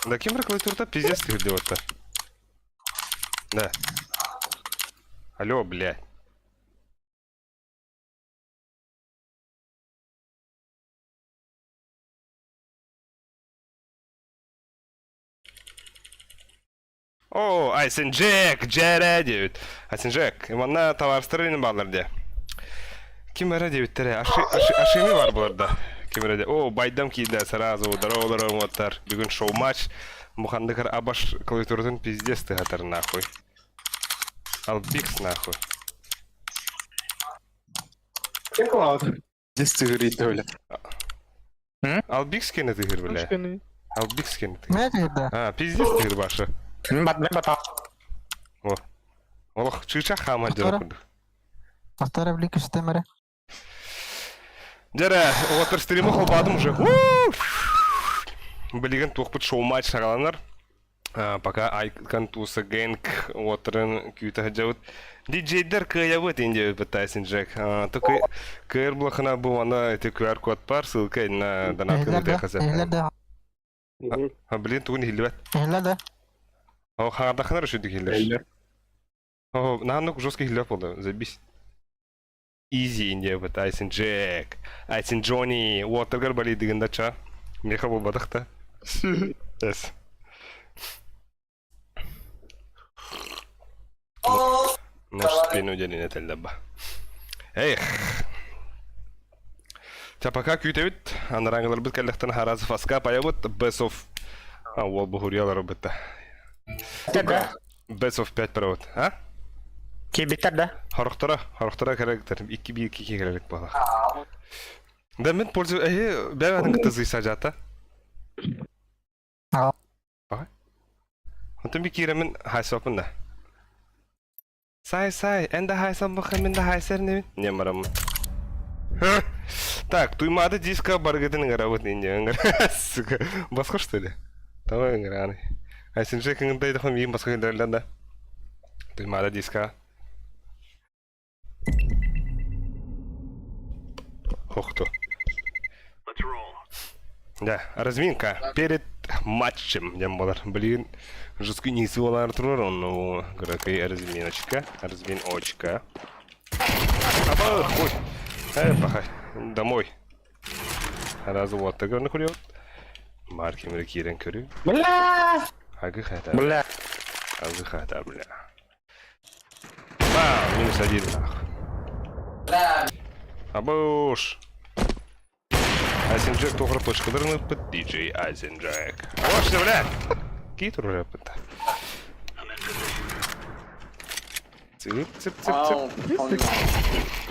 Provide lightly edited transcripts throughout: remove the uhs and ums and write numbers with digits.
Да кем клавиатура пиздец ты идиот-то. Да. Алло, блядь. О, Айсен Джек, Джере девит. Айсен Джек, иманна товарстырын балар де. Ким эре девиттере? Ашими бар буларда. Ким эре де? О, байдам кийде сразу здорово моттар. Бүгүн шоу матч. Мухандыкар абаш клавиатуратын пиздец ты хатар нахуй. Албикс нахуй. Кем клауд? Пиздец ты говорит, Оля. Албикс кене ты бля. Албикс кене ты. Nerede? А, пиздец ты башы. О. Олох чыча хама жок. Автора блик истемере. Жара, отыр стримі қолбадым уже. Білген тоқпыт шоу матч сағаланар. Пока айкан тусы гэнг отырын күйті жауыт. Диджейдер каявыт инде пытайсын Джек. Только кэр блохана бұл ана QR код бар, ссылка на донатканы тәқазы. Ehlerde. Блин, туғын хилбет. Ehlerde. О, хағадақынар үшіді хилдер. О, нағанық жесткий хилбет болды, забись. Easy инде пытайсын Джек. Айсын Джонни, уотергар бали дегенде ча. Меха бұл бадықта. Yes. Может, спину делин этелде ба. Эх. Та пока күйтебит, анараңылар бит кәллектен харазы фаска паябыт, Best of... Ол бұхуриялар бітті. Best of 5 провод, а? Кебеттер да? Харықтара кәректер, 2-1-2 кәрелік бала. Да мен пользу... бәй аның кіті зыйса жата. Бай. Онтын бі кейремін хайсопын да. Сай, энда хайсан бұқы, мен да хайсар немен? Не марамын. Так, туймады диска баргатын ғарабыт ненде. Басқа что ли? Давай ғараны. Айсын жек ғындайды қым ең басқа ғындарлан да. Туймады диска. Охто. Да, разминка перед матчем. Дем болар. Блин, жесткий нисы олар тұрыр. Ну, гракай разминочка. Разминочка. Аба, хуй. Пахай. Домой. Разу вот так на курил. Марки мы кирен курю. Бля! Ага хата. Бля! Ага хата, бля. Минус 1 нахуй. Абуш. Айсен Джек тоғыр пышқыдырны пыт диджей Айсен Джек. Ошты, бля! Кейтур бля пыта. Цып.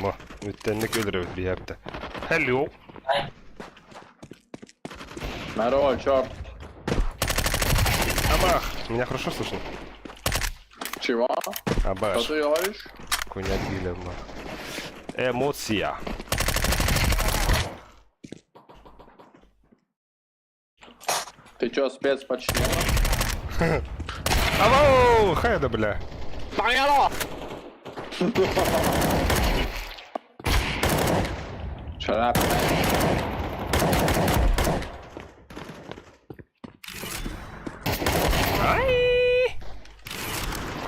Мо, үттенлік өлірі бейапты. Hello. Здорово, чёрт. Абах, меня хорошо слышно? Чего? Абаш. Что ты говоришь? Коня Гилема. Эмоция. Ты чё, спец почти? Алло, хайда, бля. Shut up. Ай!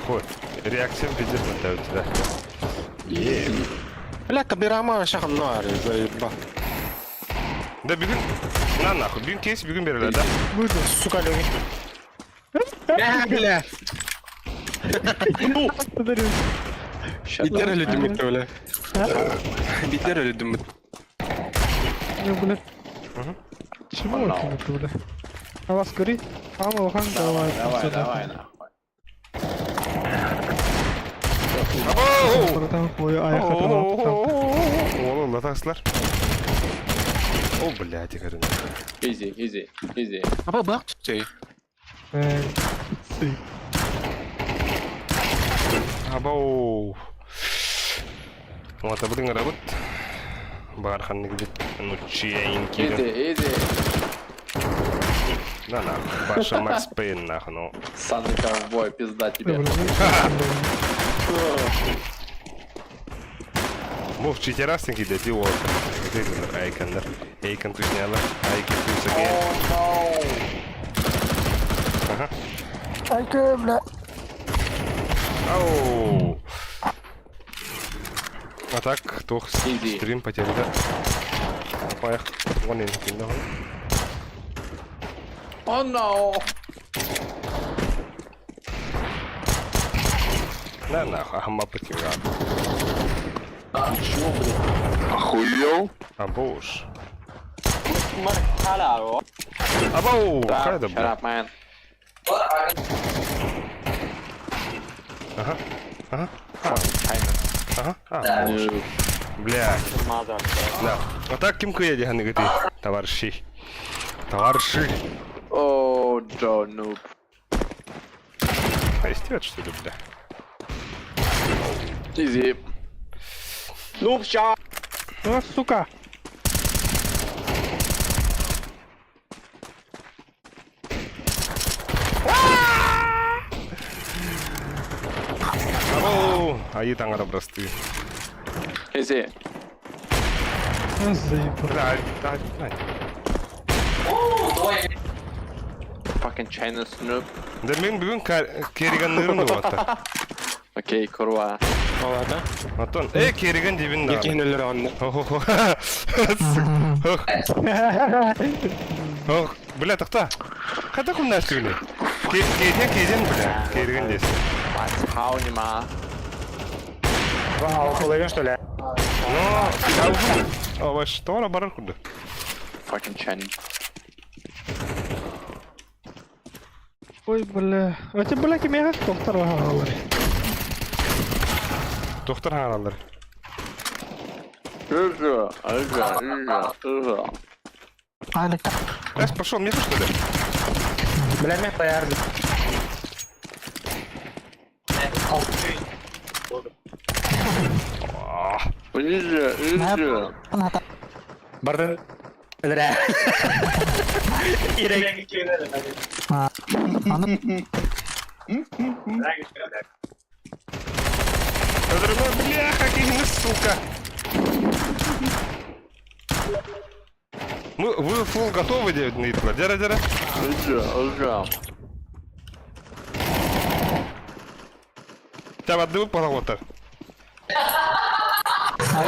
Ход. Реакция видишь на тебя. Бля, кабирама шахам нуари, заеба. Да бегун. На нахуй, бегун кейс, бегун береля, да? Буду, сука, люги. Бля! Bitter öyle dümit öyle. Bitter öyle dümit. блядь. Чему это, блядь? А вас гори? Давай. Давай, нахуй. Братан, ой, аяққа Oğlum lataslar. О, блядь, игорь. Easy. Apa bak şey? Абау. Вот, а будем работать. Бархан где ну чейнки. Easy. Да на, Баша Макс Пейн нахуй, ну. Санный ковбой, пизда тебе. Мов читерастенький, да диод. Айкендер. Айкен тусняла. Айкен тусаге. Айка, бля. Ау. А так, кто Иди. стрим потерял, да? Поехали. Вон и накинул. Oh no! На нахуй, ага, потерял. Охуел? Абош. Hello. Абоу! Какая Shut бля? up, man. Ага. Ага. China. Ага. А, No. бля. Mother. Да. А так кем куеди ганныгы ты, товарищи? Товарищи. Oh, Joe noob. Арестировать, что ли, бля? Easy. Noob shot. О, сука! Абоу! Аи тангара простые. Easy. А, заебал. Бля, да, да. Fucking China noob. Да мен бүгін керіган нырын оғатта. Окей, курва. Ладно. Антон, керіган дебін Екі нағын. енелер анны. Ох, бля, тоқта. Қайда құлын әскүлі? Кейден, бля, керіган десін. How не ма? Вау, колеген, что ли? Но, ваш товара барар күрді. Fucking China. Ой, бля. Өте, бля, кемеға тоқтар бар алар. Тоқтар хағалар. Алика. Әс, пошел, меха, что ли? Бля, мен поярды. Ната. Барды. Бля. Ирек. Аны. Другой, бляха, какие сука. Вы фул готовы, Нитла? Дера. Тебя отдаю половота.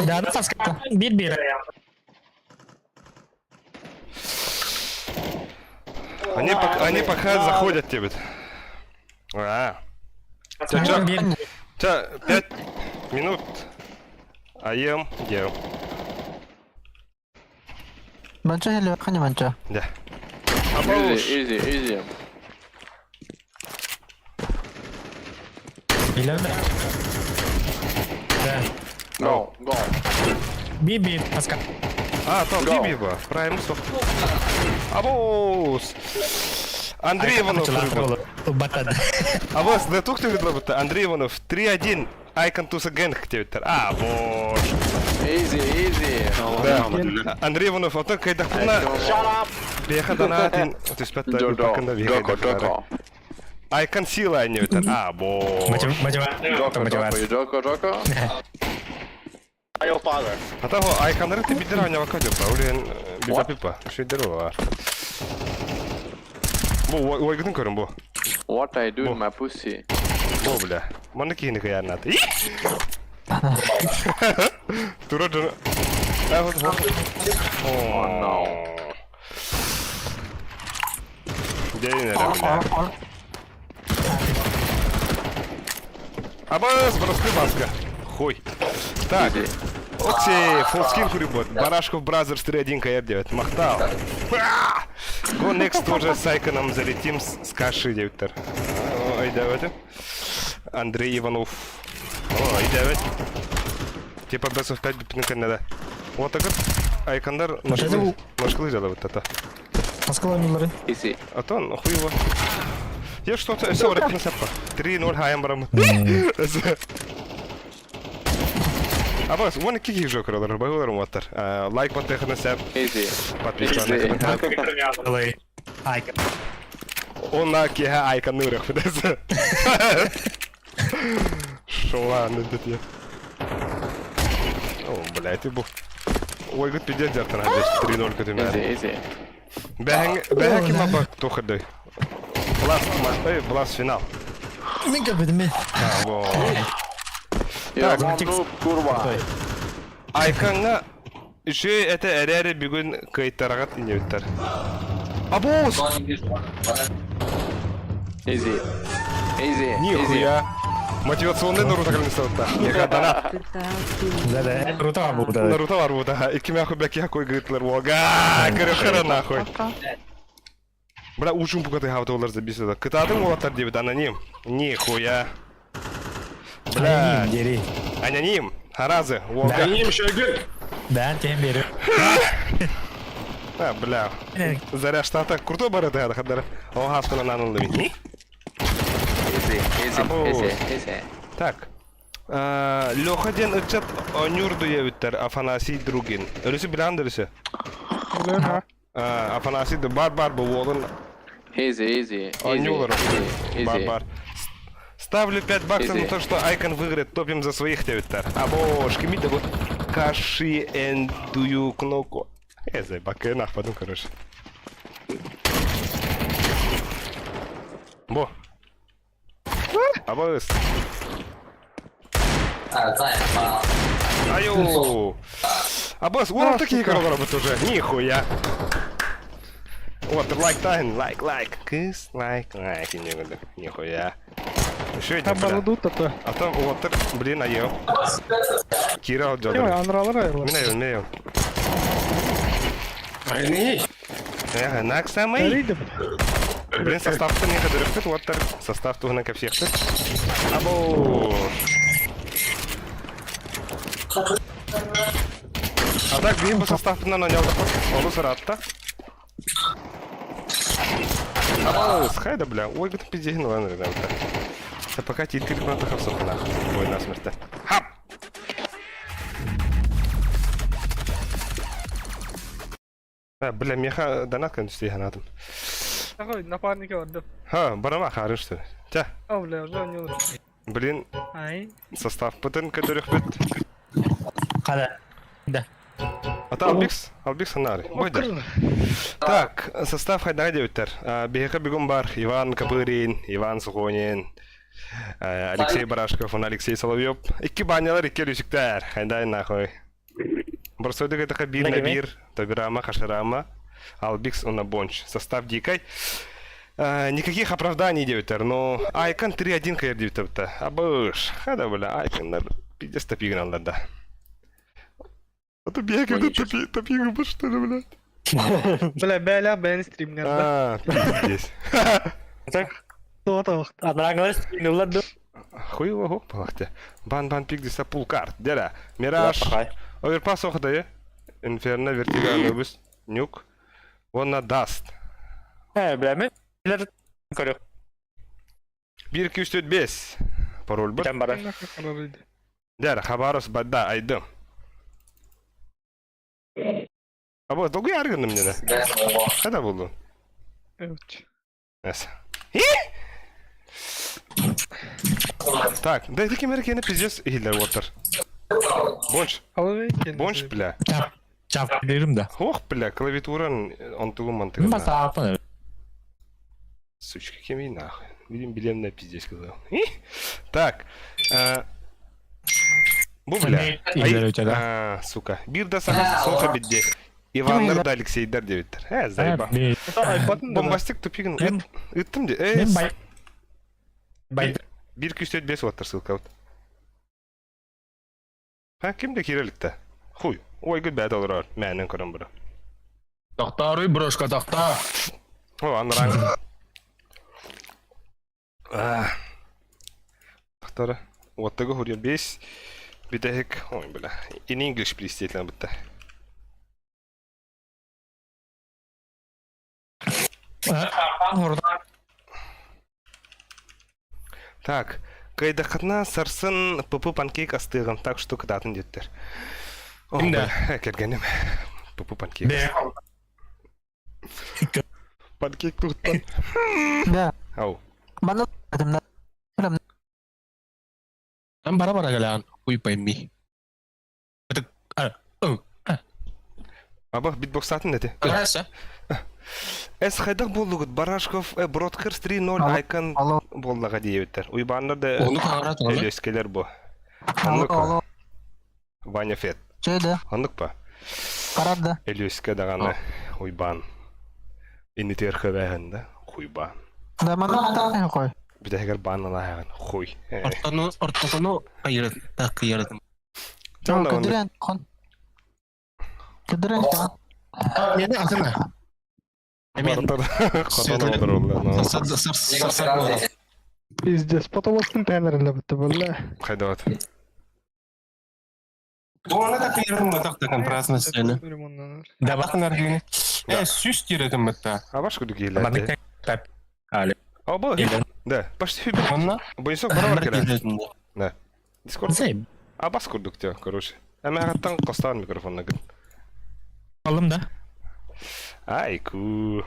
Да, да, таска. Бит-бит. Они пока заходят тебе. Ча, 5 минут. Аем, дел. Банча хели вахани банча. Да. Easy. Иляда. Да. Go. Бит-бит, таска. Там Дибиба. Прайм софт. Абоус. Андрей Иванов. Батад. А вас не тух ти відловити? Андрій Іванов 3-1. Icon to the gang твиттер. Боже. Easy. Да. Андрій Іванов, ото кайда хуна. Shut up. Беха донатин. Ти спят так паканда Joko. Icon сила не витер. Боже. Joko. А того Icon рити бідирання вакадю, Улен біда піпа. Що йдерова. Ой, гдин корим, бо. What I do in my pussy? Бо, бля. Мене кігни каярнати. Туроджана. Oh no. Де він, бля? Абас, прости маска. Хуй. Так. Окей, фуллскин курибот. Барашков Бразерс 3-1 КР9. Махтал. Go next тоже с Айконом залетим с каши, Виктор. Ой, давайте. Андрей Иванов. Ой, давайте. Типа без в 5 бипника надо. Вот так вот. Айкондар ножкалы взяла вот это. Москва милары. Easy. А то, ну хуй его. Я что-то, все, рэп сапа. 3-0 хаембрам. Абас, вон кики жок родер, багулер мотор. Лайк вот на сап. Easy. Подписывайся на комментарий. Айка. Он на кига айка нурах, подожди. Шо, ладно, тут я. О, блядь, ты бух. Ой, гуд пиздец, завтра надо 3-0 к тебе. Easy. Бэхэнги мабак тухадай. Blast final. Min kapıdı mı? Во. Yeah, Так, one noob, kurva. Айканга үші әті әрі бүгін кайттарағат инебіттер. Абоос! Easy. Easy. Нихуя! Мотивационный Наруто калмесі отта. Еға донат. Да, Рута burada. Наруто бар бұда. Икі мәху бәкі хакой гытлар. Ога! Кыры нахуй. Бля, учун пукаты хавты олар забисыда. Кытадың олаттар дебіт, аноним. Нихуя. Бля. Geri. Аноним. Харазы. Ога. Ben kendi beri. А, бля. Заря штата. Круто бары да хаддар. О, хаскана нанылды мен. Easy. Easy. Abo. Easy. Easy. Так. Лёхаден ычат онюрду ебиттер Афанасий Другин. Өрүсү билан дөрүсү. Ulan ha. Афанасий да бар бу волын Easy. Easy. онюлар. Easy. Бар. Ставлю 5 баксов на Easy. то, что Айкон выиграет, топим за своих ебиттер. Або шкимите вот каши эндую кноку. Заебака нахуй, ну короче. Бо. Або. Аю! Абос, вон такие коробы уже. Нихуя. Вот, лайк тайн, лайк. Кис, лайк. И не буду. Нихуя. Еще один, Там бля. балудут это. А там, вот, блин, аел. Кира, вот, Yok, джодер. anralar ayırlar. Минаю. Нак самый. Nereydi? Блин, состав-то не ходырыхтыр, вот так. Состав тугна ко всех. Або. А так, блин, по составу нанял. Он усратта. Або, хайда, бля. Ой, это пиздец, ну ладно, ребята. Да пока титка на тахавсов нахуй. Ой, насмерть. Хап! Бля, меха донат, конечно, я надо. Такой напарники vardı. Ха, барама харыш что ли? Тя. Avla orada oynuyorlar. Блин, Ay. состав потен, который бит. Kada. Да. А там Албикс Анари. Бойда. Так, состав хайда девятер. Беха Бегумбар, Иван Капырин, Иван Сухонин, Алексей Барашков, Алексей Соловьев. Икки банялар, икки люсиктер. Хайдай нахуй. Барсойдык это бир на бир, Табирама, Хаширама, Албикс Унабонч. Состав дикой. Никаких оправданий девятер, но Айкон 3-1 кайр девятер. Абыш. Хада, бля, Айкон пиздец топигнал, да. А то бегает, топигал, что ли, блядь? Bля, bela ben streamlerde. Пиздец. Так. Doğru. Adlarlar nullar. Хуй его палахте. Бан пик диса пул карт. Дера. Мираж. Оверпас охдае. Инферно вертикальный бус. Нюк. Вона даст. Bilmem. Bilir. Koruyor. 1-2-3-4-5. Пароль бар. Там bara. Ne kararıydı. Дера, хабарос бадда айдым. Або, долго я арган мне, да? Когда был? Evet. Эс. Так, дай таки меркены пиздец Гитлер Уотер. Бонч. Hava kendisi. Бонч, бля. Çap bilirim de. Ох, бля, клавиатуран антугу Ben мантыгы. basa yapın. Сучка, кем и нахуй. Видим, билем на пиздец сказал. Так. Бу, бля. Гитлер өтеді. Сука. Бир да сага соха бидде. Ивандар да Алексейдар девиттер. Заеба. iPad'ın da. Бомбастик тупигін. Ыттым де. Ben bay. 1-2-3-4-5 ваттыр ссылка вот. Кимде киреликте? Хуй. Ой, гүл бәді олар. Мәнен көрім бұра. Doktor uy broşka doktor. О, анран. Доктора. Вот tego hurja 5. Bir de hek. Ой, бля. In English please дейтілен бұтта. Orada. Так. Кайдақытна сарсын пупу панкейк астығын. Так что кыдатын деттер. О, Кімді? бля. Кергенім. Пупу панкейк. Be. Панкейк тұғыттан. Да. Ау. Mana dedim lan. Ben bara gelen. Uy paymi. Аба, битбоксатын деті. Karasa. Эс хайдах болдугут Барашков Бродкерс 3-0 айкон Алло. болдага диебиттер. Уйбаннар да Onu kağırat onu. элескелер бу. Алло, Онук алло. Ваня Фет. Şeyde. Онук па. Karardı. Элеске даганы уйбан. Инитер хабаганда хуйбан. Da bana tane koy. Bir de heger banana hagan хуй. Ortasını kıyırdım. Tamam da onu. Kıdıran kon. Kıdıran kon. Yeni atına. Emin. Хатана olur oldu. Sarsak oldu. Пиздец, потолоктун тәңірілі бітті бұл. Хайда от. Ona da kıyırdım mı takta kontrastını seni. Da bakın arkadaşlar. Süs kıyırdım mı ta? А баш куду Ama гиле. bir tek tap. Ali. А бо. Да, почти фибер. Onunla. Бойсок барабар келе. Kıyırdım. Да. Дискорд. Zeyb. А бас курдук те, короче. Эме хаттан костан микрофонна гын. Alım da. Ай, ку.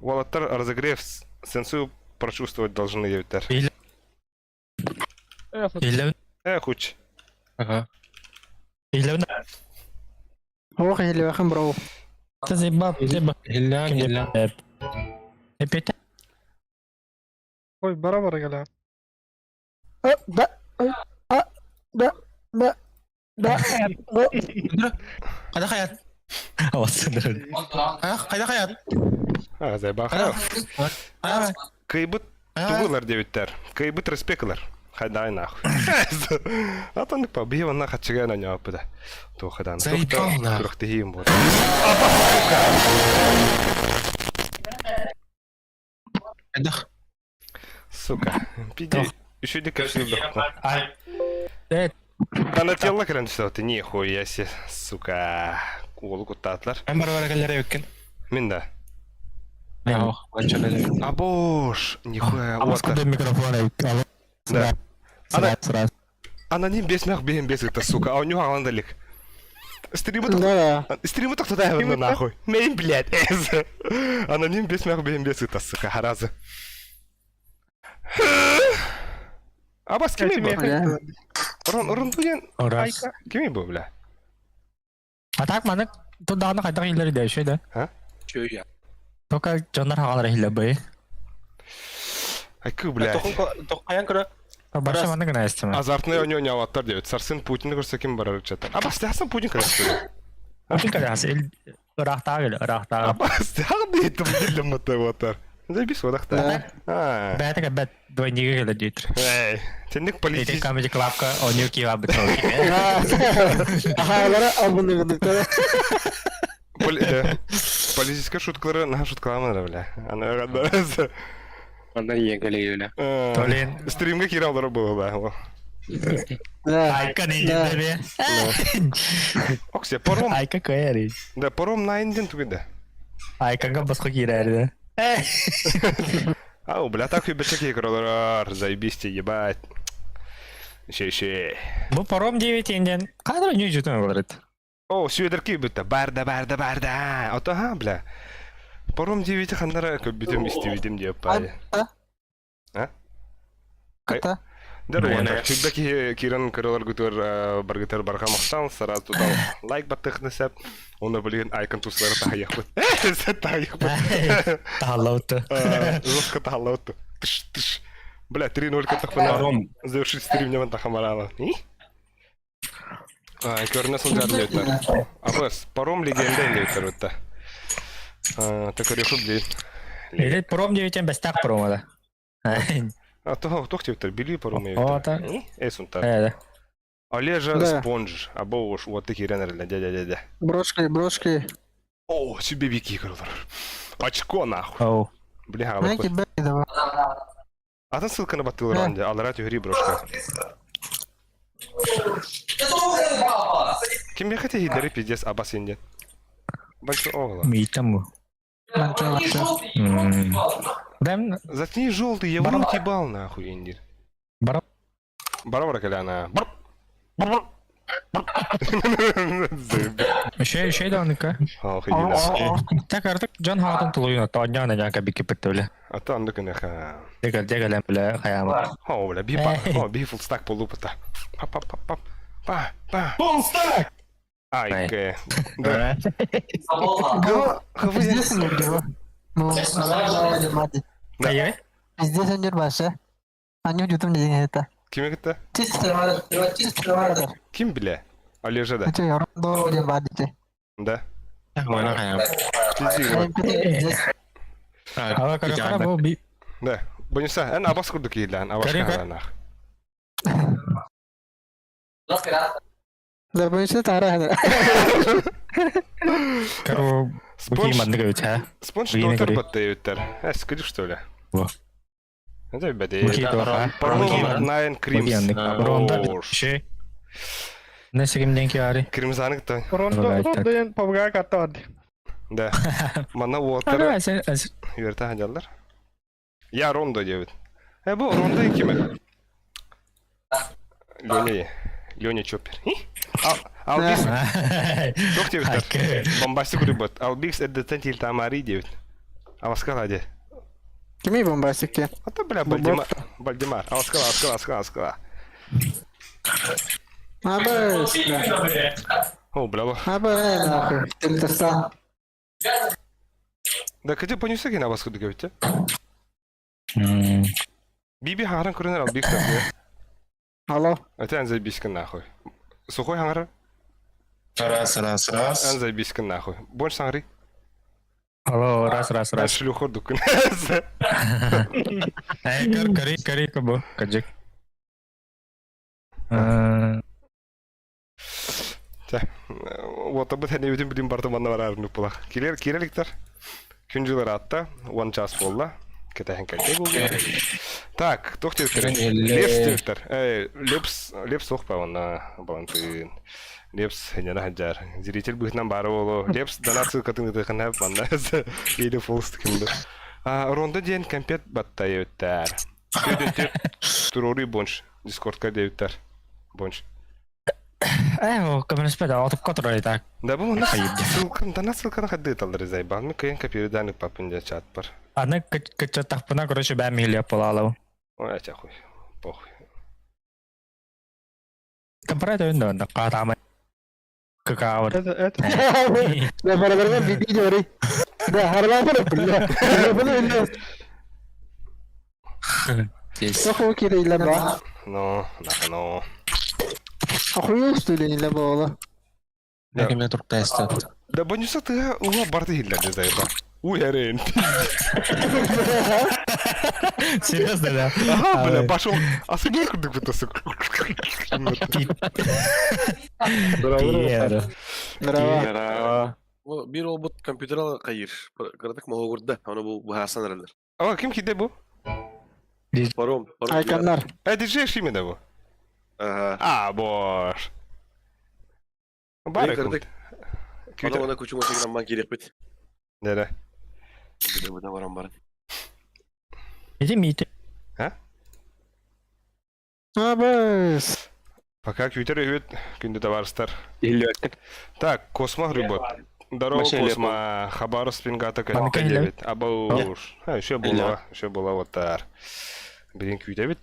Волоттар разогрев сенсу прочувствовать должны евтер. İlle. Хуч. Aha. İlle. Ох, еле бәхін брау. Zeyb. İlle. Hep Ой, бара-бара келе. Kayda hayat. Havasıdır. Kayda hayat. А, зайбаха. Hayat. Кайбыт тугылар девиттер. Кайбыт респекалар. Хайдай нахуй. А то не побива на хачага на него пуда. То хадан. Заебал нахуй. Крохтыгим вот. Kayda. Сука. Пиди. Еще дико все Ay. Evet. Да на тело крен что ты нихуя себе, сука. Кулу кутатлар. Ben bara gelere yokken. Минда. Ya, açalım. Абош. Нихуя. Куда микрофон алып. Да. Сразу. Аноним бесмях бем без это, сука. А у него андалик. Стримы Да. Стримы так туда его нахуй. Мейн, блядь. Аноним бесмях бем без это, сука. Харазы. Абас кими был? Рон туген. Orası. Кими был, бля? Атак маны туданы кайда илleri değişiyor da. Köy ya. Toka canlar havalara hile bay. Айкы, блядь. Tokayan kıra. Başka manda gına istemem. Азартный у него не аватар девять. Сарсын Путин көрсө ким барар чата. Абас ясын Путин көрсө. Путин kadar ил Iraq'ta gel, Iraq'ta. Абас яғды етім делім мұты аватар. Забис одақта. Бәтігі бәт двойниге келі дейтір. Эй, сендік Дейтін политик... комеди клабка оню кива бітол. Ағалары абыны күдіктері. Политическая шуткалары наға шуткаламын, бля. Ана ғандарасы. Ondan yengeli öyle. Толин. Стримге кире алдыры было, да. Айка нейден бе. Оксе, паром... Айка көйәрі. Да, паром найынден тугида. Айкаға басқа кейрәрді. Ау, бля, так хүбетчек екіралар. Заебисти, ебать. Шей. Бұл паром 9 енден қадыр не жүтін оларыды. О, сүйедерки бітті. Барда. Ото, ха, бля. Паром 9 хандара көббітім істеведім деп бай. Кыта. Дөрвәнә. Хүббәки кирен кырылар гүтөр баргытар барга мактан сара туда лайк баттык десеп, оны билген айкон туслары таяк бит. Сәт таяк бит. Талауты. Жестко талауты. Тыш. Бля, 3-0 каттык бана. Паром. Завершить стрим неман тахамарала. Ай, көрнәсен жарлыйтар. Абыс, паром легенда инде өтті. Так решил бли. Или паром 9 бәстәк паромада. А то типтер били паром. О, та. Эсунтар. Әді. Олежа Да. спонж, або уж вот такие ренерли, дядя. Брошки. О, себе бики кырлар. Очко нахуй. Оу. Бля, Мәке бәке дава. а там ссылка на батыл ранде, аларат юри брошка. Ким я хотел хидары пиздец абас инде. Большой огла. Мейтам бұл. Дәм Заткни желтый, я вон ебал нахуй инде. Барам. Барабара каляна. Şey de anlık ha. Ах, иди. Tak artık can hatun tuluyor. Tanya ne can bir kipet öyle. А там ну конечно. Degel bile kayama. О, бля, би фулстак полупата. Па. Full stack! Ай, к. Да. Пиздец люди. Ну, мати. Кайы? Пиздец он дербашы. Они вдютым деген это. Kime gitti? Чисто вардар. Kim bile? Aleja'da. Это я рондо деп бадите. Da. Oyna kayam. Пиздец. Ала кара бу би. Da. Bunisa en abas kurduk ilan. Abas Kari, kana. Да, больше тара. Кару буки мандыга үтә. Спонж Бігіне доктор кори. батты өттер. Скажи, что ли? Во. Это бәде. Буки дора. Парнон Найн Буки Кримс. янды. Ронда şey. Ne segimden ki ari? Кримзанык та. Rondo en pabga kattad. Да. Mana Ага, Walter sen yürüte hacallar. Ya Rondo evet. Bu Rondo kime? Лёня Чоппер. Ал бис. Çok devletler. Bombastik grubot. Al bis edden til tamari devet. Avaskal hadi. Kimi bombastik ya? Hatta bля Бальдемар. Avaskal. Абы. О, браво. Абы нахуй. Ты тоста. Да кете понюса гена аваскал devet. Биби харан көрінер ал бис тафия. Алло. Это анзай бискін нахуй. Сухой хаңары? Раз. Анзай бискін нахуй. Больш саңары? Ало, раз. Шлюхор дукын. Кари кабу. Каджик. Вот об этом не видим, блин, бартаманна var arını pulak. Kirelikler. Küncüler hatta. One chance bolla. Кетахен кәлтек oldu. Так, тоқтевтер. Лепстевтер. Лепс оқпа онна балантын. Лепс хенена хаджар. Зритель быхнан бары олу. Лепс донацию катыңды тыхын әп манна. Ейлі фолст кімді. Ронда ден компет баттай өттер. Көдінтеп турори бонш. Дискордка деуттер. Бонш. О, камен спеда, отып котор так. Да бұл мұны ссылкан, дана ссылканы қадды еталдыр зай. Бағымы көйен копирданы папынja чат бар. Аны кыча тахпына, короче, бәм милия полалау. Ой, ача хуй. Похуй. Компарайт ойында онда қатамы. Какао. Это. Да, барабарга биби жори. Да, харлапыр, бля. Бля. Сохо кирейла ба. No. Ахуй стулейла ба. Nekime turk testi. Да бонюса ты ула барды хиллерді зай ба. Уй, әрен. Серьезно, да? Ага, бля, пошел. Асыгер күрдік бұтасы. Пьер. Здорово. Bir robot kompütere kayır. Karadık mı orada? Onu bu Hasan aralar. Aa, kim kide bu? Parom. Aykanlar. DJ Шими да bu? Aha. Aa, boş. Bari Karadık. Küte. Ona kuçum olsa giren bank gerek bit. Nere? Bir de burada varan barın. Иди мити. Абыс. Пока Küter evet күнді товарыстар. Иллёттик. Так, Космо Грибот. Здорово, Машина Космо. Хабаров Спингата Банка Кадевит. Абауш. Еще была вот тар. Блин, Kütebit.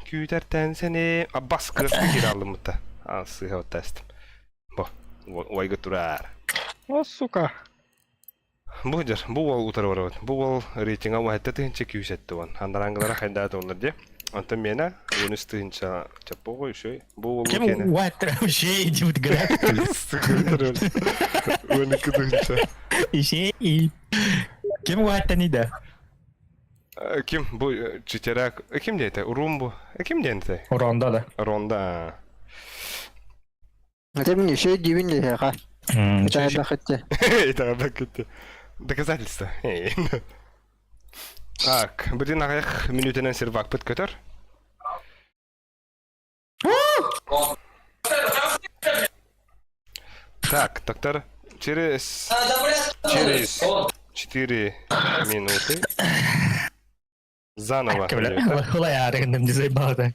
Küterten seni. Abbas kırıklı geri aldım mı da. Aslı o test. Bu. Oyga turar. О, сука. Бұдыр, бұл ол ұтар бар. Бұл ол рейтинга уәтті түйінші күйсетті он. Андараңғылары қайдаты олар де. Антон мені өніс түйінші чапы ғой үшөй. Бұл ол Кем кені. уаттыр вообще идет граб. Өнікі түйінші. Ишей. Кем уаттани да? Кім? Бұл читерак. Кім дейті? Урум бұл. Кім дейті? Уронда да. Ронда. Это мне еще дивин ли ха. Это я хотел. Это кетті. Доказательство. Так, бірден ағаяқ минутынан сервак бұт көтір. Так, доктор, через 4 минуты заново. Хула я рядом не заебал так.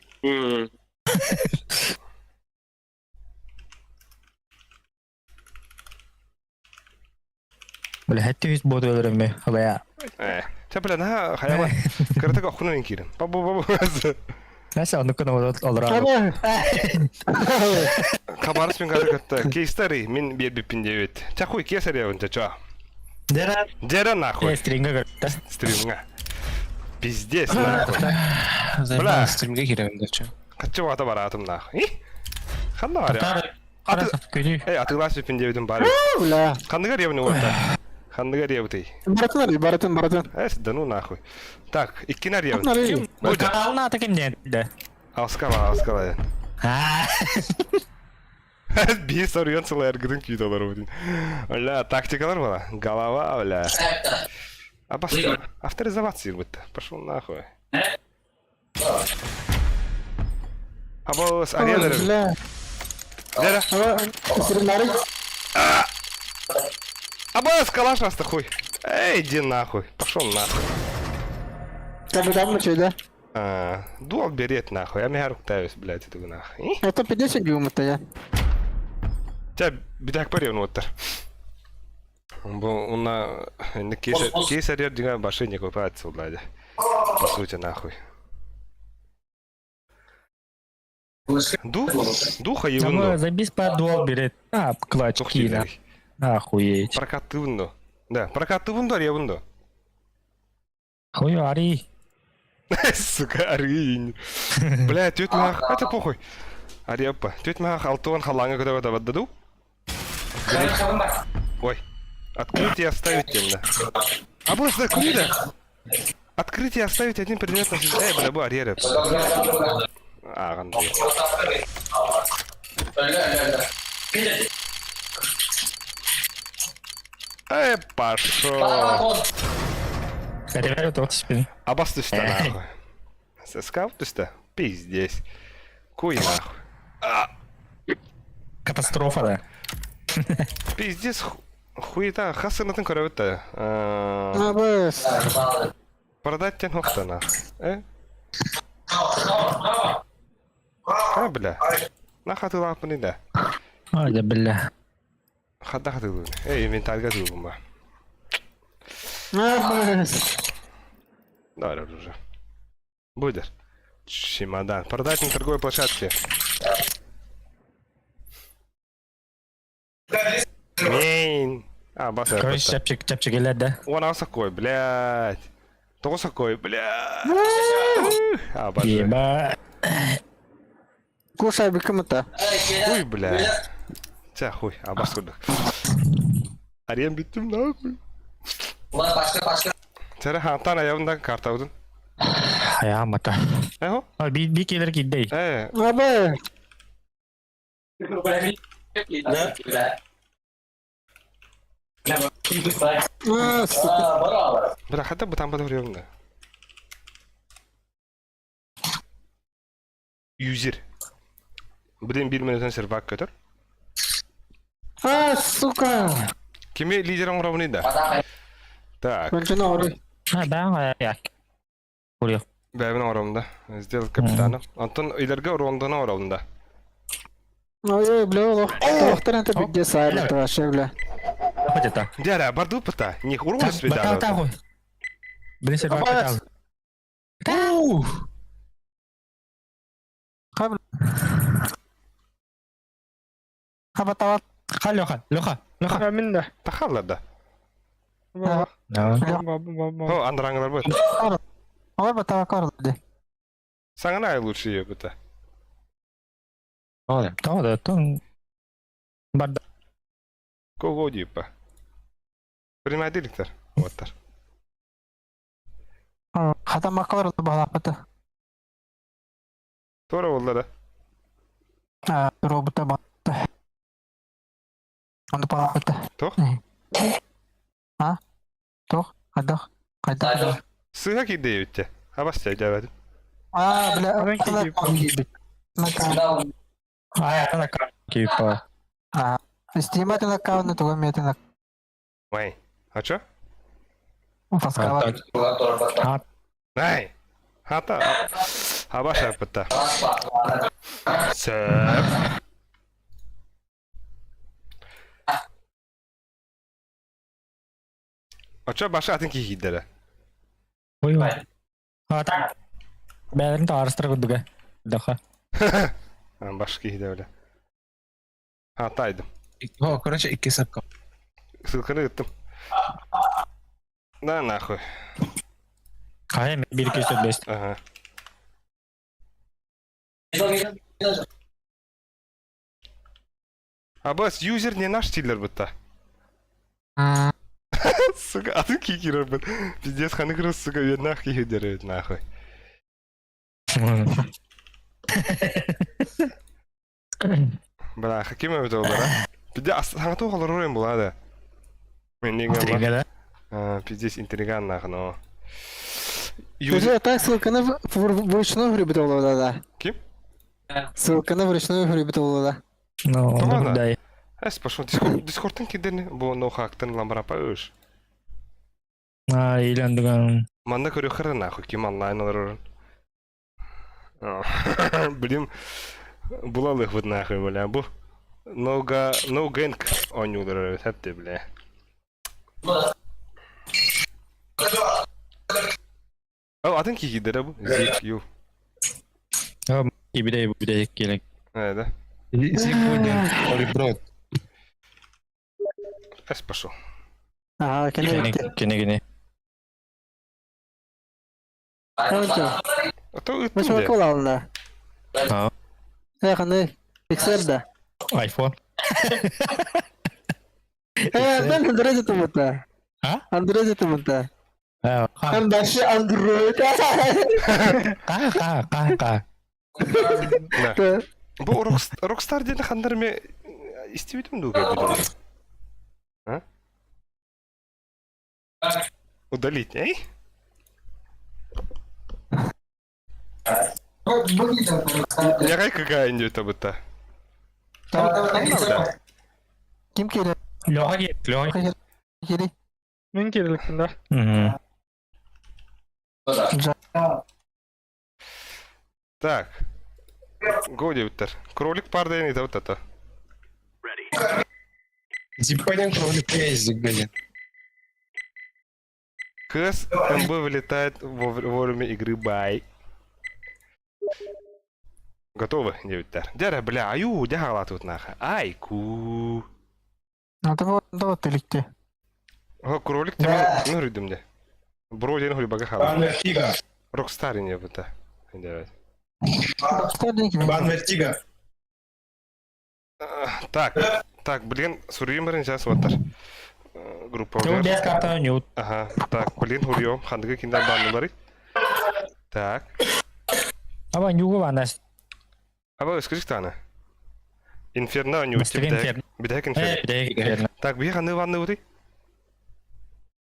Бля, хәтті үз боды өлірім бе, хула я. Sen bilen ha hayvan. Kırıtık okunun inkirin. Babu. Näissä on nukkunut olur abi. Abi. Kabarış men gadı katta. Keystari min bir bipin debit. Çakuy keser ya önce ça. Dera. Jera nахуй. String'e görüntü. Стримга. Пиздец нахуй. Бля. Стримге киремін дечі. Kaçı vata baratım nахуй. Kanda var ya. Karası kötü. Ey atıglas bipin debitin bari. Бля. Kandıgar ya bunu orta. Kandıgar ya butay. Baratın. Es danu nахуй. Так, ikkinar ya. Baratın. Kanalına atakin de. Алскала. Ha. Bir soruyorsun sıla ergidin kuyudalar o din. Öyle тактикалар была. Голова, бля. Авторизоваться будто. Пошел нахуй. Абос, аренеры. Бля. Дера. Сырнарый. Абос, калаш нас хуй. Эй, иди нахуй. Пошел нахуй. Капитан мочой, да? Дуал берет нахуй. Я меня руктаюсь, блядь, это нахуй. Это 50 дюймов-то я. Тебя бедак парен оттар. Онна кейсер ердиңа башыне көпәт сулайды. По сути нахуй. Духа Ama евну. забис по дуал берет. А, клачки, да. Охуеть. Прокаты вунду. Да, прокаты вунду, я вунду. Хуй, ари. Сука, арин. Бля, тёт мах, это похуй. Арепа, тёт мах, алтуан халанга куда вот отдаду. Ой, открытие оставить темно. А босс, да, куда? Открытие оставить один предмет на жизнь. Эй, бля, бо, арьеры. Ағын. Эй, пошел. Перевер это вот спин. Абас түсті нахуй. Скаут түсті? Пиздец. Куй нахуй. Катастрофа, да. Пиздец, хуета. Хасынатын көрі өтті. Абыс. Продать тен хоқта нахуй. Бля. Нахаты лапыны да. Ой, да бля. Хадда хаты. Эй, инвентарьга тылгым ба. Абыс. Давай уже. Будет. Чемодан. Продать на торговой площадке. Мейн. Бас. Короче, чапчик елет, да. Он осакой, блядь. Тосакой, блядь. Бас. Еба. Кушай бикамата. Хуй, блядь. Тя, хуй. Бас куда. Арен биттим нахуй. Тера хантан аявындан карта удun. Аямата. Эхо? Bir gelir gidey. Абы. Сука. Бля, хата бутан бада врёвна. Юзер. Будем 1 минуттан сервак көтөр. Сука. Кеме лидером ровныйда? Так. Бөлчені орой. Ben ayak. Vuruyor. Бәбінің оралында. Сделал капитана. Антон илерге оралындана оралында. Ой, бля, олох. Тоқтар это бигде сайлент вообще, бля. Хоть это. Дяра, барду пыта. Не урвал себе Батал дяра. такой. Блин, сервак Абас. батал. Хаб. Хабатават. Ха, Леха. Min de. Тахалла да. Baba. Да. Baba. О, андраңдар будет. Ой, батава корды. Саңана лучше ее пыта. Да, то. Барда. Кого дипа? Принимай директор. Вот так. Хатама корды балапыты. Тора олда да. Робота батты. Он балапыты. Тох? Тох, кайдах. Сыга киде битте. Абас жабады. Бля, Это типа. Стримать на аккаунт, то умеет на Май. А чё? паскала. Ай. Хата. Абаша пыта. Сэп. А чё баша атын кийдере? Ой. Так. Бәрін тарыстырып өдігі. Даха. Башки гиде бля. Тайдым. О, короче, iki сапка. Ссылканы еттім. Да нахуй. Қай, 1-2-4-5. Ага. Бас, юзер не наш стилер бұтта. Сука, атын кикирер бұт. Пиздец, ханы кырыс, сука, веднах кихидер өт, нахуй. Бля, хаким өт ол бара. Пиздец, саңа тоғалар орайын болады. Мен неге Интрига, да? Пиздец, интриган нахуй, но... Скажи, а так ссылканы вручную гребет олода, да? Ким? Ссылканы вручную гребет олода. Ну, Тамада. наблюдай. Пошел, дискордтан кидерни, бұл ноухактан ламбарапа өш. Үйлендіген. Манда көрі қыры нахуй, ким онлайн олар Блин, булалых вот нахуй, бля, бу. No gank ойнулар өтәпті, бля. Атын ки кидері бұл? Зик, ю. Ибидей келек. Да. Зигунин, Ориброд. Пошел. Ага, Кене. А то Вы өттім что, де. кола алында? А, Қандай? Пиксерда? айфон. Ben Android ұмытта. А? Android ұмытта. Қа, Hem başı Android. Бұл Rockstar дені қандар ме істебетім дуға бүдім. Удалить, эй? Я какая индюта бұта. Kim kere? Лёға кеп. Kere. Мен керіліктін да. Так. Годи бұттар. Кролик пардайын еті бұтата. Зиппаден кролик есть, Зигунин. Кэс МБ вылетает вовремя игры бай. Готовы, девятар? Дяра, бля, аю, дягала тут наха. Айку. Надо вот теликте. О, кролик тебе ну ридым де. Бродин хули бага хала. Вертига. Рокстар не бута. Давай. Вертига. Так, блин, сурьемерин сейчас ватар. Группа уже. Без карта нют. Ага, так, блин, хурьем. Хандыга кинда банны барит. Так. Аба нюга ванас. Аба, скажи, кто она? Инферно, не Мастер Инферно. Бедек инферно. Бидей. Так, бия ханы ванны уты?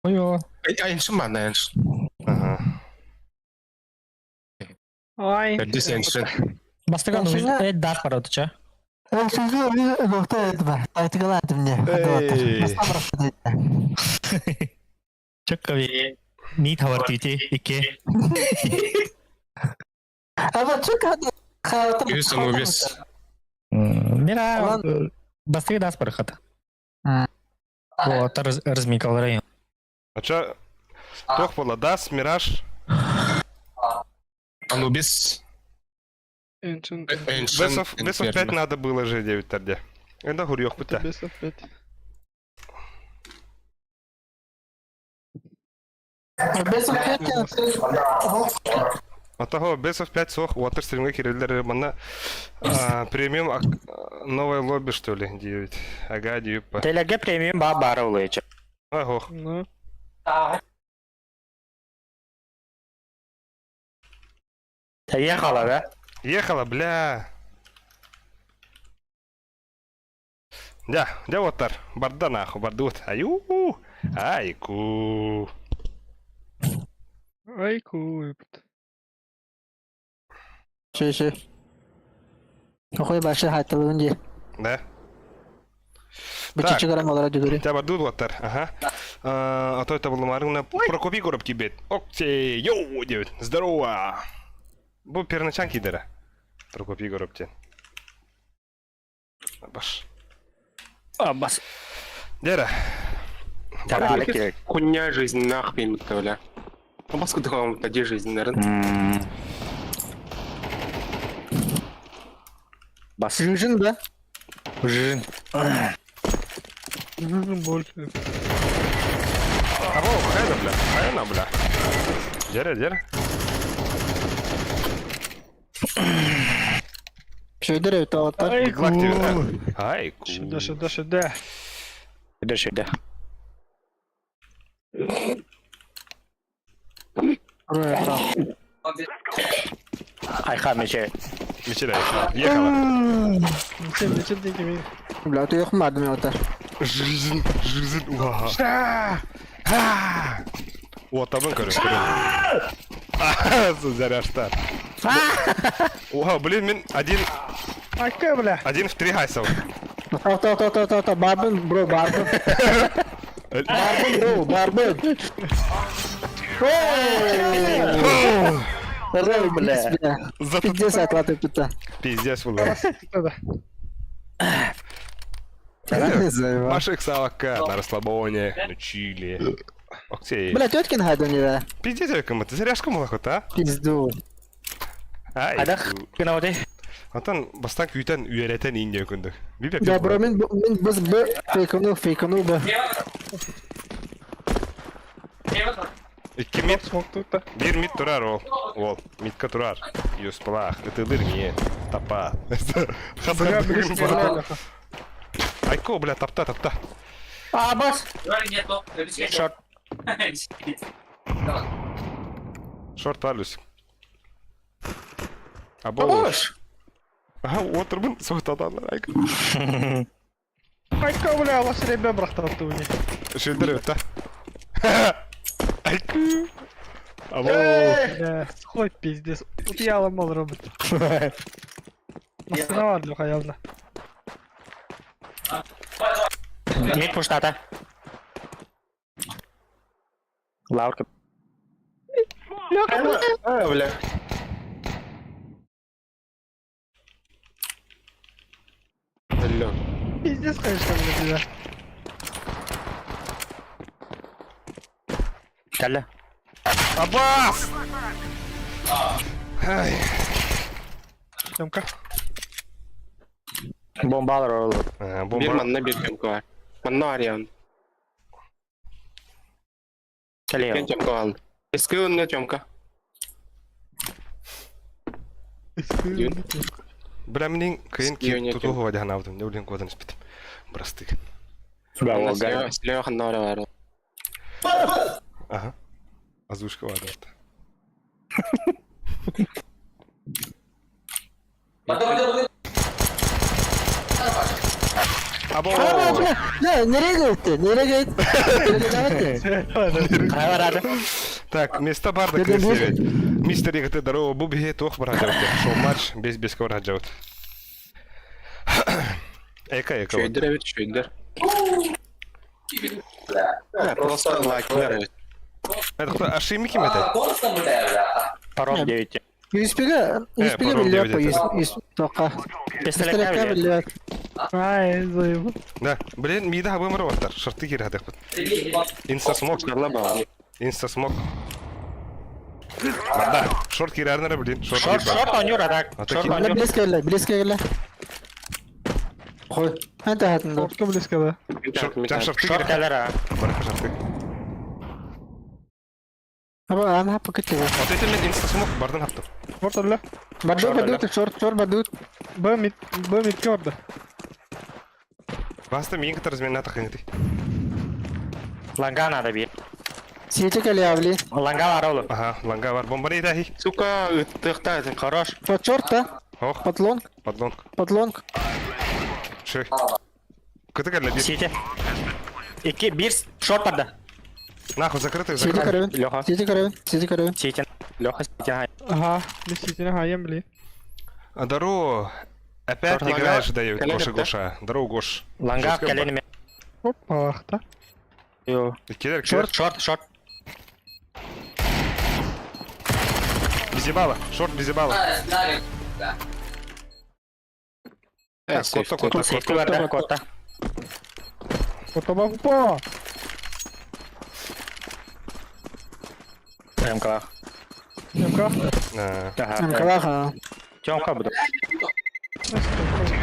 Ой-ой. Эншин мана, эншин. Ага. Ай. Пердис эншин. Бастыган дас пара отча. Ben şimdi nokta etme. Aytıkaladım ne? Эй. Чакави. Ни тавар тити ике. Ama çok hadi. Hayatım. Yüz onu без. Мира. Бастыга дас пара хата. Вот, размикал район. А чё? Тох Паладас, Мираж. Анубис. Эншин. Эншин. Бесов 5 надо было же 9 торде. Это гурьёх пута. Best of 5. Ben sonra А того Бесов 5 сох, Уотер стримы кириллер мана премиум новое лобби что ли 9. Ага, 9. Телеге премиум бара улыча. Ого. Ну. Ехала, да? Ехала, бля. Да, Уотер. Барда нахуй, бардут. Аю. Айку. Айку. şey. Какой başı hayatılığınca. Да. Bu Так. çıkaran olarak görüyor. Тебя бардут, Уотер. Ага. А то это было Марина. Прокопи коробки бит. Окей, йоу, 9. Здорово. Бу перначан кидера. Прокопи коробки. Баш. Аббас. Дера. Хуйня жизнь нахуй, бля. Ну, поскольку вам где жизнь, наверное. Бас. Жужин да? Жин. Нужен больше. Abo, hayda bля. Hayda bля. Jere. Şöyle evet avatar. Ай, Good luck to you. cool. Ай, Сюда, cool. сюда, сюда. Сюда. Buraya tamam. Айха мече. Мечедай. Ехала. Ничем деньги мне. Bля, tu yok mu adım avatar? Жизнь. Уха. О, табын көрем. Заряжтар. Оha, блин, мен один Ай, ка, бля. в 3 хайсов. Ta. Barbun bro barbun. Barbun bro barbun. Рэй, бля. Зато Пиздец отлаты пита. пиздец был. Сюда. Не знаю. Машек Савака на расслабоне, на чили. Окей. Бля, теткин хайда не да. Пиздец, кому ты заряжка молохот, а? Пизду. Ай. Адах кена оде. Антон бастан күйтен үйрәтен инде күндүк. Бибеп. Ya bro min biz bu fake'unu bu. 2 мид, Смог тут, да. 1 мид турар ол. Ол, мидка турар. Юс плах, ытылыр не. Тапа. Бля, блин, реально. Айко, бля, тапта. Aa bas. Шорт. Шорт валюсь. Або. Ага, отырмын, соқтадан. Айко. Ай, ка, бля, вас ребя брахтатты мне. Шөлдір өтті. Айко. Або. Бля, схой пиздец. Тут я ломал робот. Остановал, Леха, явно. Мид пуштата. Лаурка. Бля. Алло. Пиздец, конечно, бля. Калля. Аббас! Ай. Темка. Бомбалар olur. Bir Бомба. manna bir temko var. Manna var yani. Çalıyor. Ben temko aldım. Eski önüne temka. Бля, менің қиын Скионе тұтуғы вадян алдым. Не өлен кодан іспетім. Брастық. Браво, гай. Слева ханна var. Ага. Озвучка вады. Або! Ya nereye gitti? Nereye gitti? Кай var hadi. Так, места бар да красивее. Мистер егіті дарова бұл біге тоқ бір ғажауды. Шоу матч без көр ғажауды. Эка. Şöydür evet şöydür. Ha, просто like ver. Это кто? Ашими кем это? Паром 9. Yüzpege паром bile девять yapıyor. Yüz toka. Пистолетка Пистолетка били. bile. Ай, заебал. Да. Блин, мида хабы мыр ваттар. Шарты кері ғадық бұд. Инста смок. Инста смок. Да. Шорт кері әрнері білін. Шорт oynuyor atak. Atak Шорт kim? oynuyor. Близко gel. Koy. Hadi hatında. Тортка близко, да. Жан шарты Шорт кері. gelir ha. Барақа шарты. Ama ana paketi var. Вот это мен инста смок бардан хаптым. Вот он, ля. Badut, short badut. Б мид керда. Баста мен кітар змен атақ кеңді. Langa надо bir. Siyece gel yavli. Langa var oğlum. Ага, ланга бар. Бомба не дахи. Сука, ıhtığda. Хорош. Под short da. Ох, Подлонг. подлонг. Шöy. Кыты кәлі бір. Сити. 2 1 шорт vardı. Нахуй, закрытый, Siyece закрытый. karayın. Леха. Siyece karayın. Сити. Леха Сити. Ага, действительно, хаем, блин. Даро, опять Шорт играешь, ланга. дают, Коллега, Гоша да? Гоша. Даро, Гош. Langa Жестко keleni. Опа, да. Yo. Кидер, Шорт. Безебала, шорт безебала. Так, кот. Safety vardı kotta. Опа. МК. Темка. А, Ага. Hem kavaha. Тёмка буду. Темка.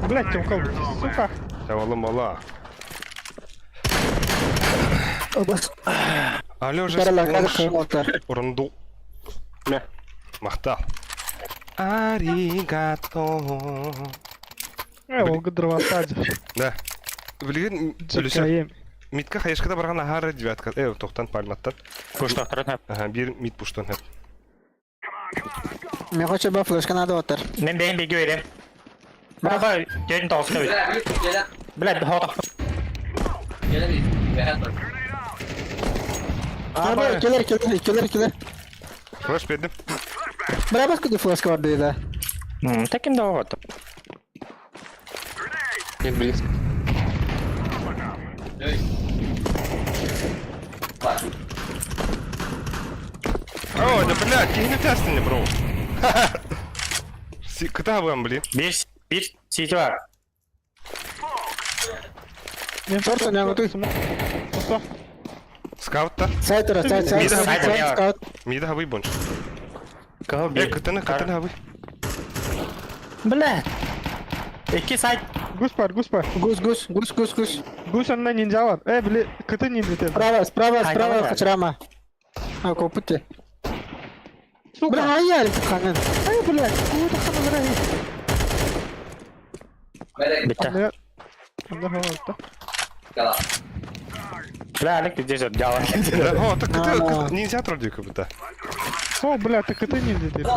Блядь, Тёмка, сука. Ya oğlum valla. Бас. Alo Каралар, Жест. кадыр Урынду. Не. Мақтал. Аригато. Ол гыдырып атады. Да. Білген өлісі. Жекайым. Митка хайышқыда барған ағары девятка. Тоқтан пальматтан. Пушта тұрын. Ага, bir mid push'tan hep. Мен хоча ба флешка надо отыр. Мен бейін бейге өрем. Браға, жерін тауысына өт. Блядь, хота. Abi келер. Flash verdim. Бра басқа флешка бар дейді. Тәкім дауы отыр. Get blitz. О, да блядь, кейні тестini bro. Кыта бұған блин. Bir сети var. Шорт не готуй. Ото. Скаутта. Сайтера, сайт, скаут. Мида хавый бонш. Кого bir? Кытаны хавый. Блядь. İki сайт. Гус бар. Гус. Гус анда ниндзя бар. Бле, кыты ниндзя. Справа, хачрама. А, копыте. Бля, аял, ханен. Блядь, куда хана Bitti. Анда хавалта. Блядь, где же дело? О, так кыты нельзя троллить как будто. О, бля, ты кыты ниндзя dedi.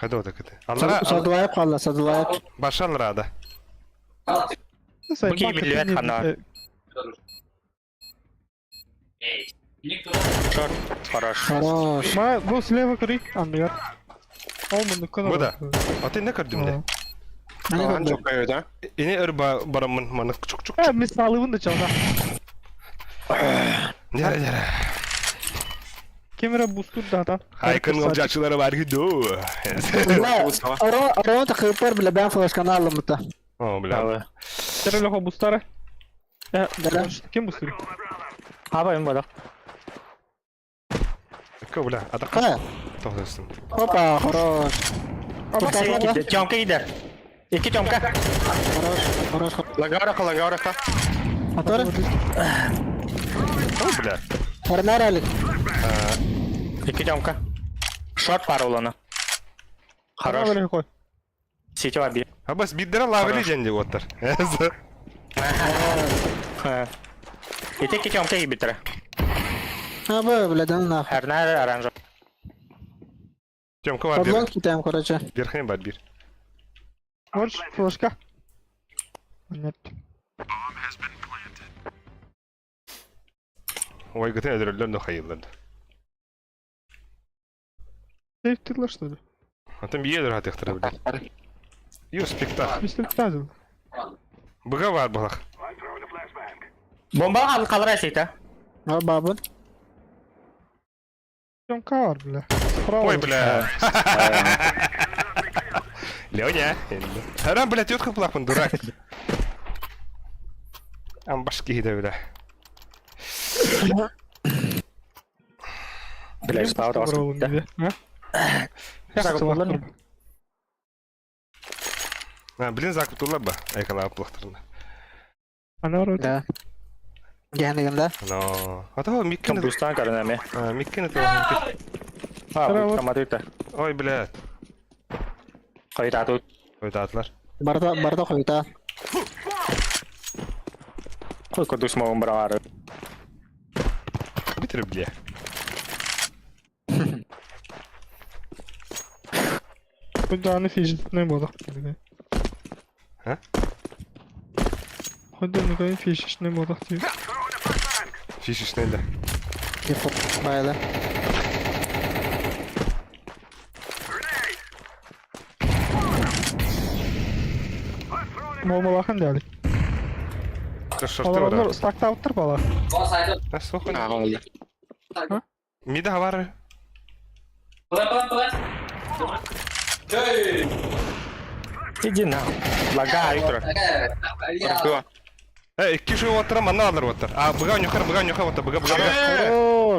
Hadi o da kıtı. Allara Садылайып қалды, садылайып. başa allara da. Букей билет хана. Шорт. Хорош. Хорош. Ма, bu слева кырый, андыгар. Ол мындыкка Bu da. Atı ne kırdım de? Ани Ан көрді. жоқ қайда? İni baramın manı çok. Мен салыбын да чалда. Nere. Кемера бустур да там. Haykın olacakçıları var ki do. Бля, Орон тақыпар біле бән флешканы алдым бұта. О, бля. Тера лохо бустара. Дәлі. Кем бустур? Abi en bada. Ко, бля. Атака. Қа? Тоқтасın. Опа, хорош. Çomka gider. İki çomka. Хорош. Лагараха. Атор? О, bля. Арнар әлік. İki çomka. Short var olanı. Хара Хорош. бери кой. Сети var bir. Ha bas bir lira laveli cendi otur. İki çomka gibi bitir. Абы, бляден нахуй. Her nerede aranjör. Тёмка var Подлон bir. китаем, короче. Верхний var bir. Можешь флешка? Нет. Ой, götüne ödürüldü de hayırlardı. Ты тыла что ли? Atın bir yedir hadi ihtira bile. Yo, spektar. Если тазил. Bıga var balak. Bomba al kalır seti. А, бабын. Кем кавар, бля. Справа. Ой, бля. Лёня. Харам, блядь, ётка плахман, дурак. Ам башки гиде, бля. Блядь, спал da Браво, olsun. бля. Sakın kullanma. Ha, bilin zakıtullah ba. Aykala aplahtırında. Ana var. Да. Гәнігінде. No. Ata o mikkini. Kompüsten karına mı? Ha, mikkini de. Ha, Bravo. bu kamadıydı. Oy, blядь. Kayıt atı. Oy, tatlar. Барда қойта. Koy kodu smoke'un bırağı. Bitir, bля. Куда не фижит, не буду. А? Ходи, никой фишиш не буду. Фишиш нейді. Кефук. Байлы. Молмалахан дәли. Kız şortu Алар var. стакта ауттыр бала. Ha, soğuk. Ағалды. Mide ha var. Иди на. Лагай, Виктор. Артуа. İki şu oturan bana alır otur. Bıga otur. Bıga.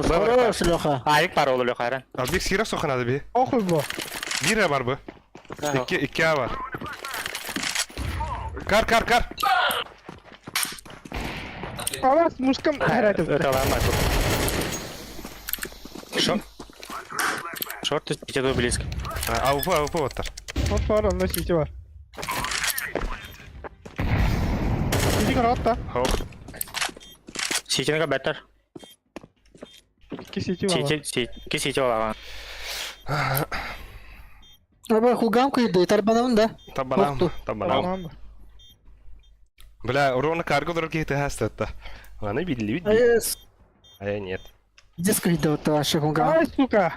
Хорош, Леха. Ayık para oluyor hayran. Al bir sira sokun hadi bir. Охуй бо. Bir var bu. 2 A var. Kar. Alas, muskam. Herhalde. Öte alan var. Шорт, пяти до близко. AWP отар. Hop var, onda CT var. CT karat da. Хоп. Сетинга беттер. 2 CT var. Сети олаган. Abi hugam kıydı. Tarbanamın da. Табанам. Tamam mı? Бля, урона карго дороги ты хастата. Ладно, видели. Ayes. А я нет. Диск kıydı o taşı hugam. Ay suka.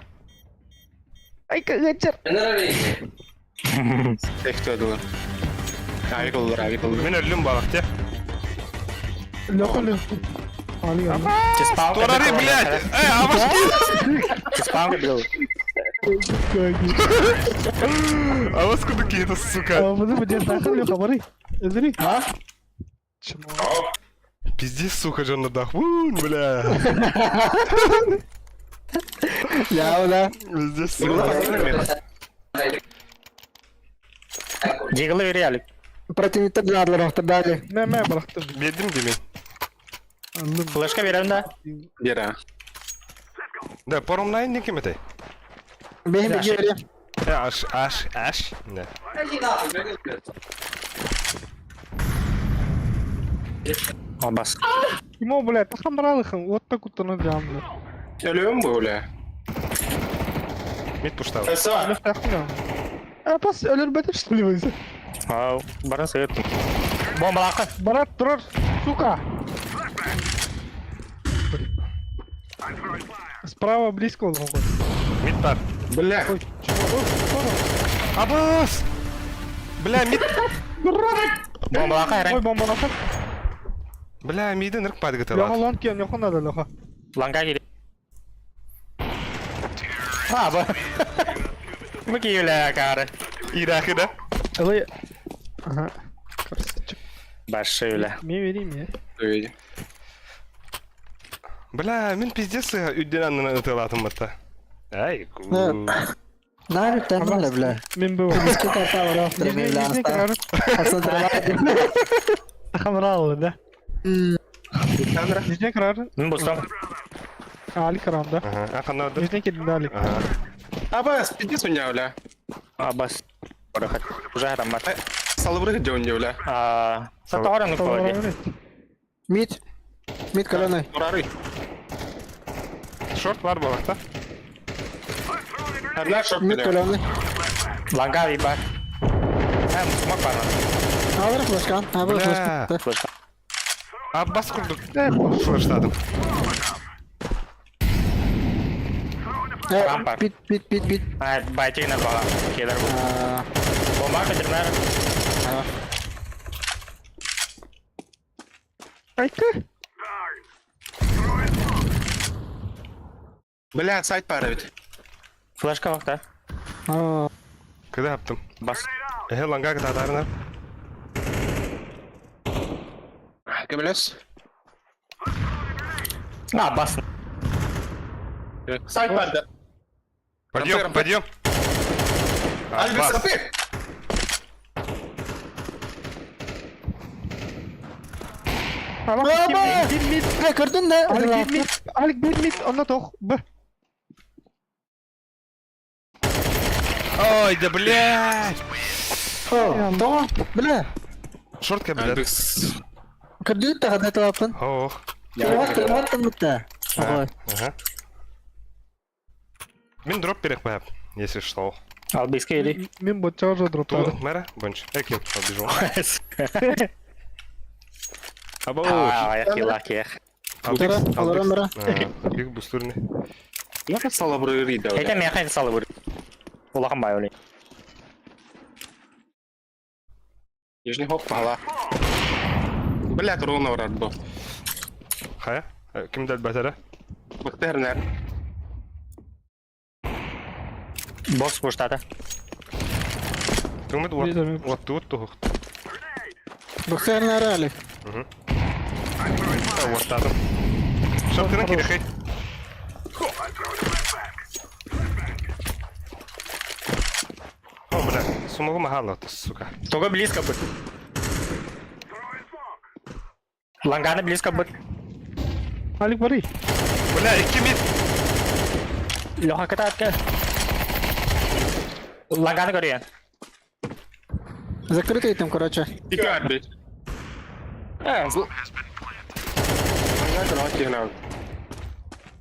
Ay kaçır. Tek ödülür. Harika olur. Мен өлүм балык, те. Lokal. Alıyor. Ты спал? Торари, блядь! Авашки! Ты спал, бил? Авас куда-то, сука. Bunu bir diğer takım yok haberi. Ezri. Ha? Пиздец, сука, Джон Надах. Вун, бля. Ya ulan. Пиздец, сука. Дигл и реалик. Противникte dağlar ortada. Ben bıraktım. Бедим, Димин. Anladım. Флешка верен да? Yere. Да, порумнай, не кеметей. Benim bir görüyorum. Аш. Не. Он бас. Kim o böyle? Takım bırakın. Otta kutunu camlı. Ölüyor mu böyle? Мид пуштал. Esa. Öyle takım ya. Pas ölür bedir söylüyorsun. Вау, барын сыйыр. Бомба лакы. Barat durur. Сука. Справа близко oldu. Мид пар. Бля. Абас! Бля, мид. Бомба лакы, Ой hereng. bomba bakın. Бля, миді нырк падгыты Yoha бар. lan ki yoha da loha. Ланга кири. Бу. Ме киюле кары. Иракы да? Öyle. Aha. Çık. Башы юле. Me vereyim ya. Öyle. Бля, мен пиздец үдден аннына ытылатым бата. Ай, ку. Ne yapıyorsun lan öyle? Men bu. Disko kartı var ortada. Yüzüne Böyle kırar. aslında Takım rahat da. Yüzüne kırar. Мен бустам. Ali karamda. Ага, аканда да. Yüzüne kedin Ali. Ага. Абас, пиздец у меня, бля. Бас. Уже там бар. Салыбры где у него, бля? Сатора ну коди. Mid. Mid kalanay. Урары. Шорт бар балакта. Одна шок Mid бля. kalanay. Ланга и бар. Смок бар. Alır flaşkan. Ha bu Бля. flaşkan. Аббас курдук. Флештадым. Rampart. Bit. Байти на бала. Келер бу. Бомба кыдырнар. Ayka. Бля, сайт пара ведь. Флешка вакта. Aa. Кыда аптым. Бас. Ланга кытатарына. Кемелес. Бас. Сайт пара. Подъем. Альбис, Аббас. рапи. Tamam. Kim mid? Ne kırdın ne? Ali mid. Ali mid. Ona tok. Bu. Ой, да блядь! Tamam. Bile. Шортка, блядь. Альбис. Kırdın da hadi yapın. Ох. Yaptın mı? Ага. Ага. Мен дроп берек бәп, если что. Албиска или? Men bu charger drop Тулы, aldım. мэра, бонч. Экин, побежал. Або, Лаки. Tara, alırım bıra. Биг бустурный. Я салыбры рида. Эти механь салы бур. Улахан бай оли. Нижний хоп, пала. Бля, турона врат был. Хая? Ким дәл бәтәрә? Бахтернер. Босс буштата. Тумет Видимо. вот тут тух. Bakser nere Ali? Вот так. Чтоб ты накидахай. О, бля, Сумогу махало, сука. Только близко быть. Ланганы близко быть. Алик, бори. Бля, iki mid. Леха катает. Ланганы говори. Закрытый там, короче. Iki var bir. Nerede lan ki abi?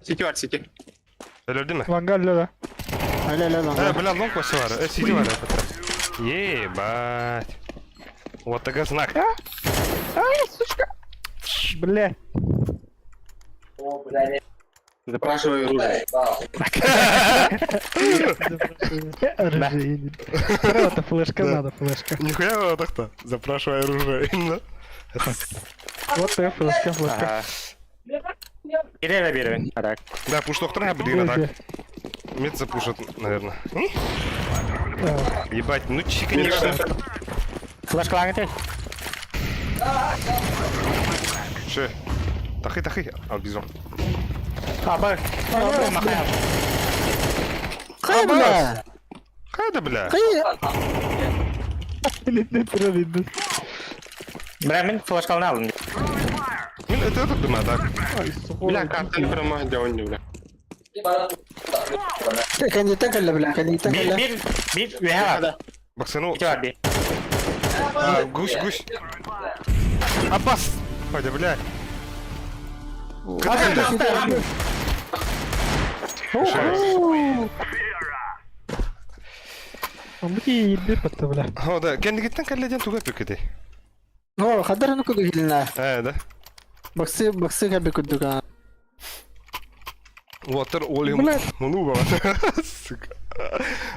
City var City. Öldü mü? Vanga öldü da. Helal lan. Бля, long басы var. City var. Ебать. Вот такой знак. Блядь. Запрашиваю оружие. Оружие. Это флешка надо, флешка. Нихуя вот так-то. Запрашивай оружие. Именно. Вот и флешка, флешка. Ире бери. А так. Да, пуш доктора блин, так. Мид запушат, наверное. Ебать, ну чи, конечно. Флешка лагает. Ше. Тахи. Албизон. Абар. Махаем. Кай, бля. Хайда, бля. Не травит. Бля, мен флешкалны алдым. Мен это думаю, так. Bля, kaptan kırma devam bля. Кандидат калла, бля, кандидат калла. Bir veha. Баксану. İki var bir. Гусь. Аббас. Хайда, бля. Мути ебет потом, бля. О, да. Кендигиттен калледен туга пекети. О, хадара ну куду хилна. Да. Баксы кабе кудуга. Water olim. Мунуба. Сука.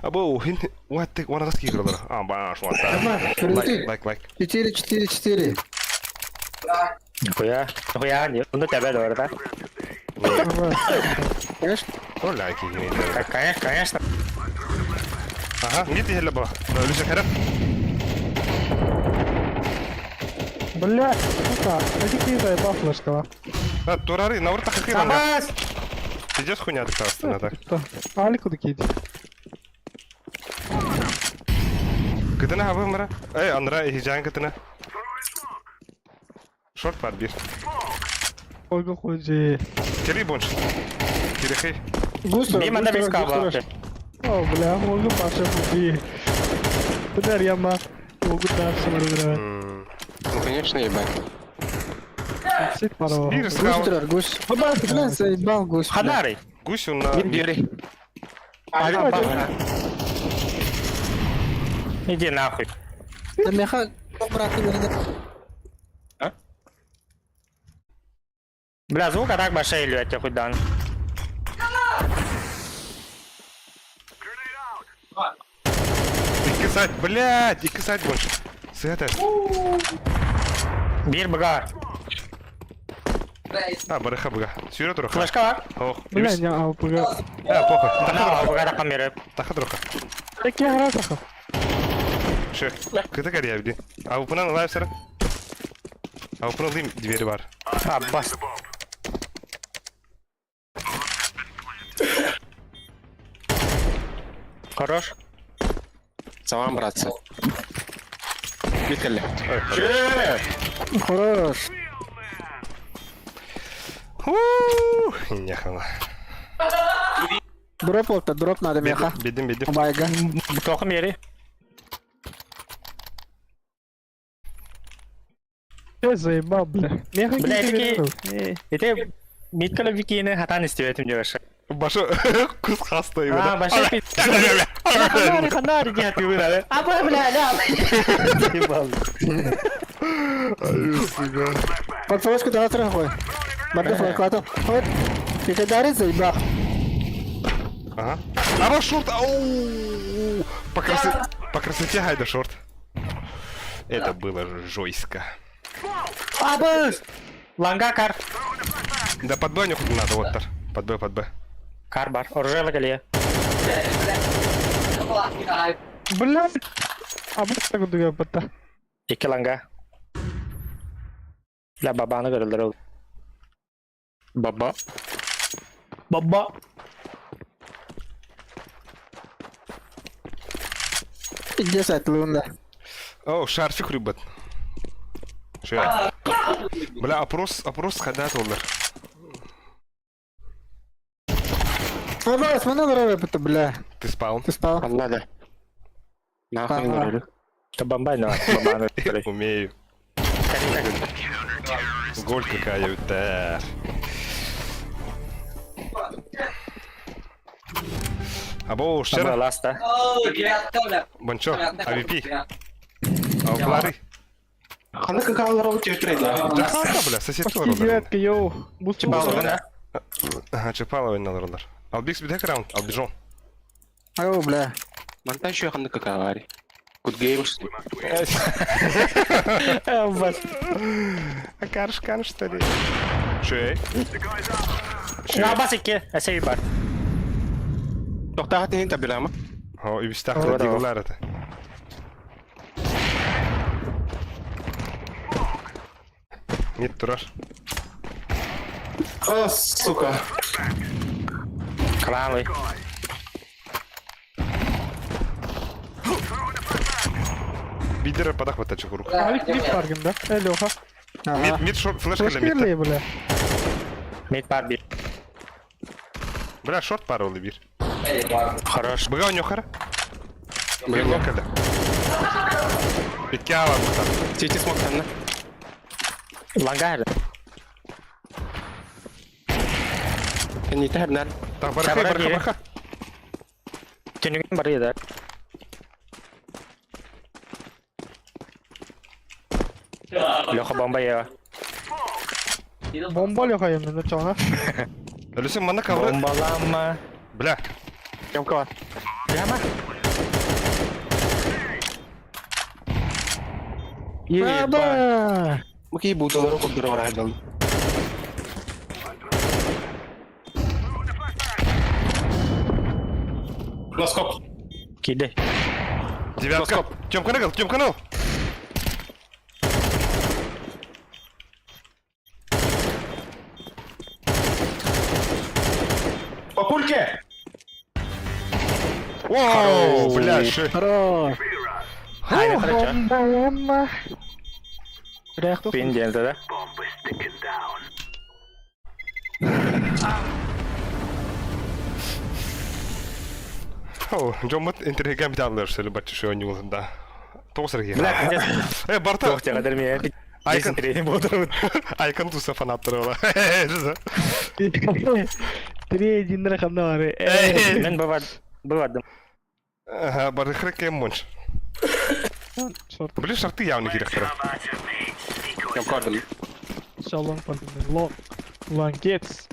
Або хин ватик вана раски кырдыр. Баш вата. Лайк. 4-4-4. Нихуя. Untuk тебя дорого, да? Конечно. Лайки. Конечно. Ага, мид هلا با. ليش كده؟ Блядь, сука, эти какие заебал флешка. Турары, на уртах какие там? Абас! Идёт хуйня так, так. Алик куда киди? Кытына хабы мара? Анра хижан кытына. Шорт бар бир. Ольга хуйзи. Кери бонш. Кирихи. Густо. Bir manda biz kaba. О, бля, Ольга паша хуйзи. Куда яма? Ольга дальше мара. Ну конечно ебать. Сит паро. Бир Гусь скал. турар, гусь. Баба, бля, заебал гусь. Ханарый. Гусь он на... Бери. Иди нахуй. Да меха, брат, Бля, звук а так большая или я тебя хоть дан. İki saat, блядь, 2 saat бонш. Сыгата. Bir бага. Барыха бага. Сүйрө туруха. Флешка var. Ох, Бля, не аупуга. похуй. Бана бага да камера. Таха туруха. Такие харатаха. Ше. Кыта кария биди. Аупунан лайв сара. Аупунан дим двери бар. Аббас. Хорош. Салам, братцы. Битали. Хорош. Нехала. Дроп опта, дроп надо меха. Бидим. Байга. Тоқым ери. Ты заебал, бля. Меха Бля, киди. это миткала викины хатан истебетим жөөш. Башы кыз хастай А, башы пит. Ханар не отпивы надо. Аба, бля, да. Под флешку дала трахой. Барда флешку. Вот. Ты когда заебал. Ага. Ава шорт! Ау! По красоте Хайда шорт. Это было жестко. Абас! Ланга кар. Да под Б нюхать надо, вот так. Под Б. Кар бар. Оружие лагали. Бля. А вот так дуга бата. İki langa. La babanı görüldür oğlum. Баба. Baba. Где сатлунда? О, шарфик, ребят. Что? Бля, опрос когда доллар. Смотри, здоровье, это, бля. Ты спал? Ты спал? Надо. Нахуй не Ага. говорю. Это бомбай, давай. Бомбай. Умею. Голь какая у тебя. Або, Бомбай, щера. ласта. Бончо, AVP. Ауклары. Аны какалар ол тетірейді. Жақсаста, бля, сосед тур олар. Девятка, йоу. Буст Ага, Чапало ойнадыр олар. Албекс бидек раунд, албижон. Ау, бля. Мантай шо аны какалар. Good games. Бас. А каршкан, что ли? Шей. На басике. Әсей бар. Тоқтағат нейін табила ма? О, и бистахта дигулар это. Нет, тураж. А, сука. Кранлый. Бидера подахвата чукурук. Алик мид паргин, да? Леха. Ага. Мид шорт, флешка для Флешка мида. бля. Мид бар бир. Бля, шорт пару либир. Хорош. Быга у него хара. Бля, локада. Пикяла бута. Тети смоктан, да? Лангар. Не тәр, нар. Так, барха, Чабара барха, бири. барха. Тюнюген бар еді. Леха бомба ева. Бомба Леха енді, начало. Люсен, мана кавры. Бомбалама. Бля, Ямка бар. Прямо? Баба! Мұки бұталары құлдыры бар айдалды. Лоскоп. Кидай. девятка. Тёмка нагал, Тёмка нагал. По пульке! Воу, бля, ши. Хорош! Хайда, хорошо. Бомба. Реактор. Пин делді, да? О, Джоммат интернетке биталар, что ли, батчы шо не да. Тосыр ге. Бля, пиздец. Барта. Жоқ, тегі дірме. Айкон. Тренинг болдырмын. Айкон туса фанаттары ола. 3-1 рақамда бар. Мен бывадым. Ага, бары хреке монш. Шорт. Блин, шарты явно керектері. Ямка бар. Шалон паргин. Лон. Лангетс.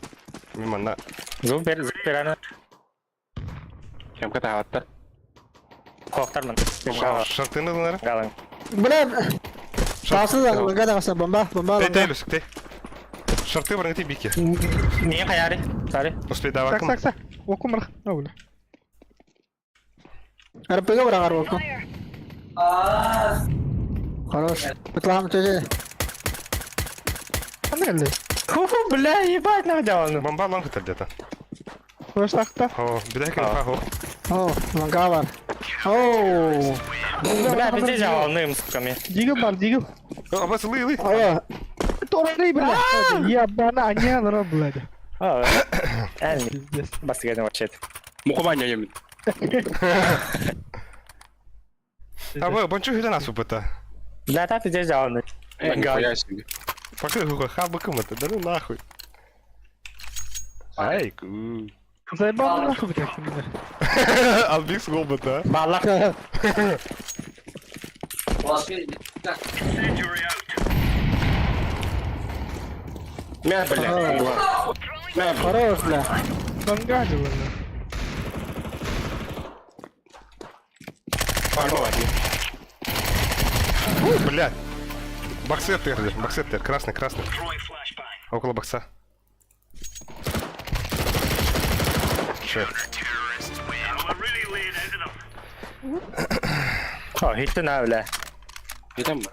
Миманна. Зумпер аны. Ямка тағатты. Қоқтармын. Шарты надалары. Галың. Бля! Шалсыз аңға дағаса, бомба, бомба, Тей, бомба. Люсик, тей. Шарты барың тей бике. Мен қаяри. Сари. Успей Так, давакым. так, так. Окум рах. Ау, бля. РПГ бір ағар болку. Хорош. Бытлағым төзе. Қандай әлде? Фу, бля, ебать, нахуй. Бомба ланг где-то. Флеш тақта. О, бидайка на фаху. О, ланға бар. Оу! Бля, бізде жалоным, суками. Дигл бар, дигл. О, бас лы. Ой, Торай, бля. Ебана, аняна, блядь. Әлі. Пиздец. Бастыгадың вачет. Мұқыбан емін. А, бончу хида нас упыта. Бля, та бізде жалоным. Нихуя себе. Покры хука, хабы это, да ну нахуй. Айку. Заебал нахуй, блядь, меня. Албикс голбата. Баллах. Мен, бля. Мен, хорош, бля. Бангадил, бля. барма бар. Блядь. Боксеттер, красный. Около бокса. Че? О, хитті на, бля. Етем ба?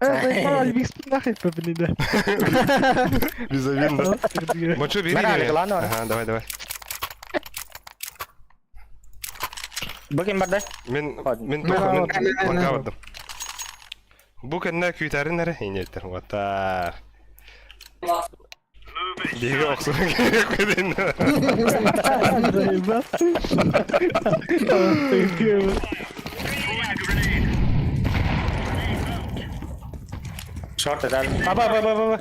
Заебал, Альбикс нахуй, блин, да. Безовинно. Бончу, бери. Бери, ладно. Ага, давай. Bakayım barda. Мен ланга бардым. Бу кенне күйтәрен нәре инеттер. Ватар. Биге оксуна керек көден. Short ada. Aba.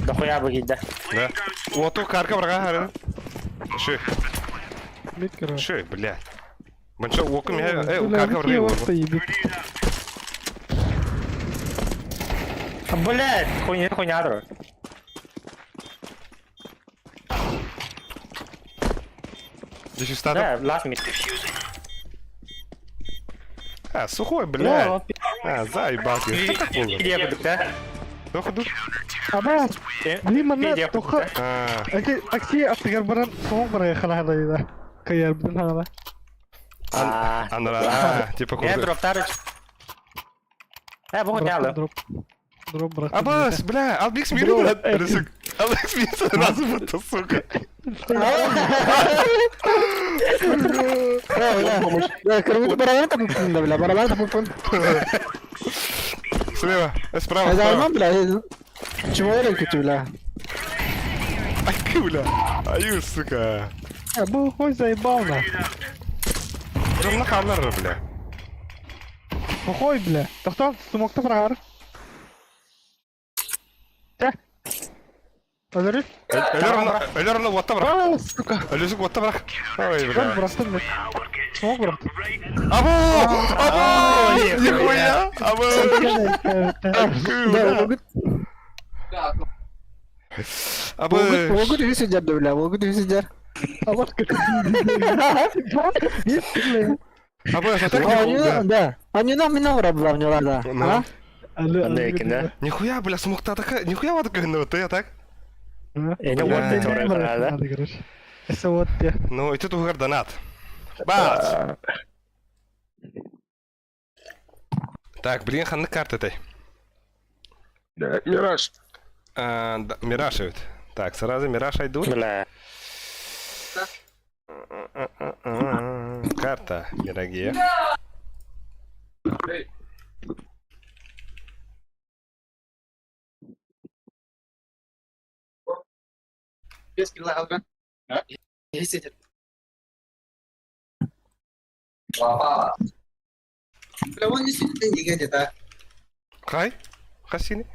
Дохуя выгида. Да. Ото карка брага хары. Шы, Мид, короче. шы, блядь. Банча окым я, карка брага. Блядь, хуйня дро. Здесь статус. Да, last mid. А, сухой, блядь. А, заебался. Что так было? Где буду, да? Кто ходу? Ама, блин, мана Где тоха. А, Акси автогар баран соң барай халахадайда. Каяр биден хала. анара, типа Я курды. дроптар. Буху нялы. Дроп брат. Абас, бля, Албикс миру, брат. Рысык. Албикс миру, сразу будто, сука. Ya kırmızı paralar da mutlu bile. Paralar da mutlu. Слева, справа, Hadi справа. almam bile. Çubuğa da kötü bile. Ай, куля. Аю, сука. Bu хуй заебал на. Жон на камера, бля. Хуй, бля. Тоқтан, смокты брагар. Öldürür. Ölür onu botta bırak. Aa, suka. Ölüsük botta bırak. Ой, Ben бля. bıraktım mı? Smok bıraktım. Або! Нихуя! Або! Або! Vogu düğü sıcar da bile. Vogu düğü sıcar. Allah kötü. Або, я так Anyu da. Anyu da mina var abla avnyolarda. Ha? Нихуя, бля, смог-то такая... Нихуя вот такая, ну ты, а так? Ne вот ты oraya. Это вот я. Ну, и тут угар донат. Бац! Так, блин, ханны карты этой. Мираж. Мираж идет. Так, сразу Мираж идут. Бля. Карта Мираге. Кай? Хасини?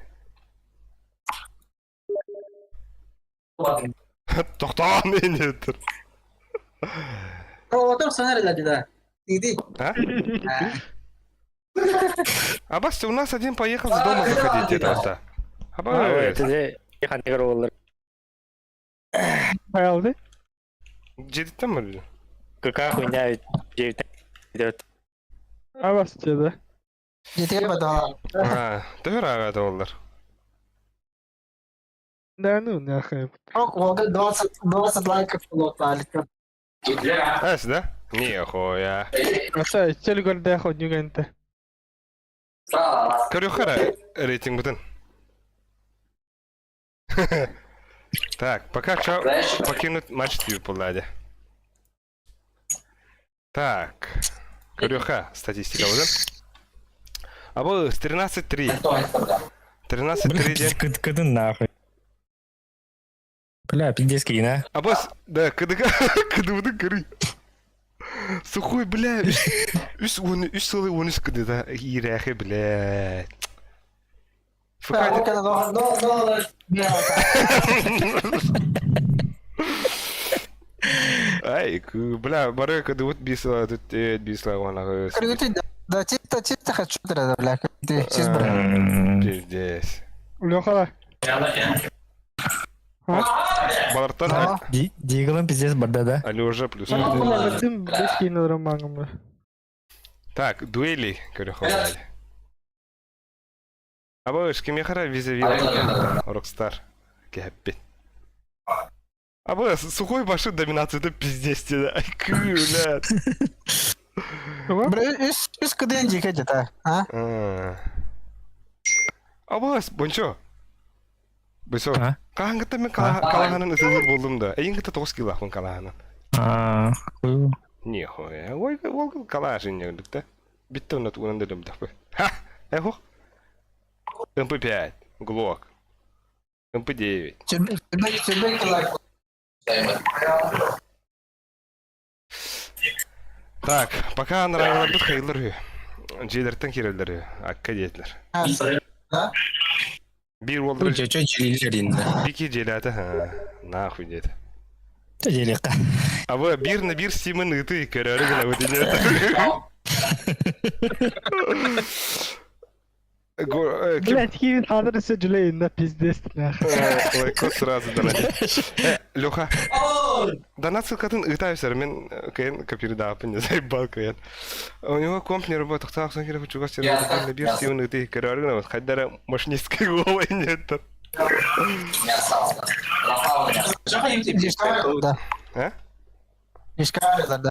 Тоқтан не тұр. Otur sana nerede da? Иди. А? Абас, у нас один поехал с дома заходить это. Абас, Ты яхан тегер olur. Hayaldi. Cidden mi? Какая хуйня идет. Avas dedi. Git bada. Ha, doğru evet onlar. Ne ne ya Ок, Волга 20 лайков было только. Ась, да? Нихуя. Asa içeri golde ходню генте. Корюхара рейтинг бутын. Так, пока что покинуть матч Тьюполаде. Так. Корюха, статистика бутын. А был с 13-3. 13-3 день. Кыдын нахуй. Бля, пиздец кина. А босс, да, кыдыбыдын кырый. Сухой, бля, үш сылы 13 кыды да, ирахи, бля. Ай, бля, барой кыды вот бисла, тут бисла, вона. Да, чисто хочу тогда, бля. Ты чизбр. Пиздец. Лёха. Балартан, Дигалым пиздец барды да. али уже плюс. Bizim 5 kine alırım bangımda. Так, дуэли, Корюха, брали. А бабушка, кем я хара визави Рокстар. Кэппи. А бабушка, сухой баши доминация, это пиздец тебе. Ай, куля. Бля, üst kıdın dikkat et ha. Ha? А бабушка, бончо. Бысо. А? Кахангата мен калаханын ысылыр болдум да. Эйингата 9 кило ахмын калаханын. Нихуя. Ой, волгал калашин негдик-то. Битто на ту нандырым такой. Ха! Эхо. МП5. Глок. МП9. Так, пока нравилось быть хейлеры. Джейлертен киреллери. Акка дейтлер. Bir oldu. Чё челилеринде. Бики желяты. Нахуй дейт. Челилерка. А вы бир на бир стимын ыты көрөрү гана өтүнөт. Блядь, Кевин адресі жүлейін, пиздец. Ой, кот сразу донатит. Лёха. Донат ссылкатын ытайсыр, мен кайын копирдап, не заебал кайын. У него комп не работает, так сон керек учуга сервер на бир стимын ыты көрөрү гана, хайдара машинистский головы нет. Да. А? Да.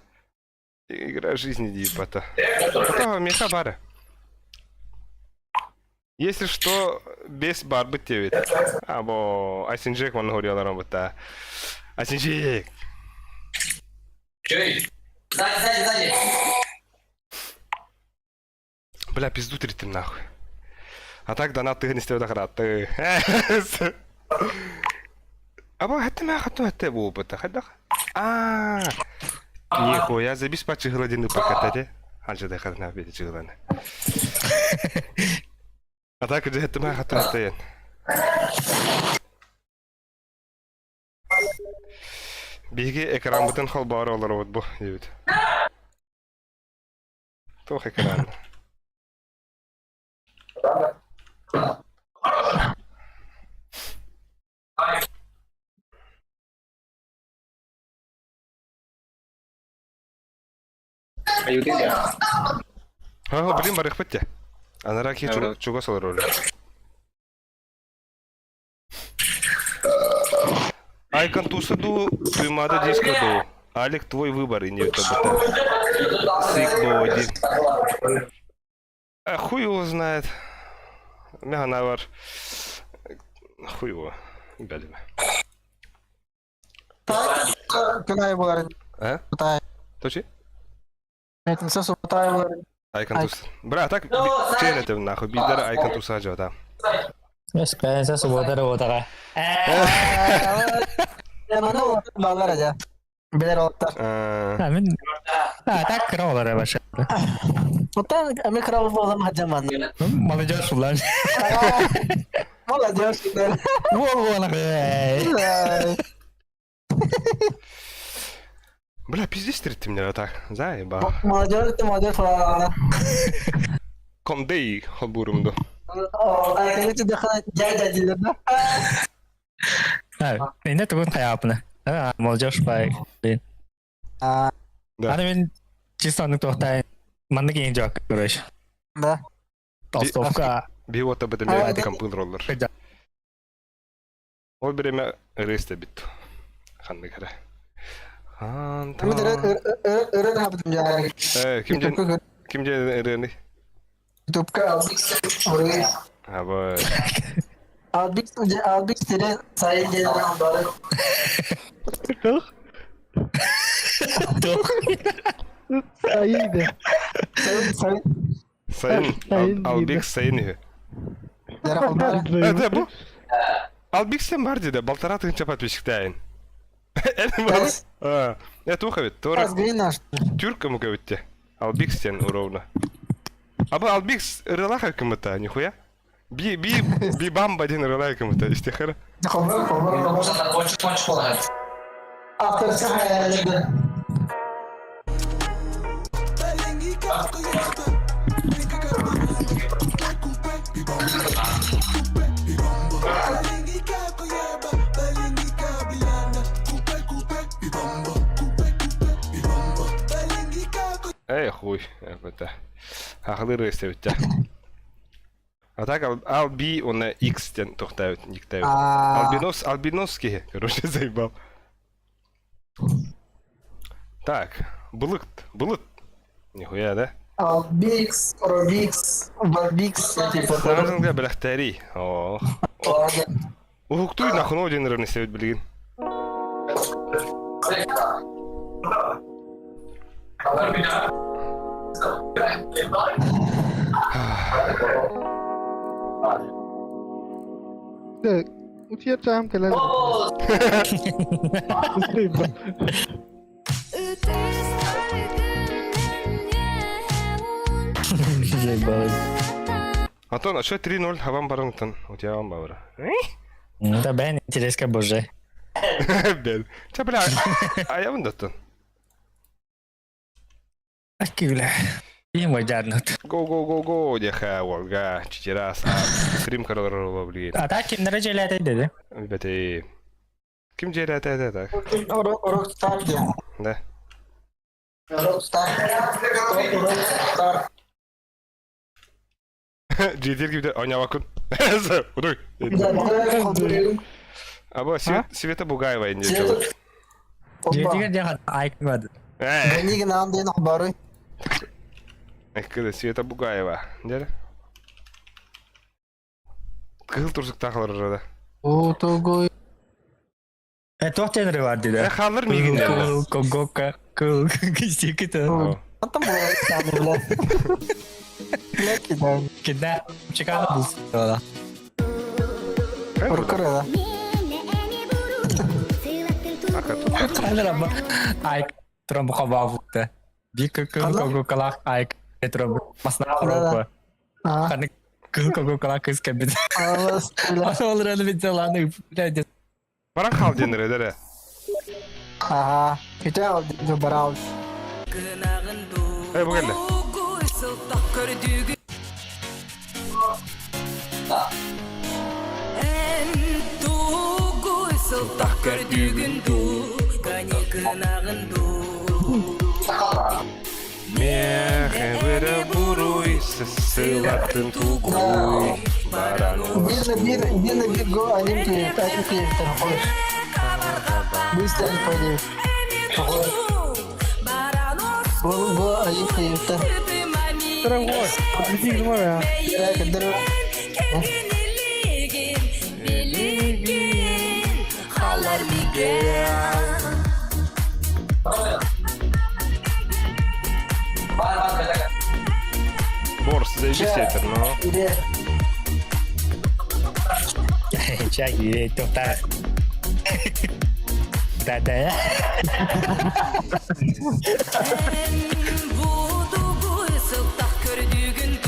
Игра жизни дипота. Это меха бара. Если что, без бар быть тебе. Або Айсинджек он говорил на робота. Айсинджек. Сзади. Бля, пизду ты нахуй. А так донат ты не стал дохрат. Або это мы хотим это опыта. Хадах. Нихуя, забис пачи гладины покатать. Анже дохрат на беде чигладны. А так где это мы хотим это. Биги экран бутын холбары олар вот бу, дебит. Тох экран. Блин, барых патте. Она раки чуга солроли. Айкон тусаду, туймада дискаду. Алик, твой выбор, и не это Сикбо один. Хуй его знает. Меганавар. Хуй его. Гадина. Кынай болар. А? Бутай. Точи? Айтынса сутай болар. Айкон тус. Бра, так чейн это нахуй. Бидер айкон туса жада. Спенса суботара отара. Mana bağlar aja. Bilir otlar. Мен так кровлар баша. Otan ame kral bolam hajam man. Молодежь улан. Молодежь. Во-во. Бля, пиздец ты мне так. Заеба. Молодежь falan. Комдей хобурумду. Ayakları için daha caycacılar da. Энд тэгвэл хаяапна. Молодежь бай. Да. Мен чисто нэг тухтай мандагийн жок görөш. Да. Толстовка. Биота бедемя компын роллер. Ол береме ресте бит. Ханны кара. Ama öğren yaptım yani. Kimce öğreni? YouTube'da oraya. Ha bu. Albix seni sayın gelen bari. Sayıydı. Sayın Albix sayın. Это bu. Albix'ten var dedi. Baltaratın çapat beşiktayın. Это уховит. Тюрка му говорите. Albix'ten уровна. Аба Albix релаха кому-то, нихуя? Би бамба один релаха кому-то, истихара. After hayalinde. Эй, хуй, это. Ахлы рейсте. А так Алби, он на X тухтают, никтают. Албиновский, короче, заебал. Так, Булыт. Нихуя, да? Albix, Robix, Barbix, типа. Сразу говоря, бляхтари. О. Ухуктуй нахуй один равный стоит, блин. Да, утьержам кален. Антон, а что 3-0? Хавам барыңтын. У тебя вам бавра. Да бен интереска боже. Бел. Ча, бля, а я вон даттын. Акюля. И мой дяднут. Го, деха, волга, 4 раз. Стрим королова, блин. А так kimlere celat dedi? Бете. Kim cerat ede так? Rockstar diyor. Да. Rockstar. Жетер gibi de oyna bakın. Udur. Abo Sveta Bugaeva ince çalır. Jetiga dia ayıkmadı. Beni gelen de haber. Kıda Sveta Bugaeva. Nere? Kızıl tursuk takılır orada. O Togo. Toh tenere var dedi. Kalır mı ilgin derler? Kogoka. Kul. Gitu. Hatta bu yani bile. Kita çıkan bu. Valla. Korkar ya. Ada apa? Ayık. Trombo kavavukta. Bir kul kalak ayık. Trombo. Mas nak apa? Karena kul kalak kız kabit. Ana olur öyle bir zalanı. Paran kal denir edere. Aha. Kita aldı beral. Hey bu geldi. Mehbere buruy selattın tuguy baran. Bir go alim ki terhoş. Bu ister payı. Bu alim ki ter. Terang what? Bising semua ya. Ya kedar. Бор, заебись no? Чай, total. Dada ya.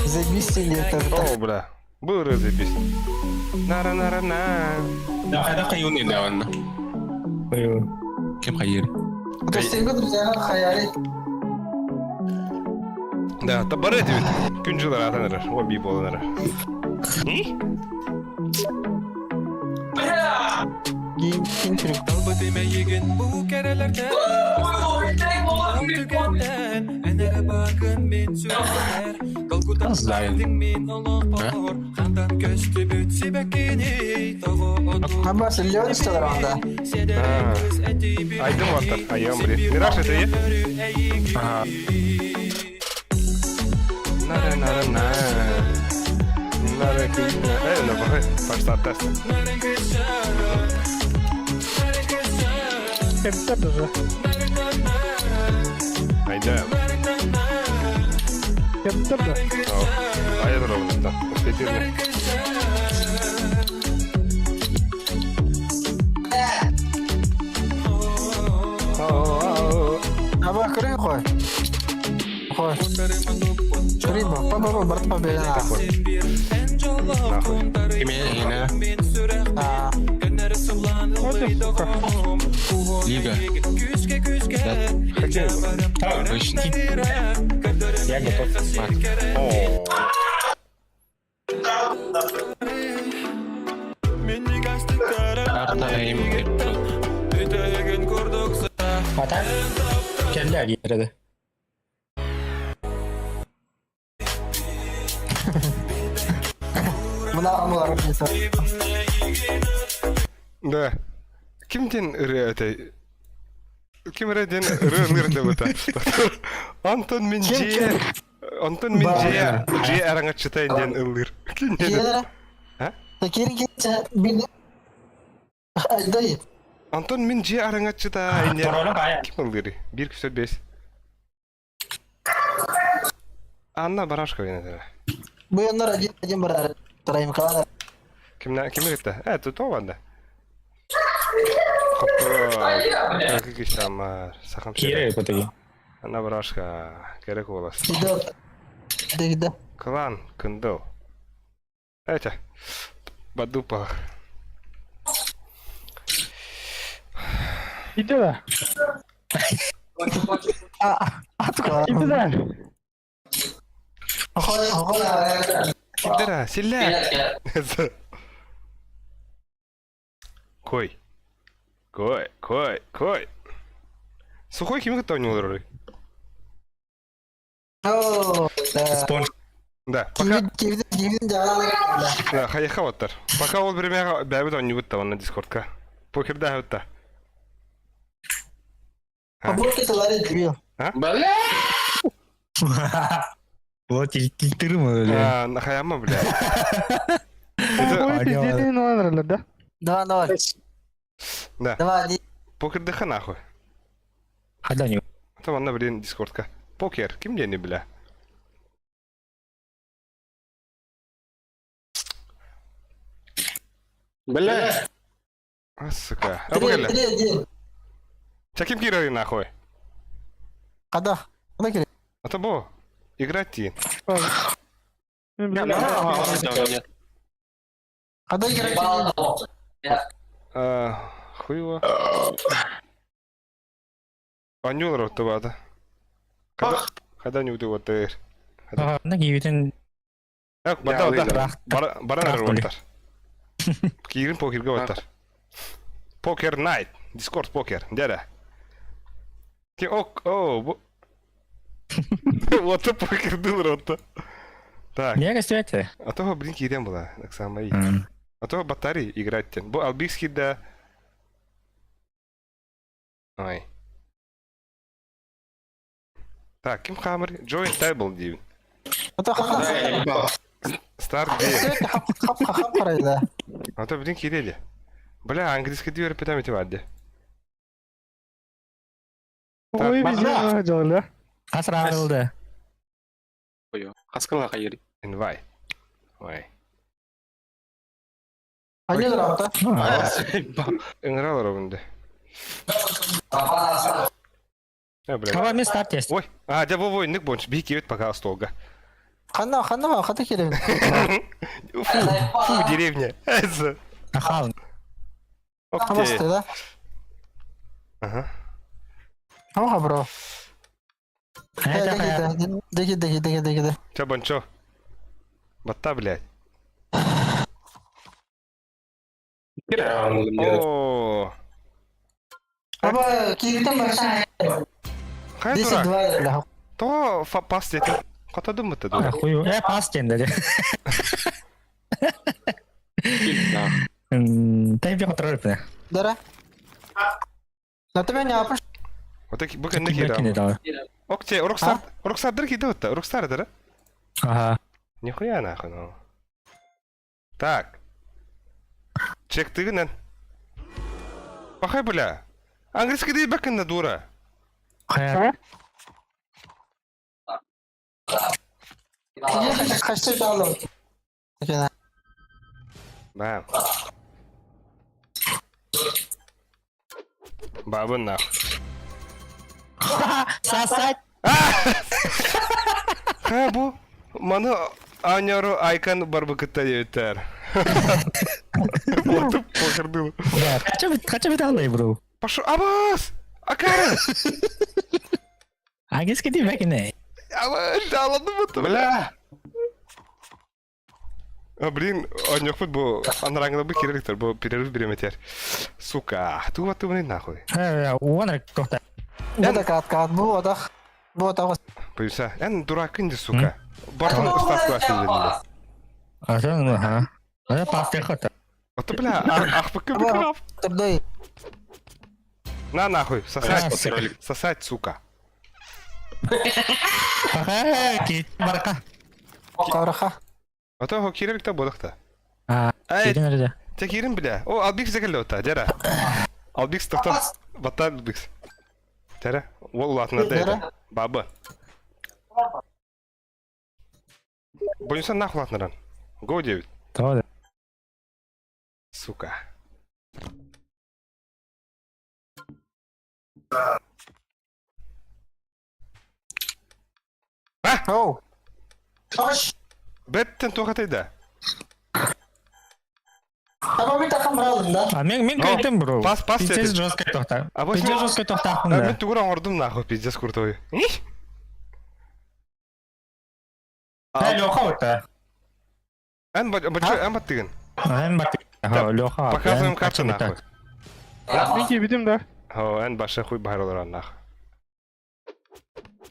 Zajebiście nie ter. О, бля. Был заебись. Нара-нара-на. ده هذا قيوني ده وانا كم خير То есть ты друзья хаяли. Да, табары дебит. Күн жылар атаныр. О, би боланыр. Kim çocuk? Ama söylüyor işte orada. Aydın var da. Ayağım buraya. Miraç это е? Ага. Нара-нара-на. Нара-кына. Ну, бахай. Пошла тест. Kemter dah. Ayda. Kemter dah. Ayda ровно, да. Успетили. Ama kırıyor koy. Koy. Kırayım mı? Baba barıtma beni ha. Нахуй. كمية هنا Ha. лига точно Я готов. О. карта эйм Atak. Kendi yerde. Buna amılar mesela. Да. Kimden ırı öte? Kim ırıden ırı ırdı bu ta? Anton Mince. Anton Mince. J aranga çıtayından ılır. Kimden? Kiyeler. Ha? Tekirin geçe bir dayı. Anton Mince aranga çıtayından. Torolong kaya. Kim ılır? Bir küsur beş. Anna barashka yine de. Bu yanlar acım var. Tarayım kalan. Kimi gitti? Evet, o vardı. Kapı. Erkek işlem var. Sakın şey. Kira ikut lagi. Anna barashka. Gerek olası. Gide. Klan, kendo. Evet. Badupa. Gitti de. At kalan. Gitti de. Kimdira? Silla. Koy. Koy. Сухой kimi gitti oynuyorlar orayı? Oh. Spawn. Да, пока... Givdin jalan. Да, хаяха оттар. Пока ол времяга бәбит ойнай бутта на Дискордка. Покерда бутта. Kabul keselari diyor. Lo tiltir mı öyle? Хаямма, бля. Ой, ты где номер, да? Давай. Да. Давай. Покердыха нахуй. Ada nih. Это ванна, блин, Дискордка. Покер, ким не бля. Бля. Сука. А погля. Dire. Чаким кирari нахуй. Kada. Kada kire. Это бо. Играть тин. Kada kire. Хуево. Анюлар отты бады. Когда не уды отты. Nah givitin Баран әрі оттар. Кирин покерге оттар. Покер найт. Дискорд покер. Дәрі. О, отты покер дылыр отты. Так. dia kasih aja. А того, блин, кирен была. Так самое. А того батареи играть тен. Бо албийский да. Ой. Так, ким хамер? Join table дивин. Ata khana. Старт game. Хап karaydı. А то, блин, кирели. Бля, английский двери питамите вадде. Ой, везде жолы. Asra oldu. Koyo. Kaskınla kayır. Invite. Ой. Hadi tarafta. Играл ровно. Бля. Hava mi start есть. Ой, да вовой, ник бонч, бики вет пока столга. Хана, kada kire. Фу, деревня. Это. Ahal. Окей. da. Ага. Ama bro. Hayda hayda. Dige. Чё, бончо? Батта, блядь. О, Ama kirten başa. хай This is дурак. два. То пас дети. Ката думата дурак. Хуй. Pas jen aja. Tapi dia kontrol ya. Dara. Natı ben yapış. Вот таки, букин не Кидать не кидам. дал. Окей, Рокстар дыр кидает-то. Рокстар дыр. Ага. Нихуя нахуй, ну. Так. Чек ты, нен. Пахай, бля. Английский да ебакен на дура. Kayak Kaçta kaldım. Okey. Бам. Бабын нахуй. sasat. Ха, бу. Маны Аняру Айкан барбыкытта дейтер. Отып покырдым. Kaça bir tane bro. Пошел, Абас! Акара! Agis kita back ini. Абас, да ладно вот, бля. Блин, Анёк вот бу, анрангла бы кириликтер, бу перерыв берем этер. Сука, ту вот ты мне нахуй. Uan kota. Ya da kat bu odak. Bu odak. Поюса, дурак инди, сука. Бартон ставку офигенно. Asal ha. Ada pasti kota. Вот ты, бля, ах, пока бэкап. Tabday. На нахуй, сосать, Сосать. сосать, сука. Kita mereka. Kavraha. А то кириликта бодакта. Ah, Эй, jadi ada. те кирин, бля. О, Албикс закалёта, дяра. Албикс тоқтап, баттар Албикс. Дяра, ол латына да это. Бабы. Бойнусан нахуй латнаран. Го 9. Давай. Сука. Оу. Беттен тоқатайда. А мен кайтым, бро. Пас Пиздец деді. жестко тоқта. А вот Пиздец мен- жестко тоқтақпын Мен да. түгір аңырдым нахуй, пиздец крутой. Леха өтті. Ән бат деген. Ән бат. Леха. Показываем карту нахуй. Мен кебедім да. О, ән башы хуй бар олар нахуй.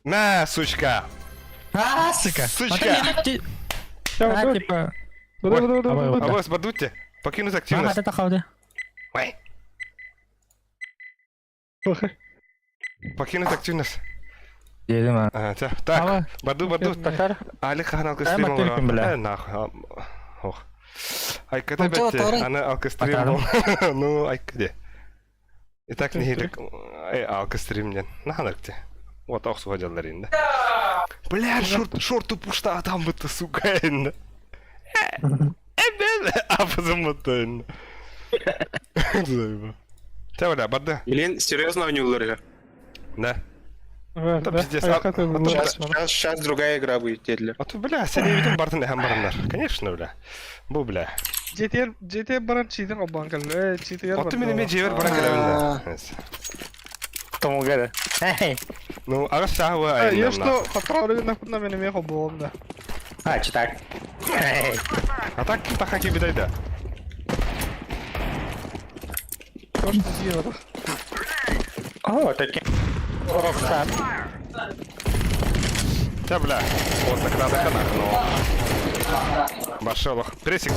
Мә, сучка. А, сука. Сучка. Типа... А вы сбадуйте. Покинуть активность. Мама, это ходи. Ой. Покинуть активность. Деді ма. Так, баду. Али хахан алкастрим Ай, баттеликпин біле. нахуй. Ох. Айкада Мочала бетте. тарай. Аны алкастрим. Атарым. Ну, айкаде. Итак, не хилик. Алкастримден. Наханаркте. Вот ох сугаджалар инде. Бля, шорту пушта адам бітті, сука, инде. Апызым бітті инде. Тя, бля, барды. Елен, серьезно ойнулар. Да. Да, пиздец, аяққа а- төгілді. Сейчас другая игра будет, деділер. А то, бля, сен ебітін бардың әхем барындар. Конечно, бля. Бұл, бля. GTA баран читер обан кәлі. GTA Оты мен еме жевер баран келі Кому гады? Эй. Ну, ағыз сағы ва Я айыннам что, хатраулы на мене мен хоббом да. А, читак. Эй. А так кім тақа кебедайда? То, что делал. О, таки. Рокстар. Тя, бля. Вот так надо канах, но... Башелох. Пресик.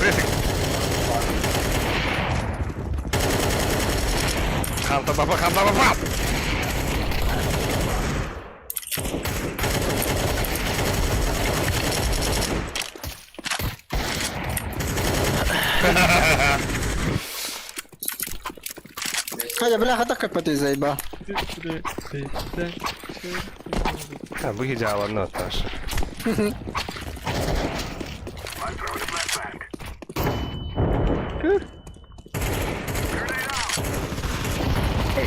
Ханта баба. Хай, бля, хата капати заїба. Вигідя, ладно, Таша.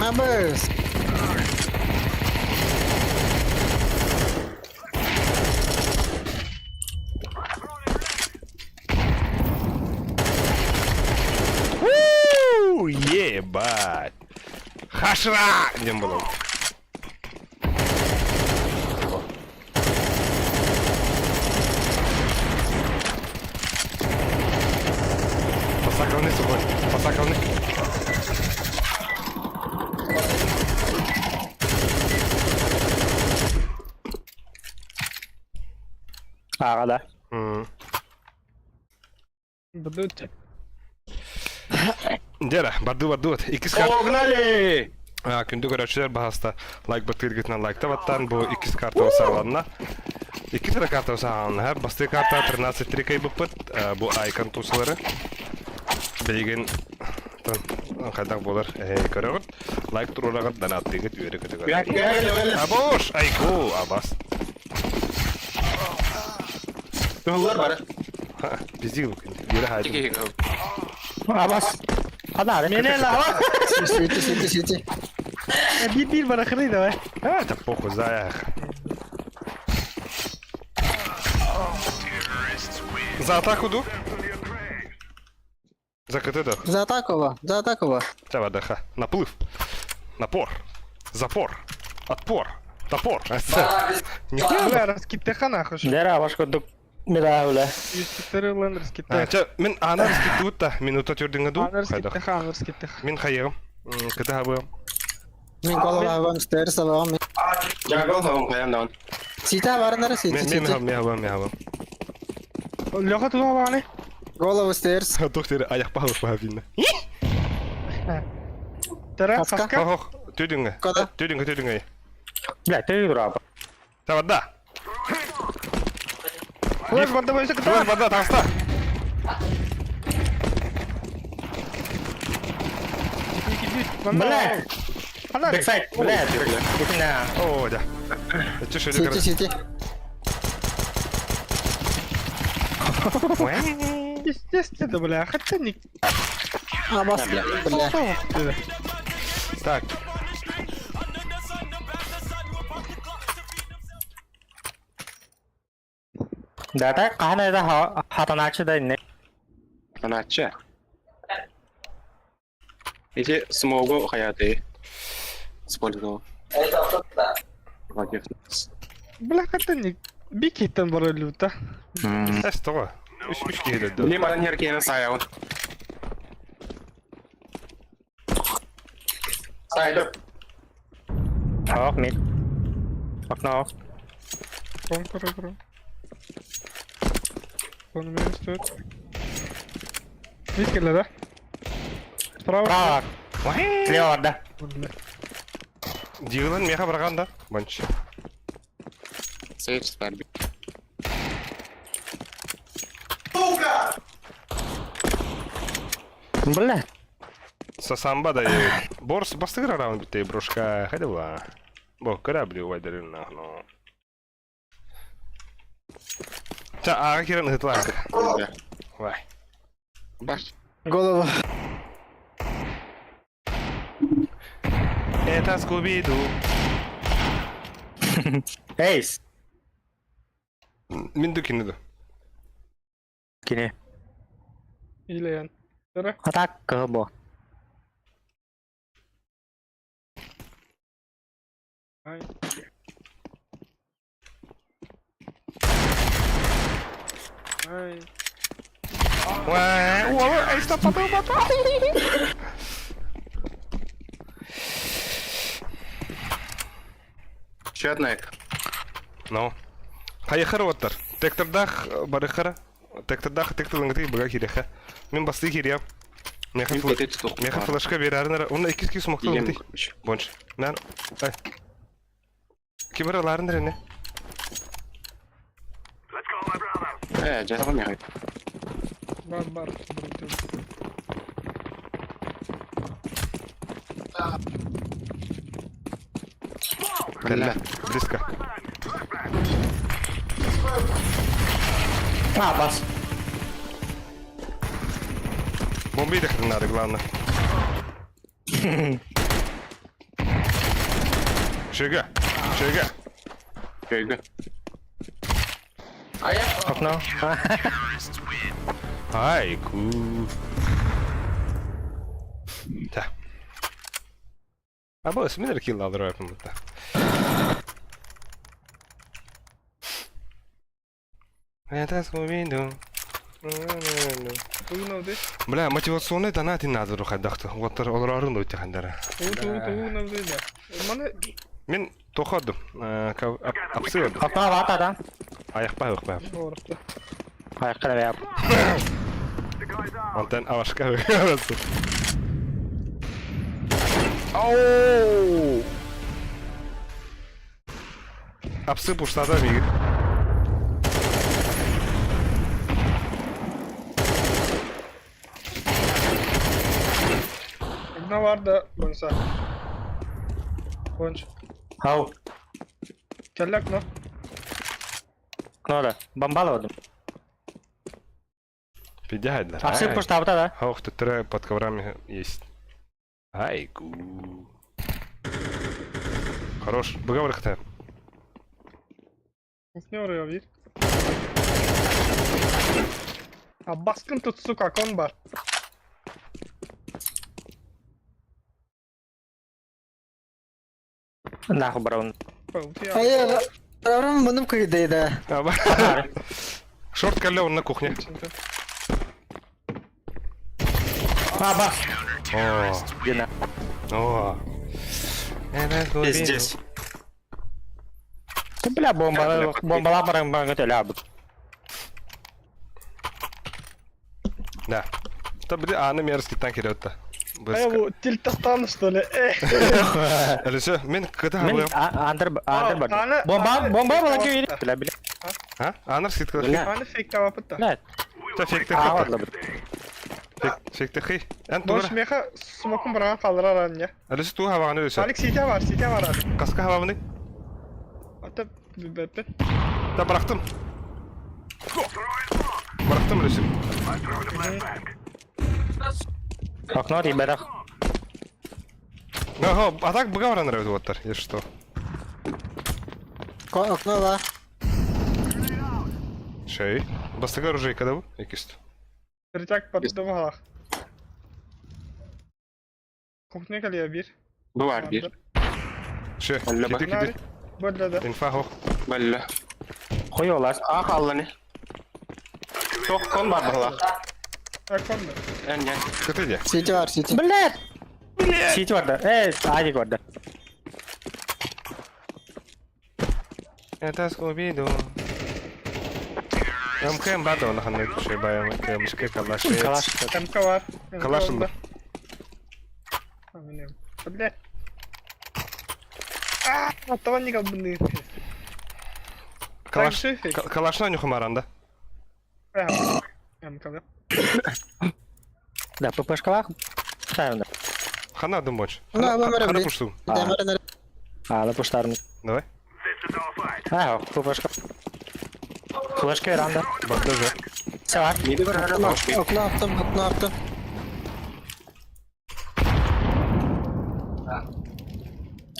Абес. Ебать. Хашра! Где было? Посакалный сухой. Посакалный. Ағада. Бадуть. Дера, барды. Икис карт. Погнали! Күнді көрәтшілер бағаста лайк бұттыр кетінен лайктаваттан бұл икис карта осағаланна. Икис карта осағаланна. Басты карта 13-3 кай бұппыт. Бұл айкан тусылары. Бейген қайдақ болар көрігіт. Лайк тұрулағыт данаттығыт үйері күтігіт. Абош! Айку! Абас. Тыңғылар бары. Пиздегі бұл күнді. Үйері хайды. Абас. Хада, Мене лава. Сіті. Bir bana kırıydı be. Это похуй, заях. За атаку ду? За КТ. За атакова. Треба ДХ. Наплыв. Напор. Запор. Отпор. Топор. Бля, раскиттеха нахуй. Дера, вашко дук. Мира, бля. Юстиктері лен раскиттеха. Мен ана раскитутта. Минута түрдіңі ду? Раскиттеха. Мен хайығым. КТ хабығым. Мен колова аван, стерс аван. Жагал хавам қаям даун. Сита барынары ситі. Мен хабығым. Леха туға баны. Голова стерс. Тоқтері аяқ бағылық бағабинна. Тәрі, Хаска? хаска. Ох, түрдіңі. Кода? Түрдіңі. Бля, ты дурак. Треба да. Флэш банда бойся Твой кыта. банда тағыста. Бля. Хана. Бэксайд, бля. Букина. О, да. Че шейлі Ситі. Естественно, бля, хотя не... А, бас, бля. Так. Data kahane da hatanakçı da ne? Sanatçı. İşte smogo hayatı. Spolgo. Бля, хотя не... Бикейтен бара люта. Әс тоға. Үш кейді дөп. Limanın herkeğine sayalım. Saydım. Yok mid. Okno. Кром. Он меня стоит. Видите, да? Справа. Bravo. Слева orada. Бля. Дигілін меха барғанда. Банчы. Seyir verdi. Бля. Сасамба да Борс бастыгыр раунд бітті брошка. Хайды була. Бо корабли увайдырын нахно. Та аға керін ұтылар. Вай. Baş. Голова. Это Скуби-Ду. Ace. Минду кинуду. Kini. Или я. Тара. Atak ke bo. Ай. Ай. Вай. Ай, стоп, потом. Şöyle. Ну. Хайхар оттар. Тектордах барыхара. Тектордах тектолыңгы буга киреха. Мен басты кирем. Меха Мен кетет тоқ. Меха флешка берәрнәр. Оны 2 смоктан Igen. гыты. Бонч. Мен. Ай. Киберләрнәр не? Canım ya. Бар. Калла. Близко. Бас. Бомби дэх надо, главное. Шига. Köyge. Okno. Ай, ку. Да. А босс, меня килл надо рэпом это. Это Скуби-Ду. Угнал дэ. Бля, мотивационный донат и надо рухать дахты. Вот олрарын да өте хандара. Угнал дэ. Мана Мен тохадым. Апсыдым. Okno var adam. Аяқпай. орықты. Ayakta ve yap. Онтан авашка арасы. Оу! Апсы пуштада бигir. Угнал vardı bonsa. Bonç. Hau. Kellek no. Okno da. Бомбаловдым. Пидяйдер. Апсы пуштабыта да. Хаух, тут трое под коврами есть. Айку. Хорош. Быгавр хтэ. Ne oraya bir? Ha baskın tutsu kakon var. Нахуй браун. Ай, Раврам мынып кыйды да. Шорт калле он на кухне. Бас. О, Гена. о. Здесь. Ты, бля, бомбала барang öyle abi. Да. Что бы аны мерзкий танк идет-то. А я bu tiltahtan что ли? Или все, мен когда Мен был? андыр бар. Аны Бомба была кöyü. Бля, бля. А? Анар скидка. аны fake кавапыт да. Evet. Та фейк Aa ты. orada bir. Фейк ты хей. Эн Boş тура. meha smokun bırakan kaldırar anne. Или ту хава аны өсө. Alik site var abi. Каска хава мыны. Ata bir Да брахтым. Брахтым Baktım resim. Окно, ребята. Ага, а так быга нравится вот если что. Okna var. Şey. Бастыга оружейка да bu? Екист. Третяк под домах. Кухня калия bir. Bu var bir. Şey. Öyle bak. Kidi. Böyle de. Infa hoq. Belli. Koyuyorlar. Ah Allah'ını. Çok kon var bala. Akon da. En gel. Kötü diye. City var city. Блядь! Сити vardı. Adi vardı. Это Скуби-Ду. МК бада ona hani şey bayağı MK kalaş. Калаш. MK var. Kalaşın da. Bilmiyorum. Блядь. Оттого не колбаны. Kalaş. Так, шифик. Kalaşla нюхом aranda. MK. Да, ППшка var. Ставим. Хана думач. Ana ben Хана böyle. пушту. Demir А, да пуштарны. Давай. ППшка. Флешка веранда. Bak даже. Все var. okna attım.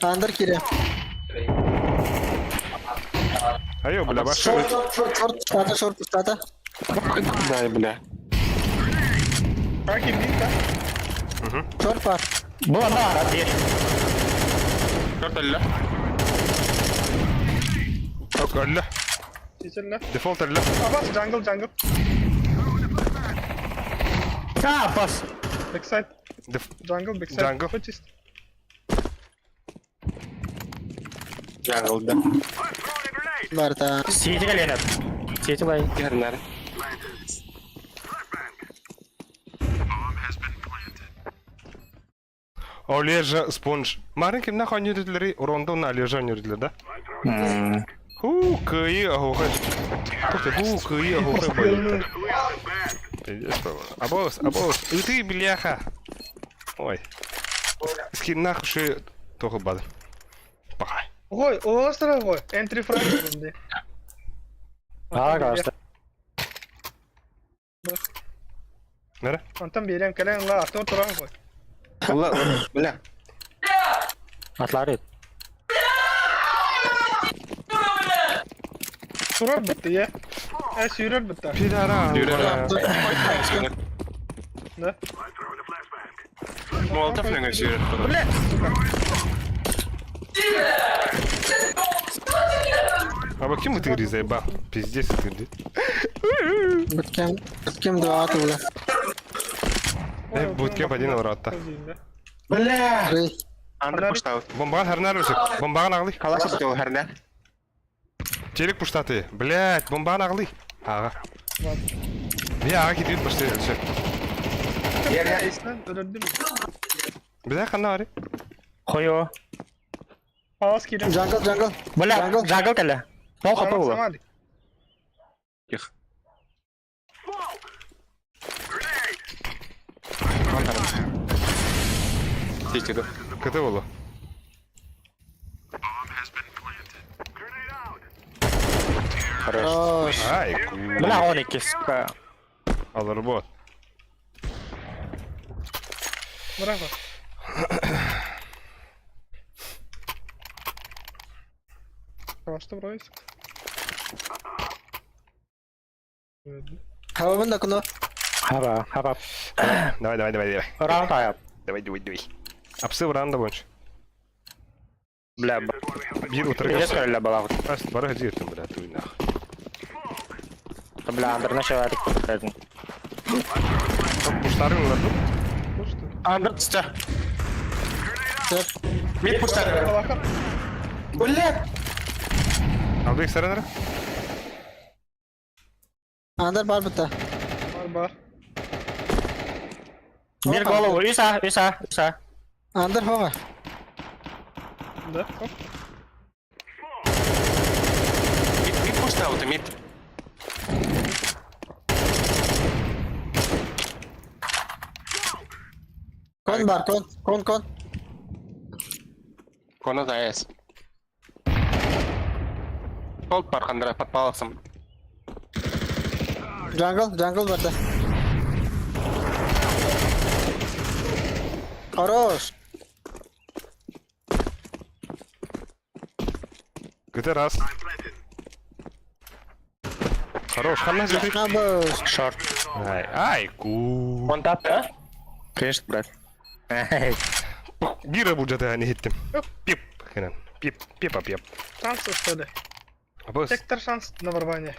Under kiri. Ayo bля, баш. Short pustata. Дай, бля. Как и битка. Short var. Bu anda var. Hadi. Dört elle. Yok öyle. Çiçille. Default öyle. Abbas jungle. Ha, pas. Backside. Jungle backside. Jungle. Çok çist. Jungle'da. Var ta. Сити gelenler. Сити bay. Yerler. Олежа Спонж. Марин kim нахуй нюрдлери уронда на Олежа нюрдлер да? Ху, кыйы ахухай. Слушай, ху, кыйы ахухай байытты. Пиздец, абос. И ты, бляха. Ой. Скин нахуй ши тоқы бады. Пахай. Ой, остров ой. Entry front bunde. Aa, karşı. Nere? Antam berem kalen la atı oturan koy. Allah, bля. Atlar et. Surat bitti ya. Sürür bitti. Pidara. Ne? Molotov ne geçiyor? А ба ким ты заебал? Пиздец ты. Kim dua atıldı. Будет кем один ворота. Бля. Rey. Андер пуштау. Бомбаган харнар өсөк. Бомбаган агылый. Калаш атıyor herden. Телек пуштаты. Блять, бомбаган агылый. Ага. Я ага кетип баштайт. Öldüm. Бида кандай бар? Koyu. Paus kirim. Jungle. Bırak. Jungle kelle. Ne kapı bu? Их. Сетиді. КТ болу. Хорош. Ай, Bırak 12. Süper. алар бот. Bravo. Просто брось. Hava da kuno. Hava. Давай. Round ayap. Давай. Апсы вранда бонч. Bля. Бир Bir утыргас. söyle bala. Аст бара диртим бля, туй нах. Bля, under ne şey verdik. Пуштарын улар ду. Андер тысча. Мид пуштар. Бля. Алдык саранара. Under var bitti. Var. Bir gol Üsa. Under hava. Да. Hop. Мид пуштау, ты мид. Kon var kon. Кона да есть. Толп бар қандыра подпаласым. Jungle var da. Хорош. Где раз? Хорош, хана же. Набыш. Шорт. Ай, ку. Он тап, да? Конечно, брат. Bir bu cadı hani hittim. Pip. Kenan. Pip. Шанс что ли? Абос. Сектор шанс на ворвание.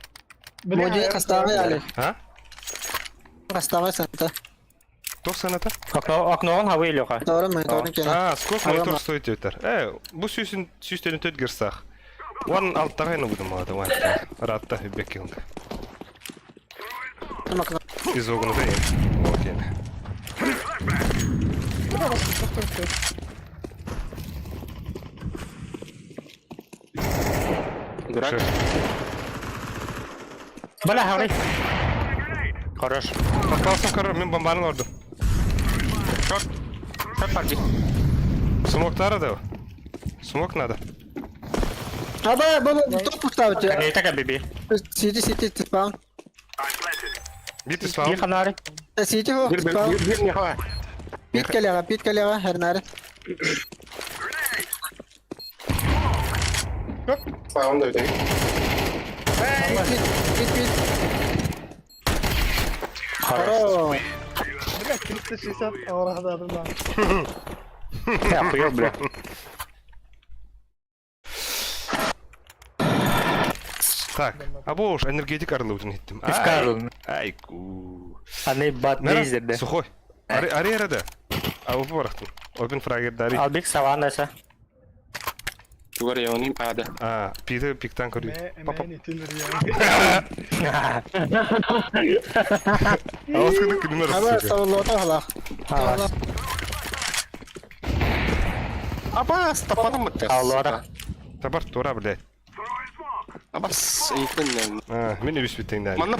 Моди оставай, Ha? оставайся. Кто саната? Окно он хавы Лёха. Doğru mu? Doğru ki. Сколько монитор стоит өтер? Bu süsteni töt girsақ. Onun altta kayını budum ağada var. Rahatta bir bekliyorum. Tamam. Biz oğunu da yiyeyim. Okey. Дурак. Бля, хавы. Хорош. Kalsın karar, ben bombanın orada. Шорт парди. Смок nerede o? Смок надо. Abi bunu top поставить. Не так, биби. City spawn. Bit И islam. фонарик. City ho. Spawn. Bir ne hava? Pit kaleğa her nere. Sağım da ödeyim. Pit. Хорош. Бля, 360 orada adım lan. Yapıyor bля. Так, а бош, энергетик арылыбытын еттім. Ифкарым. Ай, ку. Аны бат бейздерді. Сухой. Ари арада. Ауып барақтым. Open fragger dari. Албек саваннаса. Yukarı yanayım hadi. Pide pikten koruyor. Emeğin itilir ya. Ağızkılık numarası. Abi savunlota hala. Abbas tapadım mı? Аллара. Tabar tora bile. Abbas eğitim ne? Мен üst bittiğinden. Bana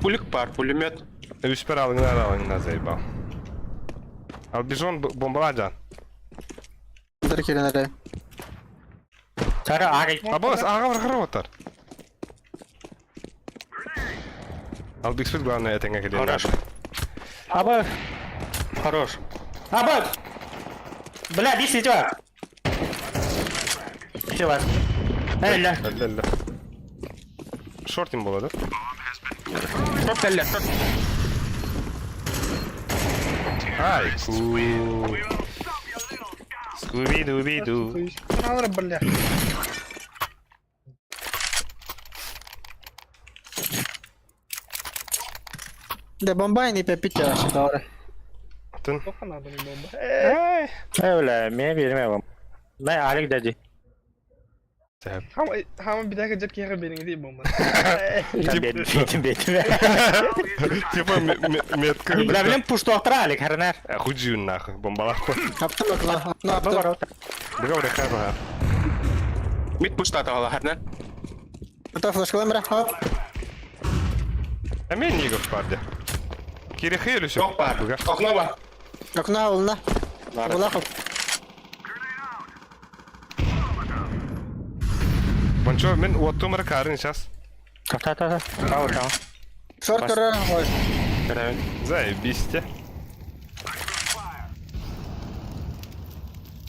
pulik var, pulimет. Üsper alığına zayıba. Al bizon bombalacan. Dur ki nere. Çara ağay. Абос, аға бір қарап отыр. Ал бикспит главное этеңе келен. Хорош. Аба. Хорош. Аба. Бля, ди сетё. Все вас. Элля. Әлі. Шортим болады. Çok belli. Ай, ку. Скуби-дуби-ду. Алır бля. De bomba ini pe pit ya şimdi doğru. Atın. Dokun adamın bomba. Öyle mi bilmiyorum. Ben Alek dedi. Ama bir dakika jet kere benim değil bomba. Ben betim. Типа метка. Bля bilem push doktora Alek herner. Худжиюн нахуй. Бомбалах. Yaptım bak lan. Ne Bu var yaptım? o. Быга быра ha. Mid pushta atağı her ne? Bu da flashkalayım bırak. Hop. А мен нигов парде. Кири хейлю все. Yok var. Okna var. Yok ne oldu? Ulan hop. Бончо, мен оттумара карын сейчас. Ta. Tamam. Short kırır. Hoş. Заебись.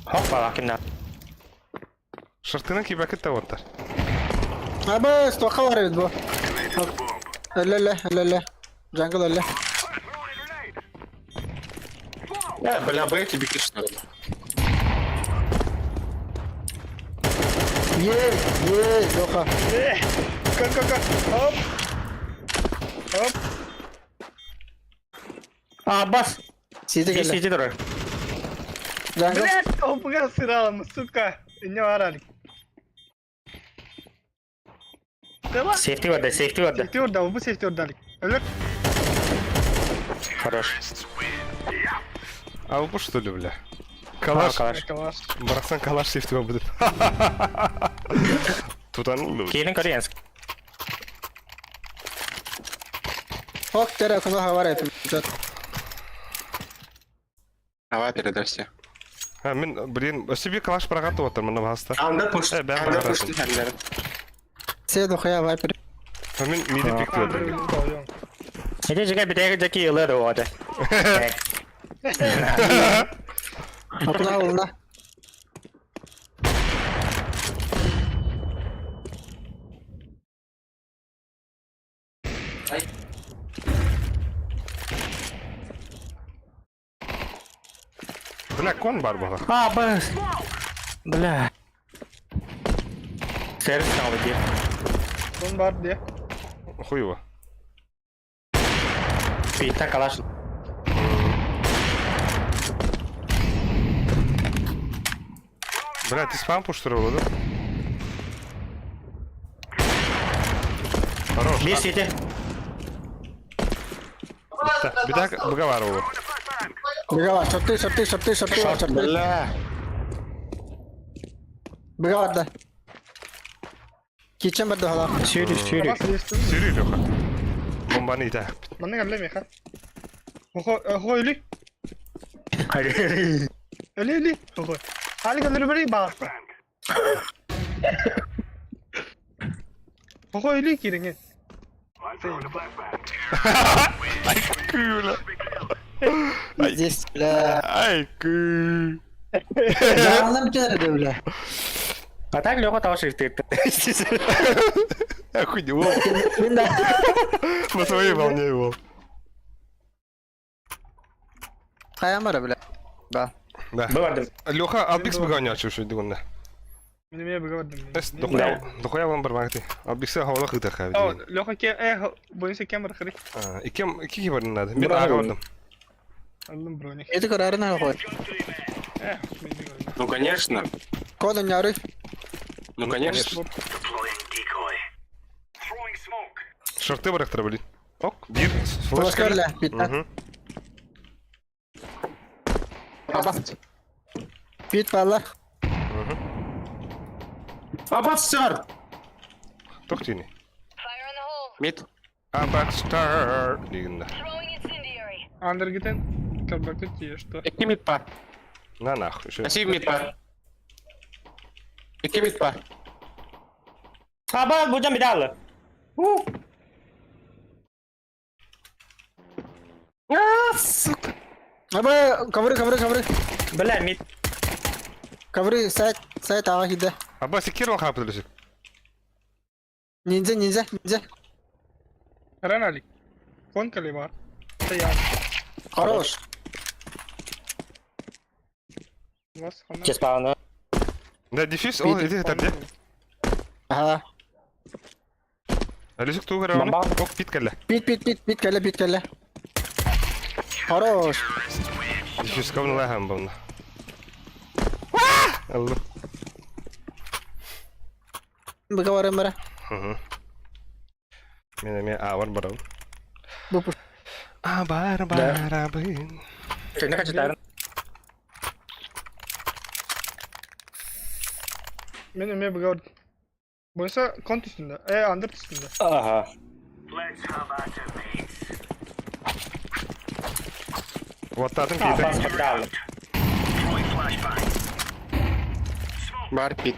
Hoppa bakayım. Шартынан кибакет та отар. Abi stoka var evet bu. Ölle. Jungle ölle. Ya bля, bu eti bir kişi var. Ye. Yoka. Kalk. Hop. Aa bas. City geldi. City durur. Jungle. Блядь, опуга сырала, сука. Ne var Ali? Tamam. Safety vardı. Safety orada, bu safety orada Ali. Öyle. Хорош. А вы что ли, бля? Калаш. Kalaş. Братсан калаш сефтига будет. Тутанул. Кейлin Koreansk. Hop tere konu hava yapayım. Hava teredesi. Ha мен себе калаш прогатып отырмын мына баста. Anda pushta. Ben Anda de pushta herleri. Sen de koya viper. Мен миди пикти отырмын. Koyuyorum. Это же как бы такие лэды. Okula olna. Bля, кон бар бага. А, бля. Сервис там где? Son var diye. Хуево. Пита калаш. Бля, ты спам пуштировал, да? Хорош. Bir city. Bir daha bıga var oğlum. Biga var. Çöptü. Бля. Biga var da. Kitchen bedde hala. Sürü. Nasıl geçtin? Sürüyor yok. Bombanı ita. Bana gel mi ha? Oho öyle. Öyle. Oho. Hali kadar böyle bak. Oho öyle ki ringe. Ay kıyla. Здесь, бля. Ay kıy. Canlı bir tane de bля. А так легко того шифты. Охуел. Ben de. На своей волне его. Kayam var bля. Да. Да. Бывает. Леха, Албикс быга не açıyor şu digunda. Benim ya bıgavadım. Дохуя вам бармакти. Албикс havalı kıta О, kabi. Леха boyunca kamera kırık. İki kibarın adı. Ben ağa vardım. Aldım bronik. Eti kararına koy. Ну, конечно. Kodun yarı. Ну, конечно. Şartı bıraktır böyle. Ok, bir flash Başkarla. Bitti. Bit valla. Абастер! Tok tini. Мид. Abakstar digunda. Андер giden kalbakta diye что. Iki mid par. Na nahуй. Şu. Пассив mid par. İki mid par. А, ба, будем медаль. Сука. Abi cover. Бля, мид. Cover side ağa gide. Abba sikir mi kapatılır? Ninja. Karan Ali. Fon kale var. Tayar. Хорош. Вас хана. Че спавна. Да, дефис, о, иди tabii. Aha. Alışık tuğ kara onu. Bomba. Ok, bit kelle. Bit kelle. Хорош. Defis kavun laham bununla. Allah. Biga var emre. Mene avar baram. Bu. Abar barabın. Çekne kaçırlar. Benim ya bıgavadım. Boyunca kont üstünde. Under üstünde. Aha. Vattadın А, ki. бас медаль. Бар пит.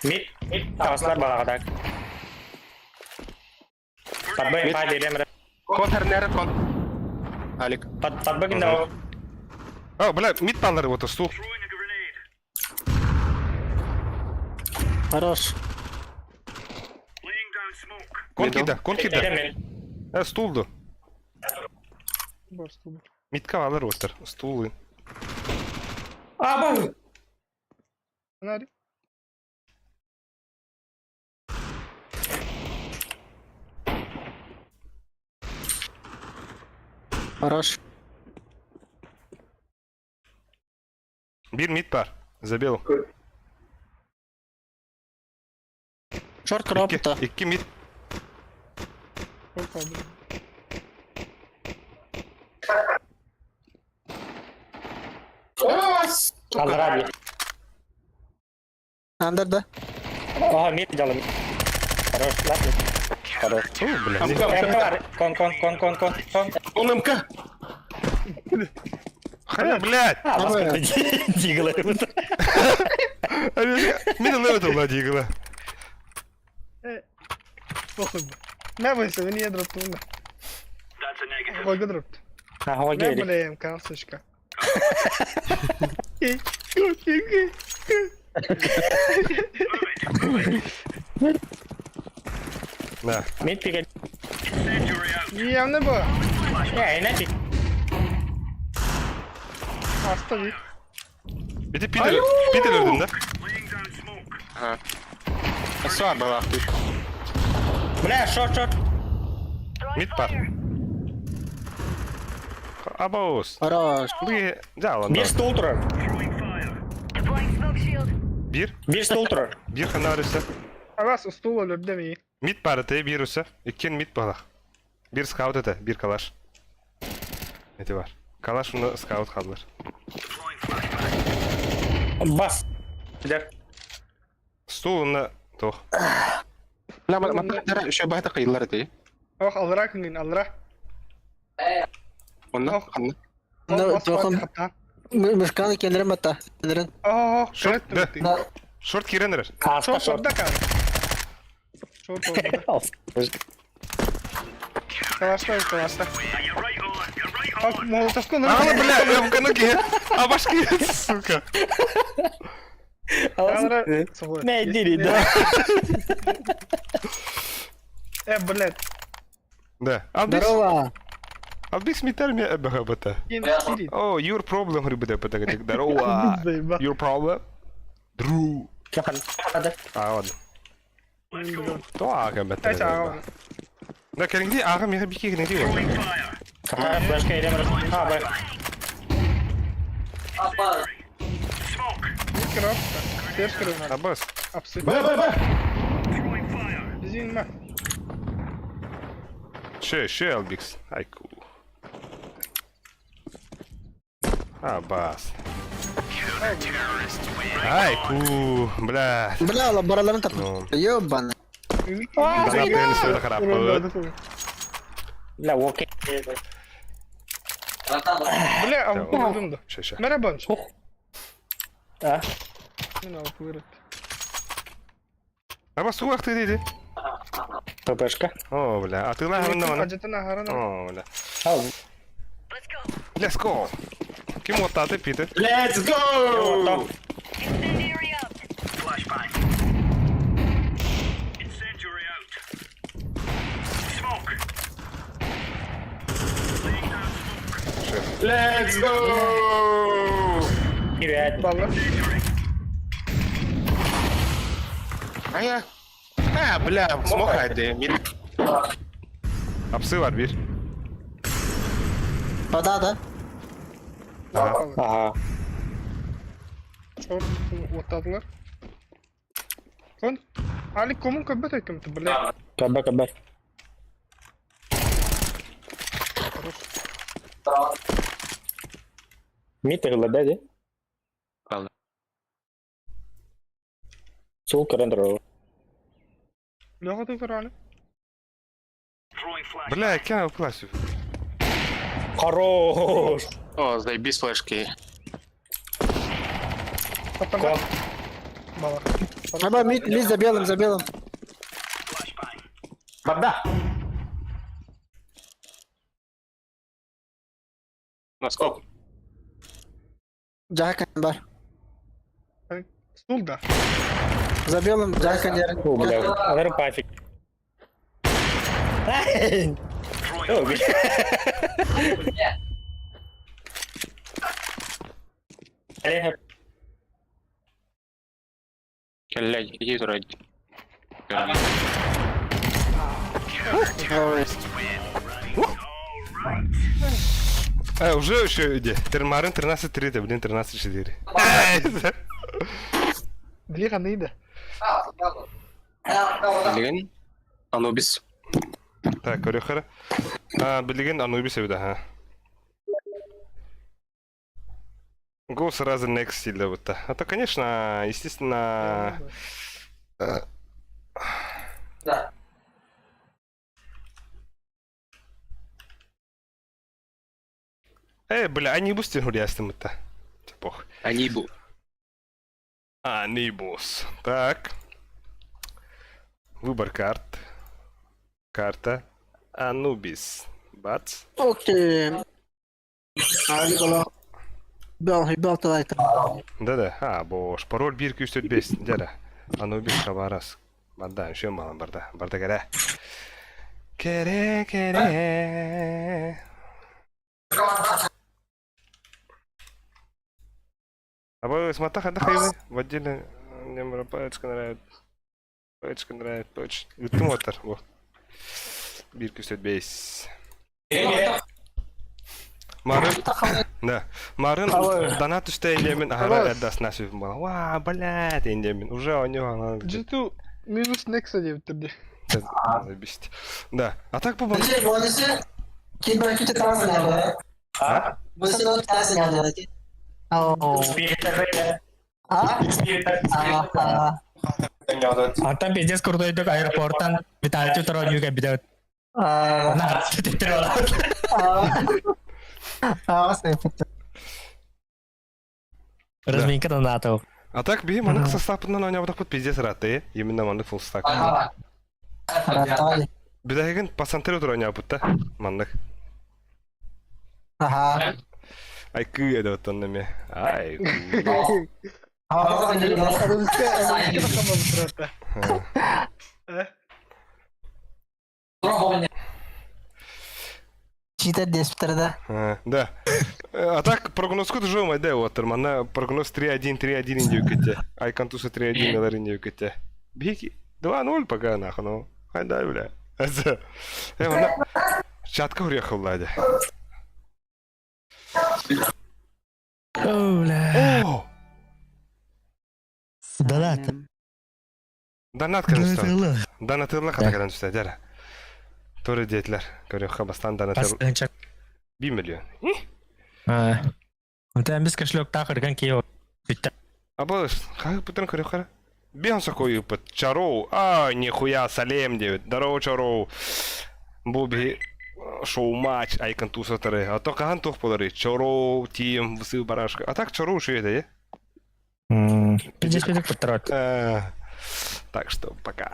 Мид. Тавасlar bana kadar. Tabi fayda edemem. Кон нерв кон. Алик. Tabi ginde o. О, бля, мид палları вот стул. Хорош. Kon kida. Edemeyin. Stuldu. Bastı bu. Mid kavalar otur. Stulu. А, bu. Hadi. Хорош. Bir mid var. Забил. Short crop'ta. İki mid. Kol kaldı. Allah rabi. Under da. Oha mid jalan. Хорош, ладно. Хорош. О, бля. Кон. Он МК. Хая, блядь. А, баска дигла. Middle level была дигла. Bakın bu. ما بس من يضرب طولنا هو قدرت هو ما جاي بلا يمكن سشكا Na. mid pick يا ابن بقى ya enak hasta değil. Peter öldün de. Слабо, нахуй. bля short Mid var. Abos. Хорош. Bir ладно. bir stol turar Bir stol turar kanarısı. خلاص اسطول اللي قدامي Mid parati bir usa. İkin mid balak. Bir scout ete. Bir kalaş. Neti var. Kalaş bunu scout kaldır. bas gider Stoğunla toh. لا ما ترى شبه تقيل دي اخ اضراك منين اضراك قلنا قلنا Jokum. Müşkanı kendilerin batta. Kendilerin. اه Short de. Na. Short kirenler. hasta شورت short وردك انا شورت وردك Savaşta. Bak molotof konu. Ала, бля, я в кануке. А башки, сука. ne dili da блядь. Да. Алдис. Здорово. Алдис митар мне бахабата. Сидит. Oh, your problem рыбада патагатик. Здорово. Заебал. Your problem. Дру. kapan ada ладно. То ага бата. Ay çağır. Да, керенди ага меха бики керенди. kapan flash kayak dia ha baik Кров. Терс кров. Абас. Апсы. Зинма. Ще Албикс. Айку. Абас. Айку, бля. Бля, лабораторный так. Ну. Ёбан. Бля, все это хорошо. la okey Бля, avukladın da. Ще. Merhaba. ah Мен avuklarım. Абас, уах ты иди. ppшка О, бля, а ты лагал на мана. Acıtın aharana. О, бля. oh Let's go. Ким вот ты, Питер? Let's go! Let's go! привет Valla. А я... А, бля, смог hadi. Apsı var bir. Подада. aha Çok otladılar. Kon. Ali komun kabet ettim bля. kabar mid terlebih aja Kaldı. so keren terus Ne kadar var Ali? Бля, кем в классе? хорош О, заебись флешки. Kapanlar. Valla. Аба, мид за белым, за белым. bada Наскок. Джахан бар. Stulda. За белым, Джахан ярын. oh bля ada pafik oh gitu Келлей, иди туда. Уже еще иди. Термарин 13-3, блин, 13-4. Блиха neydi? Билген. Анубис. Так, Орехара. Билеген Анубис да, ха. Го сразу next стиль вот. А то, конечно, естественно... Да. Бля, Анибус тянули это. Пох. Анибу. Анибус. Так. Выбор карт. Карта Анубис. Бац. Окей. Hadi bakalım. Bir hafta daha. Да-да. Бош. Пароль 1 2 3 4 5. Дяда. Анубис хабарас. Баддан şu малым барда. Барда кере. Кере. Або смота хада хайвы. В отделе номер пачка нравится. Пачка нравится. Пачка. Гүттүм отар. Бо. 1 2 4 5. Марын, да, Марын донат үстэй инемен ара эдас насып бала. Ва, блядь, инемен. Уже у него она. G2 minus Nexa diye bitirdi. Бесит. Да. А так по Önce bonus'u kim böyle kötü tarzı nerede? Ha? Bonus'un tarzı nerede? आता पेजेस करतोय तो एअरपोर्टान विताळचे तर यू काय बिदत Разминка на то. А так би манак состав на него так под пиздец раты. Именно манак full stack. Бидайген пасантер утроня путта. Манак. Aha. Ай кы это вот он нами. Ай. Читать десперда. Да. А так прогноз куда же мой да вот на прогноз 3-1 3-1 индюкете. Ай кантуса 3-1 на индюкете. Бики 2-0 пока нахуй, ну. Ай да, бля. Это. Чатка уехал, Владя. О! Донат. Донат конечно. Донатылла кадаган үстәдер. Туры детлер. Көрөк хабастан донатыл 1 миллион. Онтан без кошелек тахырган кио. Битта. Або, как потом көрөк кара. Бенса коюп чару. А, нихуя салем девит. Здорово, чару. Буби шоу матч айкан тусатары. А то каган тух полары. Чару, тим, всы барашка. А так чару что это, е? Пиздец пидек потрат. Так что пока.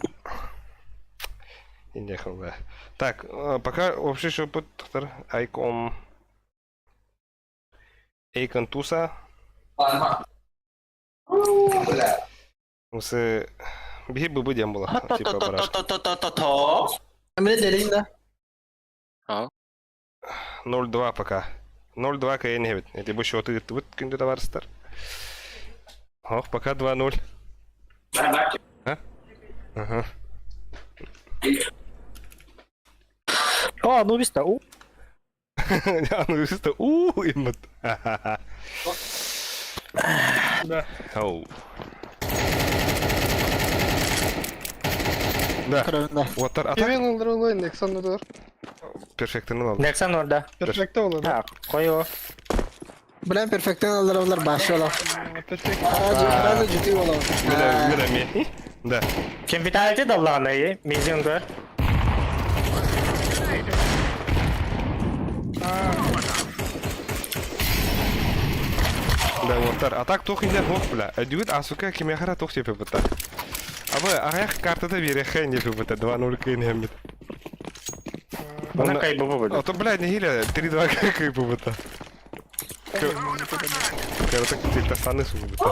И нехуя. Так, пока вообще еще под айкон. Айкон туса. Усы бихи бы будем было. Типа барашка. Emre deliyim de. 0-2 пока. 0-2 кайын хебет. Эти бы счеты вот кинду товарстар. Ох, пока 2-0. А? Ага. Aa Nubis'te. Ja, nu is het iemand. Да. Oh. Да. Kırığında. Water attack. Kevin öldürüldü Nexa'nın öldür. Perfect'ini aldı. Nexan orada. Perfect'te olur. Ha, koy o. Bilen perfekten alırlar başlıyorlar. Perfect. Aracı ciddi olalım. Мира ми. Да. Kim vitality de Allah'ını Mizyon'da. Да, water. Attack toch in de hoofd, bla. Dude, asuka kim яхара toch типа бата. Абы аяк картада берехэн деп бата 2-0 кыйын хэмбит. Бuna kaybı bu А то, блядь, не хиля 3-2 кайпы бата. Короче, ты тасаны су бата.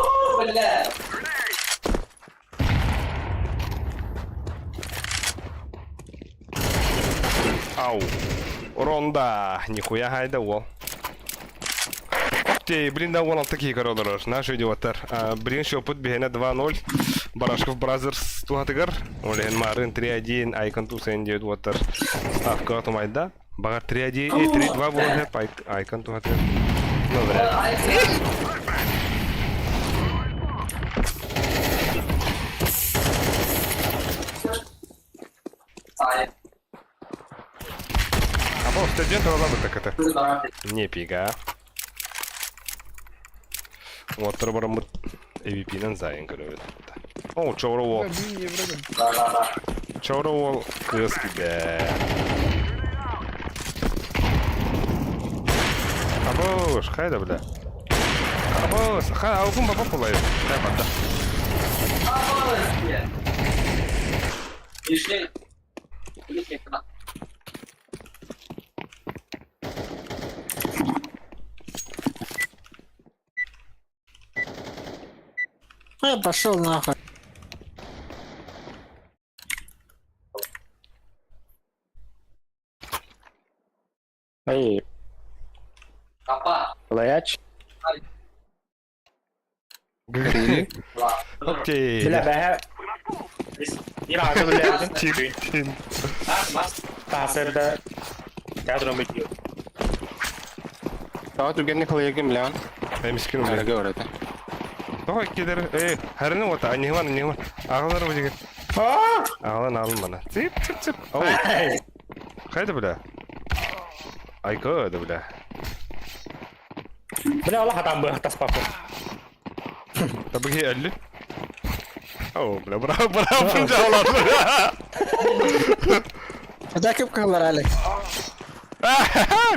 Ау. Ронда. Нихуя хайда ол. Окей, блин, да вон такие королеры. Наш идиотар. Блин, что путь бегена 2-0. Барашков Бразерс тугатыгар. Олеген Марын 3-1. Айкон тусын идиотар. Ставка атомайда. Багар 3-1. 3-2 болды. Айкон тугатыгар. Ну, бля. А по студенту надо так это. Не пига. Вот трубарам AVP'den zayin görüyordu. Oh, Çorowol. Çorowol kız gibi. Aboş, hayda bile. Aboş, ha, avukun baba kolay. Ne yapar Пошел нахуй. Эй. Лаяч. Okey. Bila bähä. Ira ada bila. Çin. Tasirda. Kadro bitiyor. Daha Türkiye'nin kalıyor kim lan? Ay miskin oluyor. Nerede orada? Oy gider. Herine wata anne var. Ağlar bu jigit. Ağlan alın bana. Zip. Oh. Kaydı bile. Ay kaydı bile. Bila Allah hatam bu atas papu. Tabii ki 50. Oh, bravo pencalar. Ada kip kallar Ali.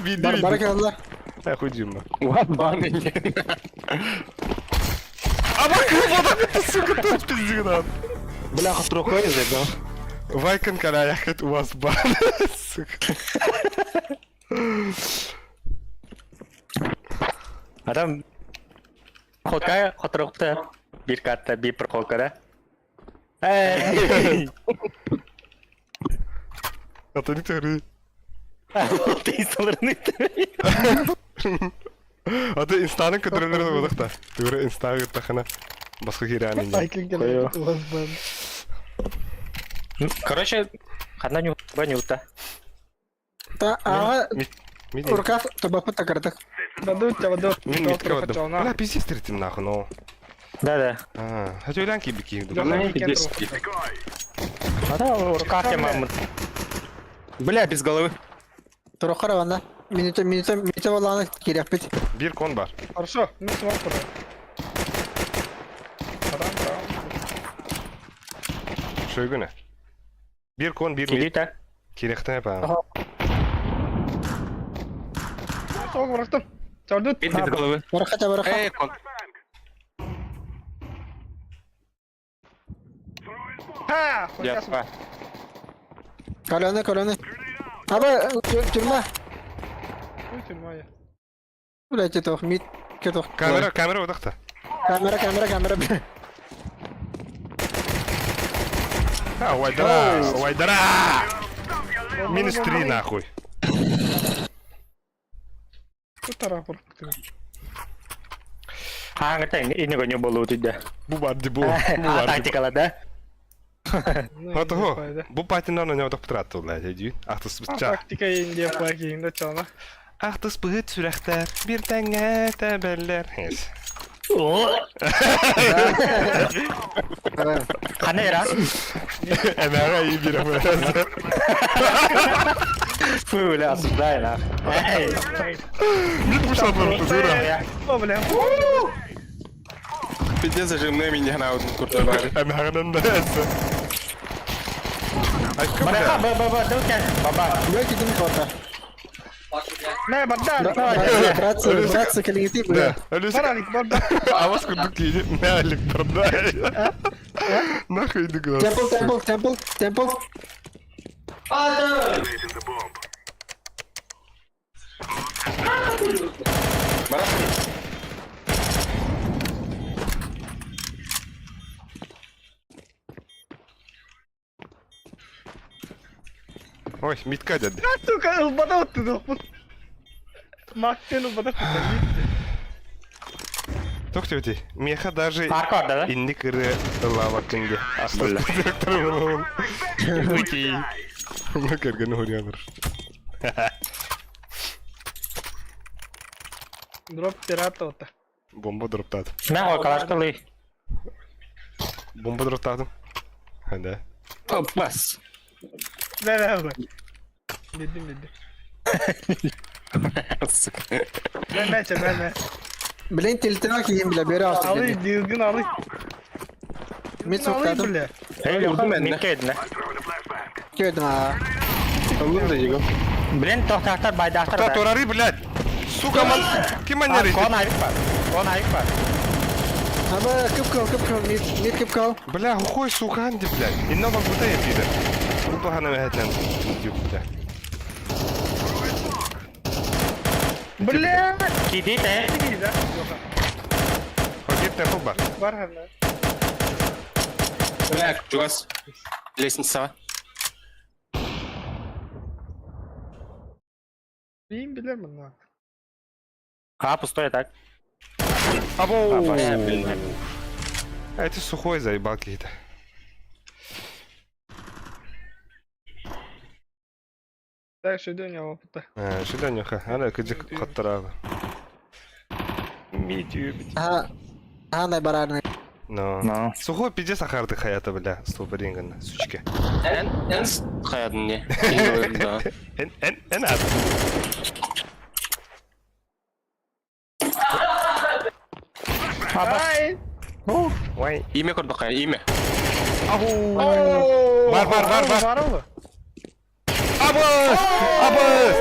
Bildi. Barakallah. Ha hücum bak. What bana ne? Ama kıvada sıkıntı bizi lan. Bela hatırı koyuz ya. Вайкан когда ехать у вас бар. Adam Xotkaya xotroqda bir katta bir proqora. Hey. Atani tari. Teysalarını Аты инстанын көтөрөлөр да бодок та. Түгөрө инстага тахана баска кирани. Айкын келе у вас бан. Короче, хана нюта. Та ага Мидин. уркав тобапы такардык. Бадут. Мен митке бадым. Бля пиздец третим нахуй, но. Да. Хачу илан ки бики. Ада уркак ямам. Бля, без головы. Турохара ванда. Минута валаны керек бит. Bir kon var. Хорошо, ну смотри. Şöyle. Bir kon bir Kilita. Kirekten yapalım. Сол бұрыштым. Чардут. Без головы. Барахата. Эй, кон. Ха! Яспа. Колоны. Аба тюрьма. Bütün var ya. Блять, это мид. Кетох. Kamera odakta. Камера. Ha, Вайдара. Минус 3 нахуй. Bu taraf bıraktım. Hangata ini go nyobolu tidak. Bu vardı bu. Bu vardı. Tacticalada. Hadi ho. Bu patinden ne odak pıtrattı ulan dedi. Ahtıs bıçak. Taktika yenge yapayım da çana. Ahtıs bıhıt sürekler. Bir tane tebeller. Hes. Kana era. Emeğe iyi bir ama. Böyle asıldayla. Hey. Git bu şapları tutura. Bu bile. Пиздец, зажимные меня на один куртуар. Emeğinin de esse. Ay Mereka kıpır. baba tukan. Baba. Блять, иди кота. Ne benden? Братцы, коллектив, Да. бля. Öyleyse. Paralık bana. Avaz kurduk yedi. Ne alik pırda. Nahıy dıglas. Темпл. Ой, mitka dedi. Сука, ылбада отты. Мактен ылбада. Токте öte. Меха даже Arka orada da. inni kırı lava kingi. Aslında. Okey. Ne kergen oynuyor. Дроп пирата отты. Bomba droptadım. Ne o kalaşkalı. Bomba droptadım. Hadi. Опас. Ne bak. Bildim. Ben. Блин, тельтина кием, бля, бери автор. Alı düzgün alı. Мид Alı соктадым. bile. Hey yok mikedne. Кёдім, а. Алло, зайго. Bilen tohtaktar baydaktar. Та торari блядь. Сука man. Kim manları? Kon ayık var. Аба, кып кал, мид кып кал. Бля, ухой сука анди блядь. Инна бак бута yapıydı. Bu bahane mehetlen YouTube'da. Бля! Кидите. Paket ne yapı var? Var hala. Бля, чугас. Лестница. Bileyim bilemem lan. А, пустой так. Abo! Блин. Это сухой заебал какие-то. Так, що йде у нього опита. Что Данюха? Она кадик хаттарава. Митю. Ага, найбарарный. Но. Ну. Сухой пиздец ахарды хаята, бля, стопорингана, сучки. Хаядын не. Да. En at. Ай! Vay. Имя Курбакая, имя. Var. Var oğlum. Абыз! Абыз!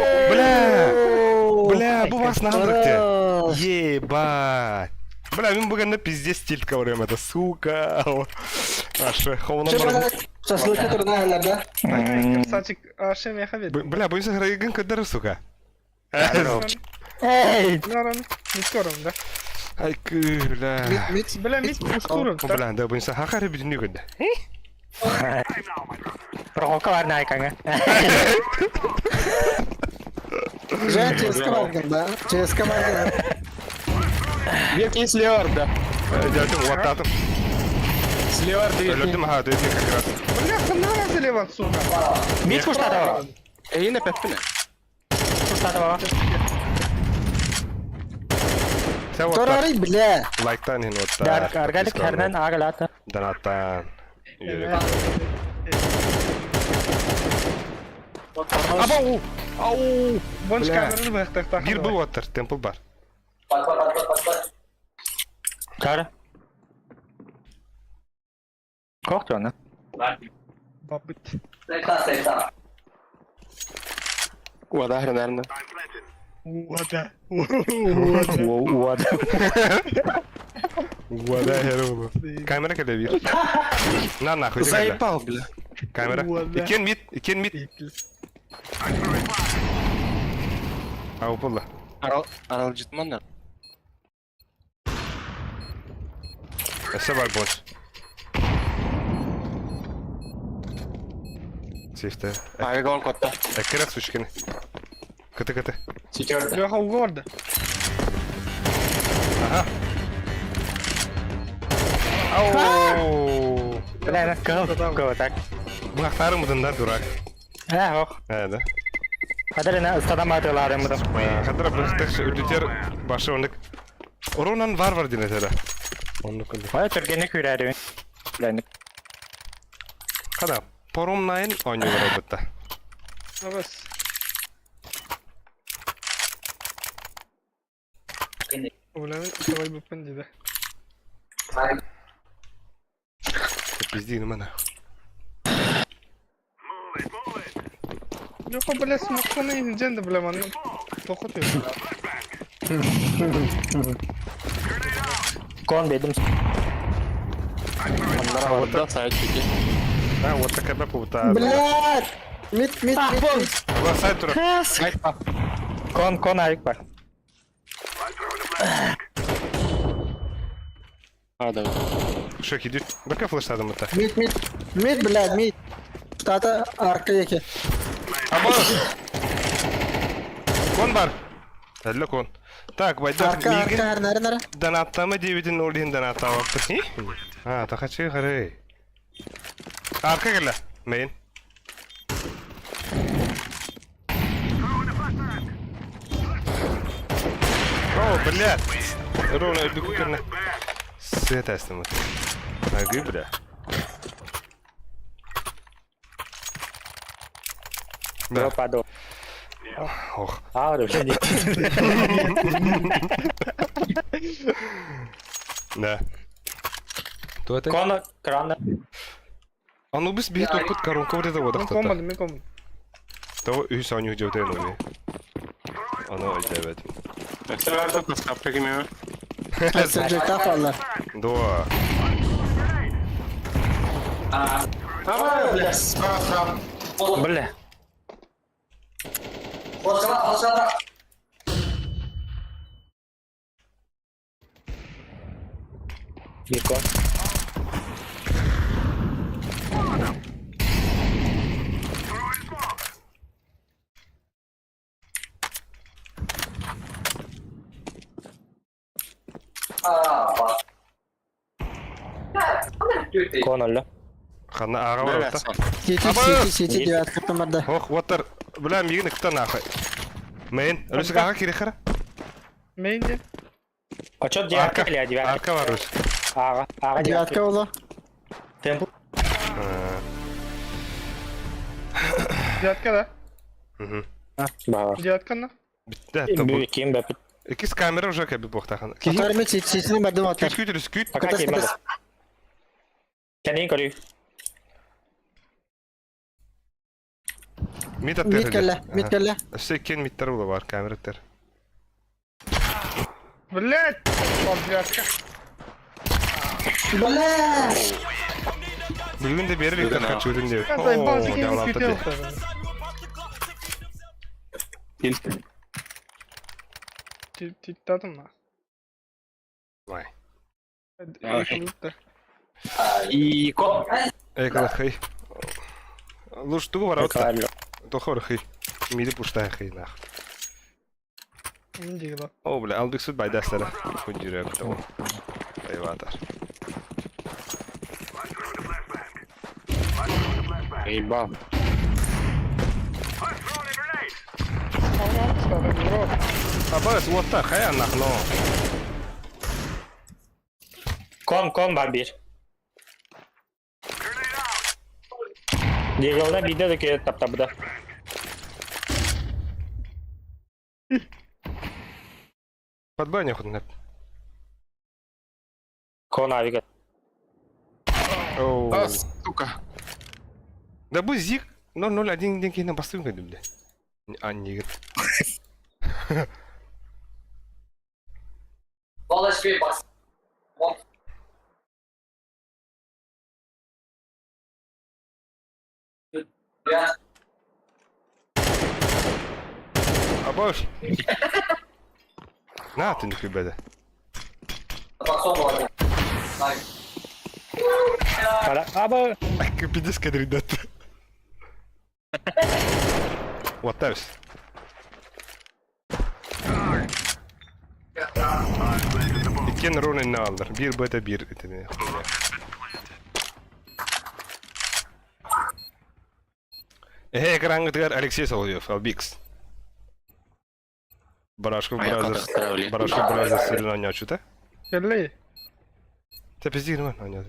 Бля, bu вас нахрыкте. Ебать. Бля, мен бүгін пиздец тильт ковырем, это сука. Ашы, ховна бар. Шашлык турна hala Красавчик Ашем я хавет. Бля, bu insan haragın kadar suka. Эй! Наран, не скоро, да? Ay bля. Бля, мит пустуру. Бля, да bu insan hakari bir dünya gördü. Прохока var найкаңа. Жень, ЧСК varken da. ЧСК varken. Верхний слева, да. Geldim, vattadım. Слева, Öldüm ha, dedim как раз. Бля, хана заливал, сука. Мид куштатава. Ей на пеппина. Куштатава. Sen Кто vattar. рарый, бля? Like'tan hin vattar. Дар аргадик herden agalata. Donattan. Yürü. Abo! Au! Bonç kamerını bıraktık takım. Bir bu vattar, temple bar. Kara. Korktu onu. Babit. Вада, наверное. Vada. Uad. Vada hero. Kamera kada bir. Na хуй kada. Заебал, бля. Kamera. İken mit. Au pulla. Арал Джитман, Ese var boş. Sifte. Ага, он кота. Ekran suçkini. Kıtı. Четвертый. Леха у горда. Au. Bля, kıl tak. Bu aktarı mıdın da durak. Ha, hok. Evet. Kadarına ıstadan batırlar mıdır? Kadar bıraktık ülüter başı onluk. Oronan var dinletere. Onluk öldü. Vay Türkiye'ne kürerdi. Blendik. Kada porumlayın oynuyorlar elbette. Bas. Ulan давай бы пандида. Пизди на мене. Леха, бля, смоксоны инженда, бля, man. Плохо ты. Kon dedim. Onlara vurdu, sidekick'i. Ha, вот такая бакута. Блядь! Мид. Allah say tura. Kon ayık bak. А, да. Шок идет. Бака флештадым это. Мид, блядь, мид. Штата арка яки. Або! Кон бар. Әлі кон. Так, байда Арка, нары. Донаttama David'in orayın donatta vakti. Ha, takaçı gari. Arka gel. Main. О, блядь. Ровно öldü kukurna. Свет астымы. Agi бля. Да. Падо. Ох. Ağır bir şey değil. Да. То это? Kon kranda. А ну без бит опыт коронка вот это вот Мен комбалым, мен комбалым. То үй саню жөтен ойны. Ана evet. Все верно, поставка гимева. Саджета фалла. Дуа. Давай, бля, справа. Bile. Bir kon. Kon öldü. Qanna ağa var orta. Сети девятка тамарда. Hoq, water bilan migin ikta naqay. Men, ölüsü ağa kiri xira. Main de. Açot девятка или девятка? Arka var ölüsü. Ага, ага, Девятка ола. Темпл. Девятка да. Бава. Девятка на. Bitti hatta bu. Büyük kim be? İkiz kamera уже как бы boxtaxan. Который мы сетini бардым Küt атар. küt ölüsü küt. Пока kim? Kendin koruyor. Mid atır. Mid калла. Sekin midler ula var kameralar. Блять! Вот девятка. Бля! Bugün de beri bir kaç ödün diyor. Я заебался, я не devamlı хотел. tabii. Титтадым на. Vay. И кот. Ekala xey. Луш тугу var orta. Правильно. Toxor xey. Midi puşta xey nax. Индиго да. O bile aldık süt bay derslere. Bu cürek tamam. Eyvallah. Ебал. Abas water xey nax no. Kon var bir. Diğerine bir de ki tap da. Подбай хоть нет. Kon abi gel. Оу. А, сука. Да bu zik 001 den kendine bastım dedim bile. Anne. Aboş. Ne yaptın kübede? Para. Abi. Küpidis kadar What else? İki Ronin ne alır? Bir beta bir itemi. Ekranga tıkar Alexey Solovyev, Albix. Barashko Brothers sürün oynuyor şu da. Келли. Tepesi girmen oynuyor.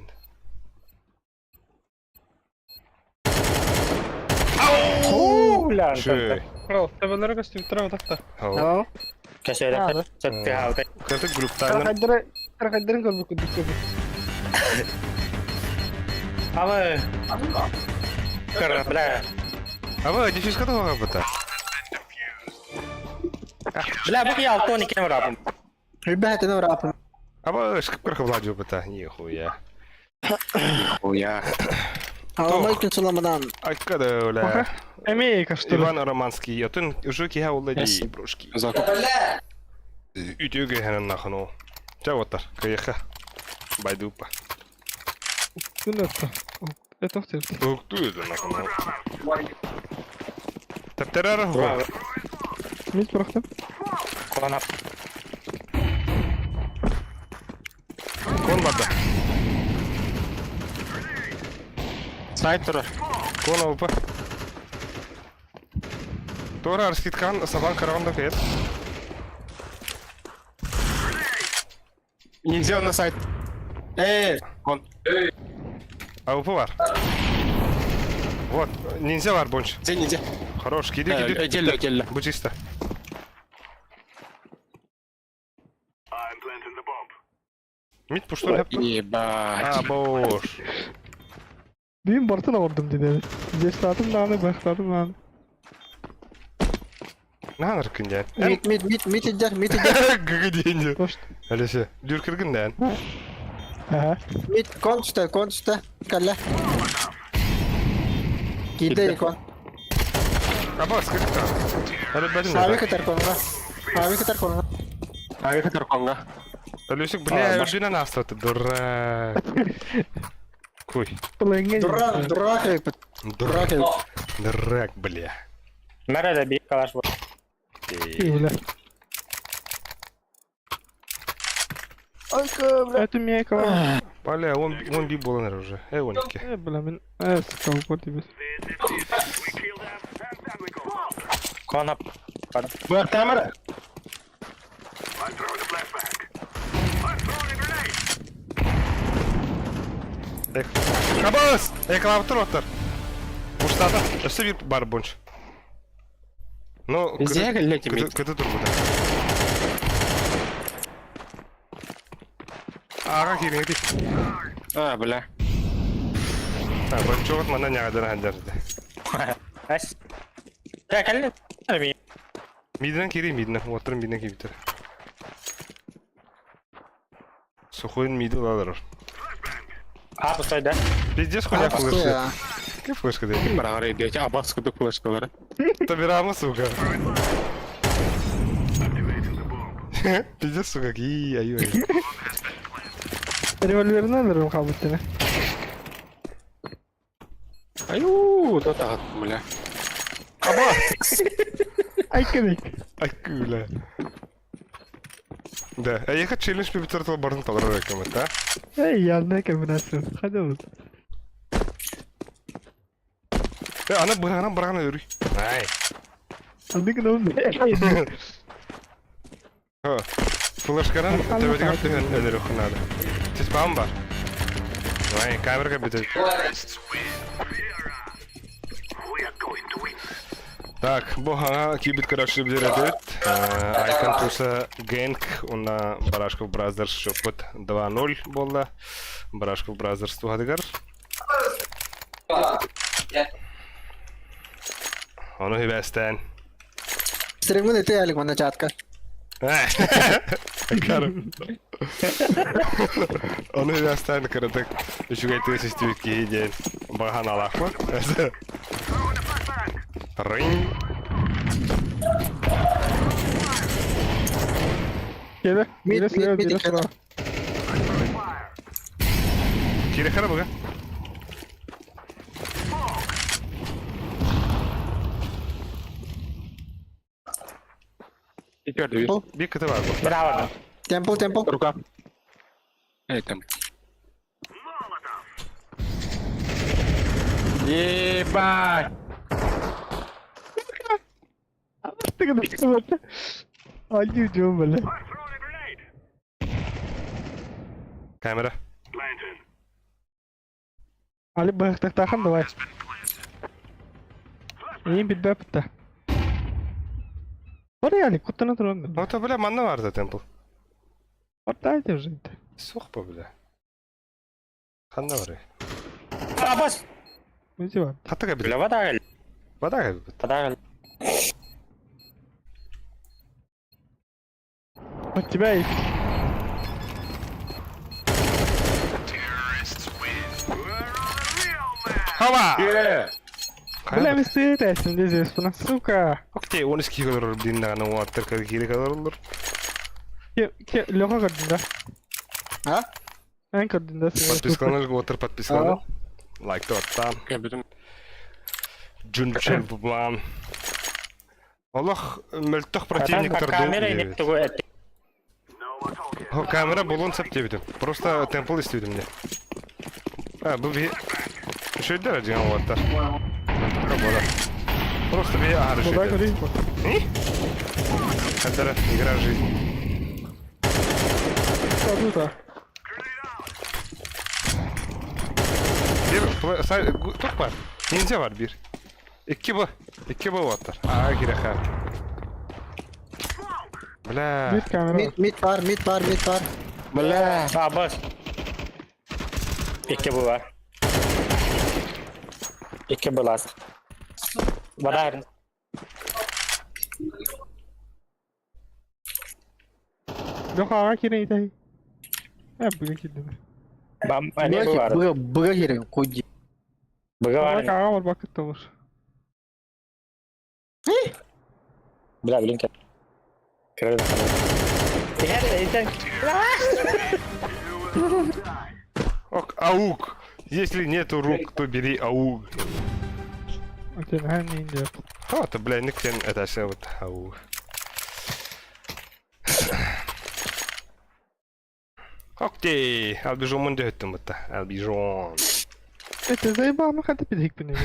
Ulan. Şöy. Бро, тебелер костюм трябва да. Hava. Kaşere. Çattı ha. Kırtık gruptan. Карахайдырын көрбөк күдүк. Abi. Kır bile. Ama difícil que eu botar. Bile bu ki altı 12 var abi. Ребята, ну рапом. Ama сколько владел botar? Нихуя. Хуя. Алмайкин суламадан. А когда оля? Эмейка что ли? Иван Романский. Атын уже киха улади брошки. Закуп. Ütüge hemen nahno. Çavatar. Kayıka. Bayduppa. Күн өтті. Это хотел. Öktüydü nahno. Tepterara mı? Мид бıraktım. Kon at. Konmadı. Сайт тұрар. Kona upa. Doğru arskitkan saban karavanda kayıt. Нельзя на сайт. Кон. А упа var. Вот, ниндзя var bonç. Нельзя. Хорош, gidiyor gidiyor. Отдельно. Bu чисто. Mid puştun hep. Ебать. Ha boş. Дүйім бартын ауырдым dedi. Жестатым наны, бақтатым наны. Ne anır künde? Мид идер. Gıgı deyince. Тош. Öyleyse. Dürkürgün den. Ага. Мид кончта. Калла. Кидай кон. Abbas kırıkta. Hadi benim Abi de. keter konga. Abi keter konga. Ага, Катар Конга. Ölüsük bile öldüğüne nasıl oldu? Durak. Kuy. Pulangnya Durak kayak pet. Durak kayak. Durak bile. Nerede bir kalaş var? gila. Это меня кого? Бля, он би был, наверное, уже. Оники. Бля, сказал, вот тебе. Kona. Bu kamera. Abbas! Ekrem otur. Muştada. Öste bir bar bunç. No, Везде галети бит. kötü dur burada. Ağa gireyim hadi. А, бля. Ha, ben çok atmadan yağdan handardı. As. Ya kalli. Abi. Midden gireyim midden. Oturun midden gibi bitir. Сухой мид ладер. Apa sayda? Пиздец, хуйня Что флешка. я? Какая флешка, да? Браво, идете. А, бас, куда флешка, Табирама, сука. Пиздец, сука, какие ай-ай. Револьверini alırım kabutini. Аю, да так, бля. Ay kıdık. Ай, бля. Да, а я хочу челлендж победить барн толрак, да? Ey yanına kabinasın. Hadi oğlum. Она брана юрий. Ай. Hadi ki ne oldu? Ха. Флешкадан төбедгән төһен элере хунады. Сез бам бар. Ай, камерага битет. Так, бу хана кибит карашы бирәдет. Айкан туса Генк, уна Барашков Бразерс шопот 2-0 булды. Барашков Бразерс туһадыгар. Оны хибәстән. Sering banget itu ya, alik mana cat kan? Карым. Оны хибәстән кырдык. Үшүгә тесистик киген. Баганалакмы? Рин. Gel. Mid, mid, mid, Gel. Кире хара бага. Идет, видишь? Bir kıtı var bu. Bravo. Tempo, tempo. Рука. Эй, там. Ебать! Acı ucum böyle. Kamera. Ali bayıktak takın da var. İyi bir bep de. Oraya Ali kutuna durun. Ну то, бля, манна var zaten bu. Ortaydı уже. Sok bu bля. Kanna var ya. Abbas. Ne var? Hatta kabul. Bila vada. Vada kabul. Vada. Bak bey. Hava! Bile mi sığırsın diyeceğiz buna. Suka. Okey, 12 kadar dinle o atır kadar geri kadar olur. Loka kırdın da. Ha? En kırdın da. Подписканы отыр подписканы. Лайкты аттан. Капитан. Жүнчел булан. Аллах мөлтөх противник Kamera inip tuğu etti. Камера булон сап дебидим. Просто темпл истедим мне. Bu bir şöyle de diyen vaatlar. Просто bir ağrı Burada şöyle. göreyim bak. Kadar игра в жизнь. Tabii da. Bir top var. Ninja var bir. İki bu vaatlar. Aa gireha. Bla. Bir kamera var. Mid var, mid var, mid var. Бля! Abbas. İki bu var. İki bu lazım. Vada. Yok ağa kireyim dahi. Hep bugün kirdim. Bam. Ne bu var? Bıga girelim, koyacağım. Bıga Ağa var. ağa var bakıt da var. Бля, блин, крылья. Ок, аук. Если нету рук, то бери аук. Okey, her neyini yap. Вот, бля, никтен это все вот аук. Окей, албижон мунде höttüm mutta. Албижон. Это заебал, ну хотя перейк по нему.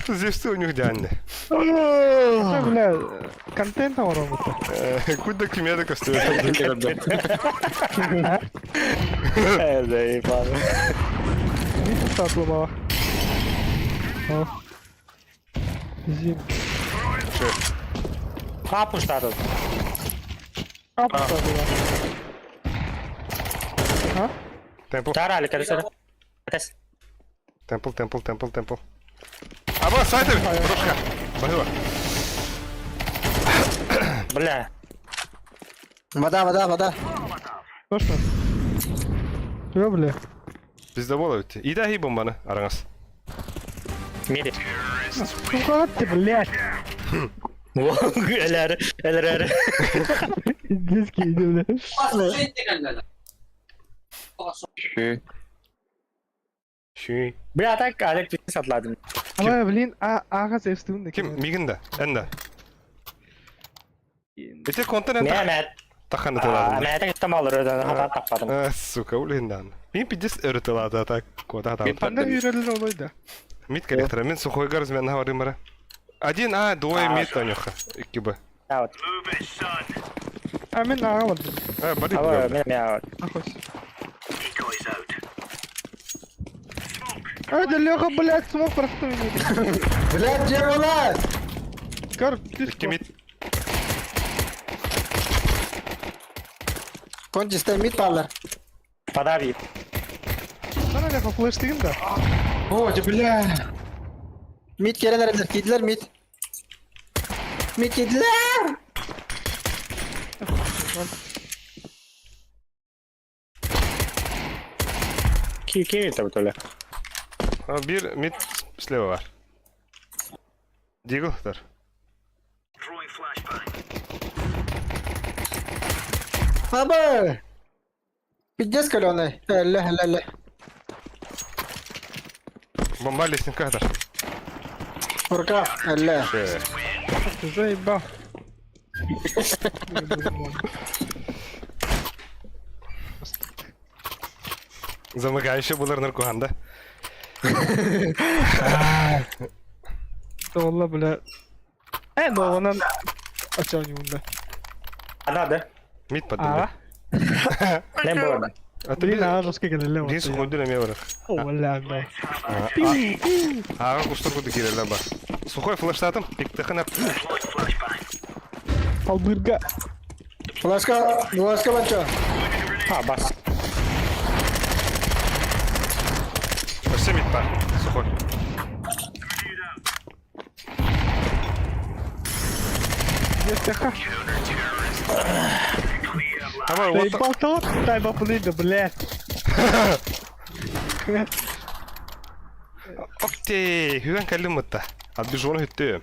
Здесь все у них дянне. Это, бля, контент var olmadı. Куда кемеда костюм? Заебал. Bir tatlı bak. Al. Bizim. Kapmışlar. Apa tatlı bak. Ha? Temple, Tarali karısı. Ateş. temple. Аба, сайты, трошка. Бахила. Бля. Вода. Точно. Что, бля? Пиздобола өтті. Ида бомбаны, араңыз. Мири. Сука ты, блядь. Eller. İngilizce iyi, bля. Şuy. Bir atak elektrik satladım. Ama bilin ağız üstünde. Kim? Migin Enda. Ете контент Ne met? таханы тылады. Metek istem alır öden hava tapadım. Сука, улиндан. Мен пидес өртылады атак. Кода там. Bende yürürler olaydı. Мид коллектора, мен сухой гарз мен говорим мара. Один А, двое мид Танюха. Икиба. Evet. Hemen ağamadım. Бari Hava бля. benim ya. Ахось. Далеко, блядь, смог просто меня. Блядь, где была? Кар, ты Икки мид. Кончи стоит парлер. Padavi. Sana ne flaştayım da. Ой, бля. Mid gelenler kediler mid. Mid kediler. Kim это вот öyle? Bir mid слева var. Дигл, тар. Баба. Пиздец каленый. Ля. Бомба лестница, тар. Рука. Ля. Ты заебал. Замыкающий булар куханда. Valla bile. Ne onun açan yolunda. Надо. Мид под А? Ne bu arada? А ты Блин, а русский говорили. Дин сходи на мевра. О, ладно. Ага, кустар куды кирелер бар. Сухой флештатым, пиктахына. Алдырга. Флешка банчо. Ha bas. Все мид бар. Сухой. Есть таха. Давай, вот Заебал тот, дай баблида, блядь. Окей, hyvän källyn, mutta Albijonu hyttyy.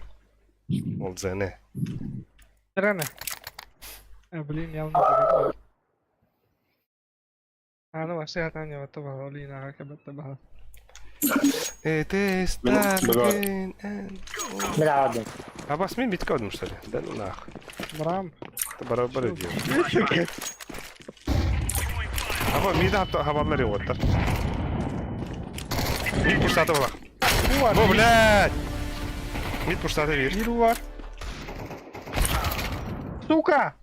Oldu se ne. Трена. Блин, я уже. أنا وسيلة تانية وطبعا لينا كبت بها. It is dark Bela aldım. Abbas min bitki öldüm işte. Ben onu ah. Брам. Beraber ediyor. Ama mide hatta havalar yok orada. Mid pursatı bak. Bu var. Bu blядь. Mid pursatı bir. Bir var. Сука!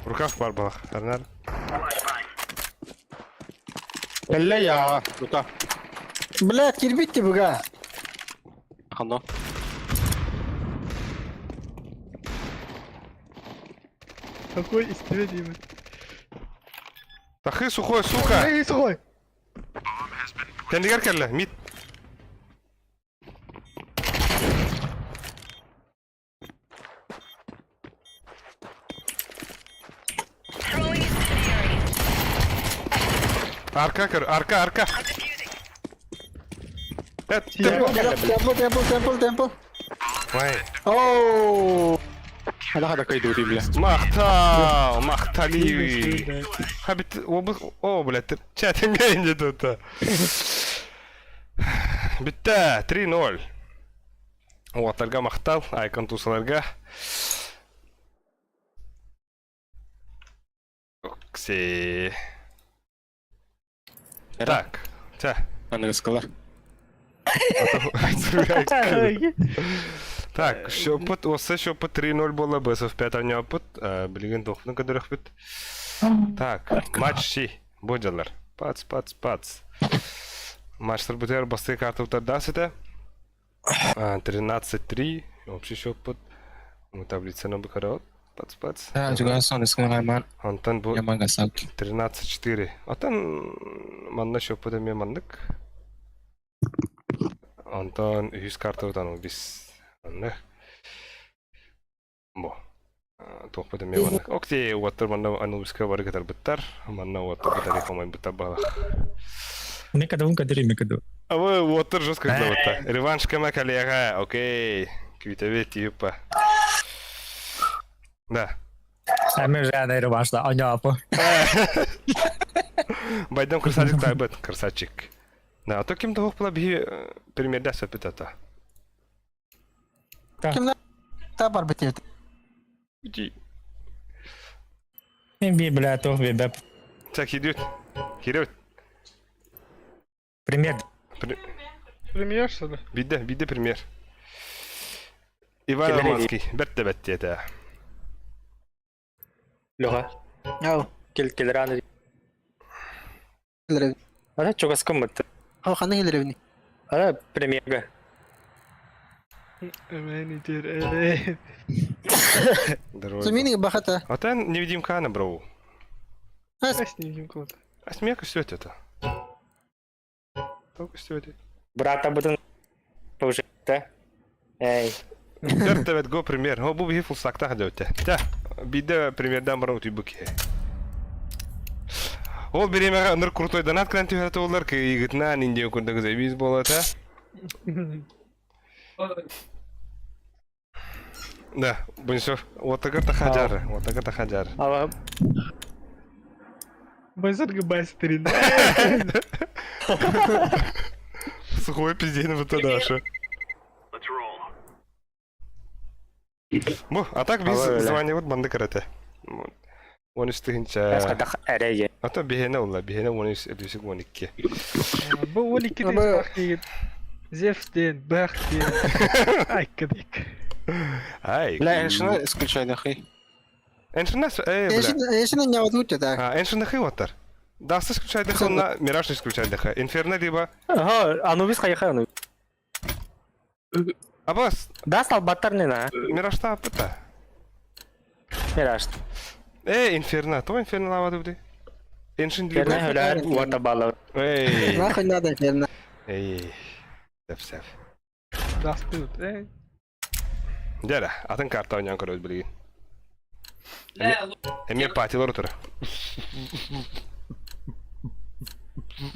Rukaf var bak. Herner. Elle ya. Ruka. Блядь, кирбитти буга. Хано. Какой истребитель. Takı sухой, сука. Эй, сухой! Kendi gel kelle. Mid. Arka kır, arka. Temple. Vay. Oh. هذا كيدو دي بلا Мақтали. Хабит, блядь, чатинга инде тут. Битта, 3-0. Уаттарга мақтал, айкон тусаларга. Окси. Так, انا اسكلا Так, шопот, осы шопот 3-0 бола, бысов 5 опыт, білген тоқны көдір өкпіт. Так, матч ши, боджалар. Пац. Матчтар бітер басты карты ұтарда сеті. 13-3, общий шопот. Таблицаны бұқарауд. Пац. juga son اسكلا مان Антон бұл я мага сауки 13-4. Антон манна шопот әме мандық. Антон 100 карты ұтану біз. Anne. Bo. Toqpa da mewan. Okti water manna anu iska warga tarbitar. Manna water bitari komay bitabala. Не каду, кадри, не каду. А вы water жестко сделать. Реванш кама коллега. Окей. Квитове типа. Да. Сами же я найду ваш, да, а не апо. Байдам красавчик тайбет, красавчик. Да, а то кем того плаби пример да сапитата. Табар битер. Иди. Би, бля, то веб. Так идет. Херет. Пример. Премьер, что ли? Биде пример. Иван Романский. Бетте это. Лёха. Ау. Кел рано. Хилрев. Ара чугас кыммыт. Хана хилревни. Ара премьерга. Эмени тер. Замини бахата. А ты невидимка набрал. С ним кот. А смех что это? Только что это. Брата бутын. Пожалуйста. Эй. Дөртөвет го пример. О бу бифул сакта хадёте. Та. Биде примерден барам түйбүк. Ол беремеге ныр крутой донат кылан түйөтө олар ки игитнан инде көрдөгү зебиз болот, а? Да, бунсо. Отага тахаджар. Ава. Базарга бастрин. Сухой пиздец на Даша. Бу, а так biz звание банды карате. Он истинча. Эскадах эреге. А то бихена улла, бихена он эдүсүк 12. Бу 12 ден Зевстен, Бахтен. Ай, кадик. Ай. لا شنو исключай дахи Эншнас, бля. Эшин не вот это. Эншн дахи ватар. Даста исключай дахи, на Мираж исключай дахи. Инферно либо. Ага, Анубис кайхану. Абас, Да, стал батарнина. Мираж та апыта. Мираж. Инферно, то инферно лава дубди. Эншн либо. Верно, хөләр, уата бала. Эй. Нахуй надо, верно. Эй. Сәп. Дастут. Дәре, атын карта ойнан көрөз билген. Эме патилар отыр.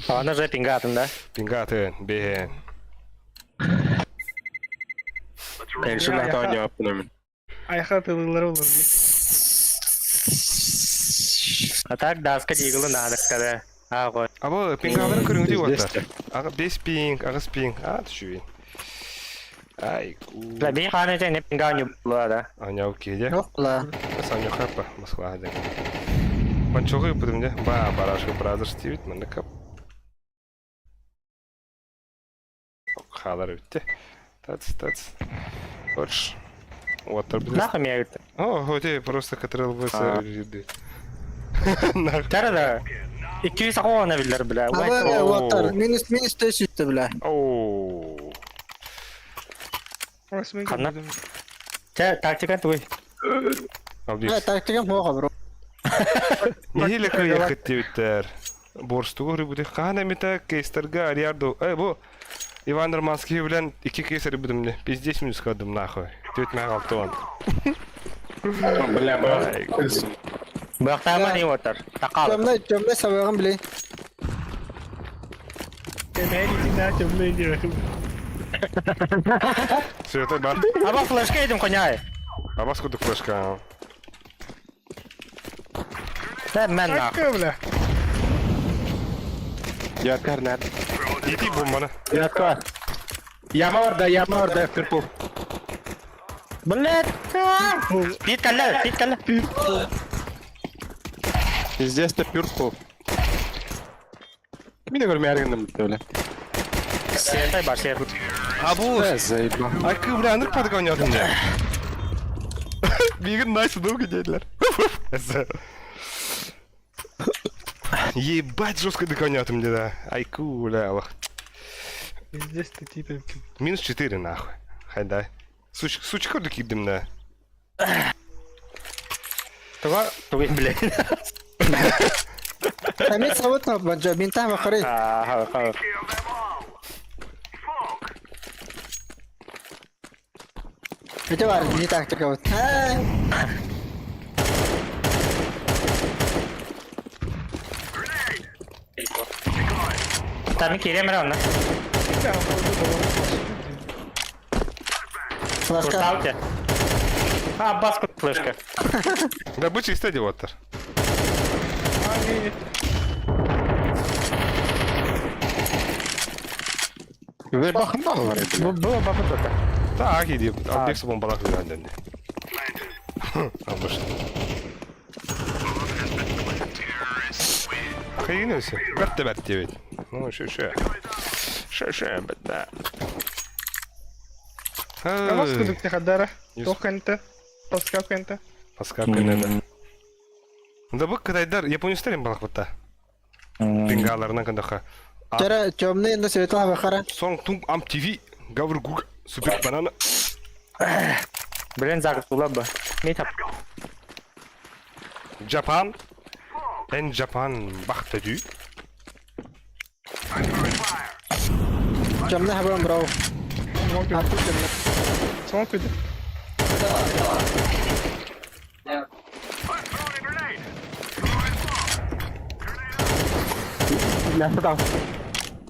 Ана же пингатын, да? Пингатын, бехен. Элшин ата не апнамын Айха тылылар olur. А так даска дигылы надо, когда. Ага. Або пингаварын көрүңдү отыр. Ага 5 пинг, ага пинг. Түшүйүн. Ай, Да, би ханы же не пинган не было, да? аняу кеде. Yok la. Сам хапа, Москва да. Панчогы будем, да? Барашка бразер стивит, мен кап. Халар өтті. Тац. Хош. Отыр біз. Нахуй меня это. О, хоте просто катрыл бысы жүрді. Тара да. 200 сақуана билер, бля. Ава ватар. Минус 500 бля. Ооо. Осмен Қана? кадым. Тактика твой. Алдис. Тактикам хоға бро. Нихиле кыяхыт тевиттер. Борстугу рыбуды қана мета кейстерга ариарду. Бу. Иван Романский билен 2 кейсер будымды. 50 минут кадым нахуй. Тевит мен алтуан. бля Бақтама не отыр. Тақал. Tömle sabahın bile. Эмени дина темле не. Все, той бар. Аба флешка йдем коняє. А вас куди флешка? Це мен нахуй. Akka, бля. Yakar nerede? Іди бомбана. Yakar. Yama orada Purple. Блядь. Під кале. Здесь-то Purple. Kimi de görmeye ergendim böyle. Сітай бар, сітай. Абу. Заебал. Ай, кыбрандыр падык ойнадым да. Бегін найсы долго деділер. Ебать, жестко доконятым деда. Айку, бля. Здесь такие только. Минус 4 нахуй. Хайдай. Сучка докидым, да. Туги, блядь. Хамид صوتنا بنجا بنتها مخري Ага. itu var ni tak terkawat Там кире мере онна. flash Куртауте. Баску флешка. Да бы чисто девотер. Ve bakın da var edin. Bu bakı toka. Так, иди. Отбег с бомбалах глянь. Амбаш. Хренуйся. Бәртте ведь. Ну, ше. Бәтті. А вас куда ты хадара? Yes. Тоханта. Паскаканта. Паскапка не. Да бык кадайдар. Япония стерем балах бітті. Бенгаларынан кандаха. ترى темный на светлого бахара Сонг тунг ам ТВ. Гавр гуг. Супер банана. Блин, загад улаба. Митап. Japan. En Japan бахтаду. темный хабам бро Смог иди.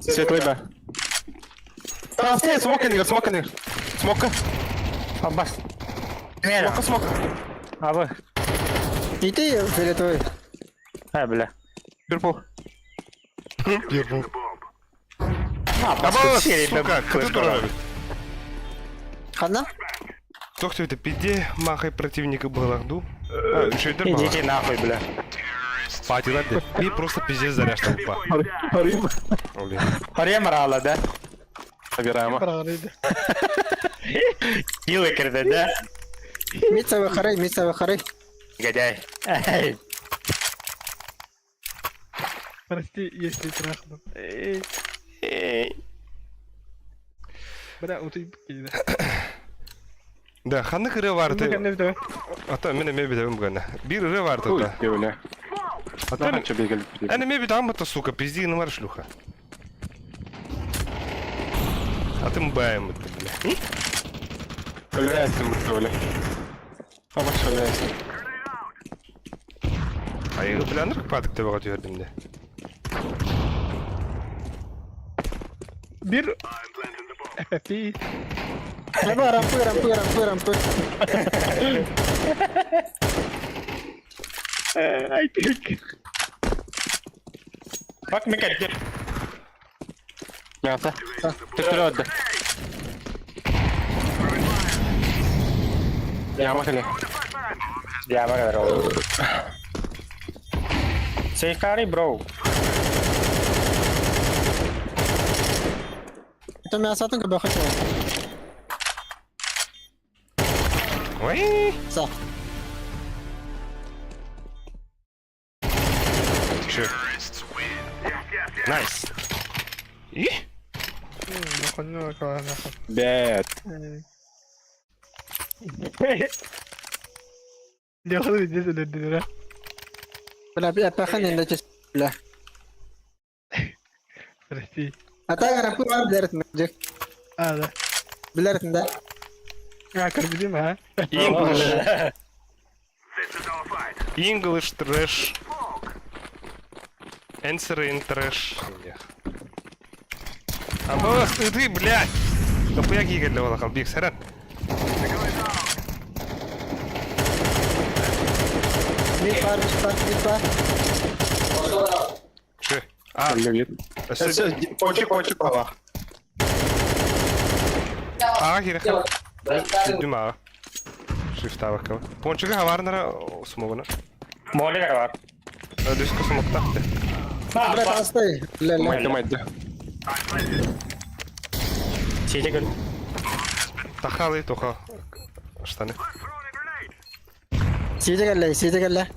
Svetli be. Tamam, smoke in here. Smoke. Аббас. Мера. Smoke. Абы. и ты фиолетовый Бля. Purple. Абас, сука, кто тут робит? хана Кто это пиде, махай противника балахду. Еще и дербала. Идите нахуй, бля. Пати, ладно. Ты просто пиздец заряжь толпа. Блин. Хория морала, да? Собираем. Парарида. Килы кирде, да? мица бахары Гадяй. Прости, если трахну. Бля, вот и бкида. Да, ханны кыры var Ты ты. не вдова. Ата, мен эме бедем гана. Bir ыры var Ой, тут. öyle. Ата, Anca beygeli. эне ме бедам это, сука, пизди на шлюха. А ты мбаем это, бля. Ölersin böyle. Ama söylersin. Ай, планыр падык деп атып жибердим да. Bir. FFP. рампы Ай, пик. Bak mi kaddi. Yata. Tuttur öldü. Yağma hele. Ya bak kadar oldu. Сейкари, bro. это мясо только бы хотел Ой, са чё? Найс. И? Ну, нахуй. Bad. Делай здесь это дыра. бля я пахан инда чис бля Прости. а так рампы var билерит мэджик А, да. билерит да Карбидим, а? English trash. Answer in trash. А бас ты, блядь! Kapıya giy geldi valla kal. Bir seren. Mid var, mid var. Şu. Aa. Ponçik baba. Ağa gire kal. Sürdüm ağa. Shift'a bakalım. Ponçuga havarın ara smoke'unu. Molly var. Düzkü smoke taktı. Brad, astay. Maydı. Çiğce gül. Takalıyı toka. Штаны. Сиде гелле.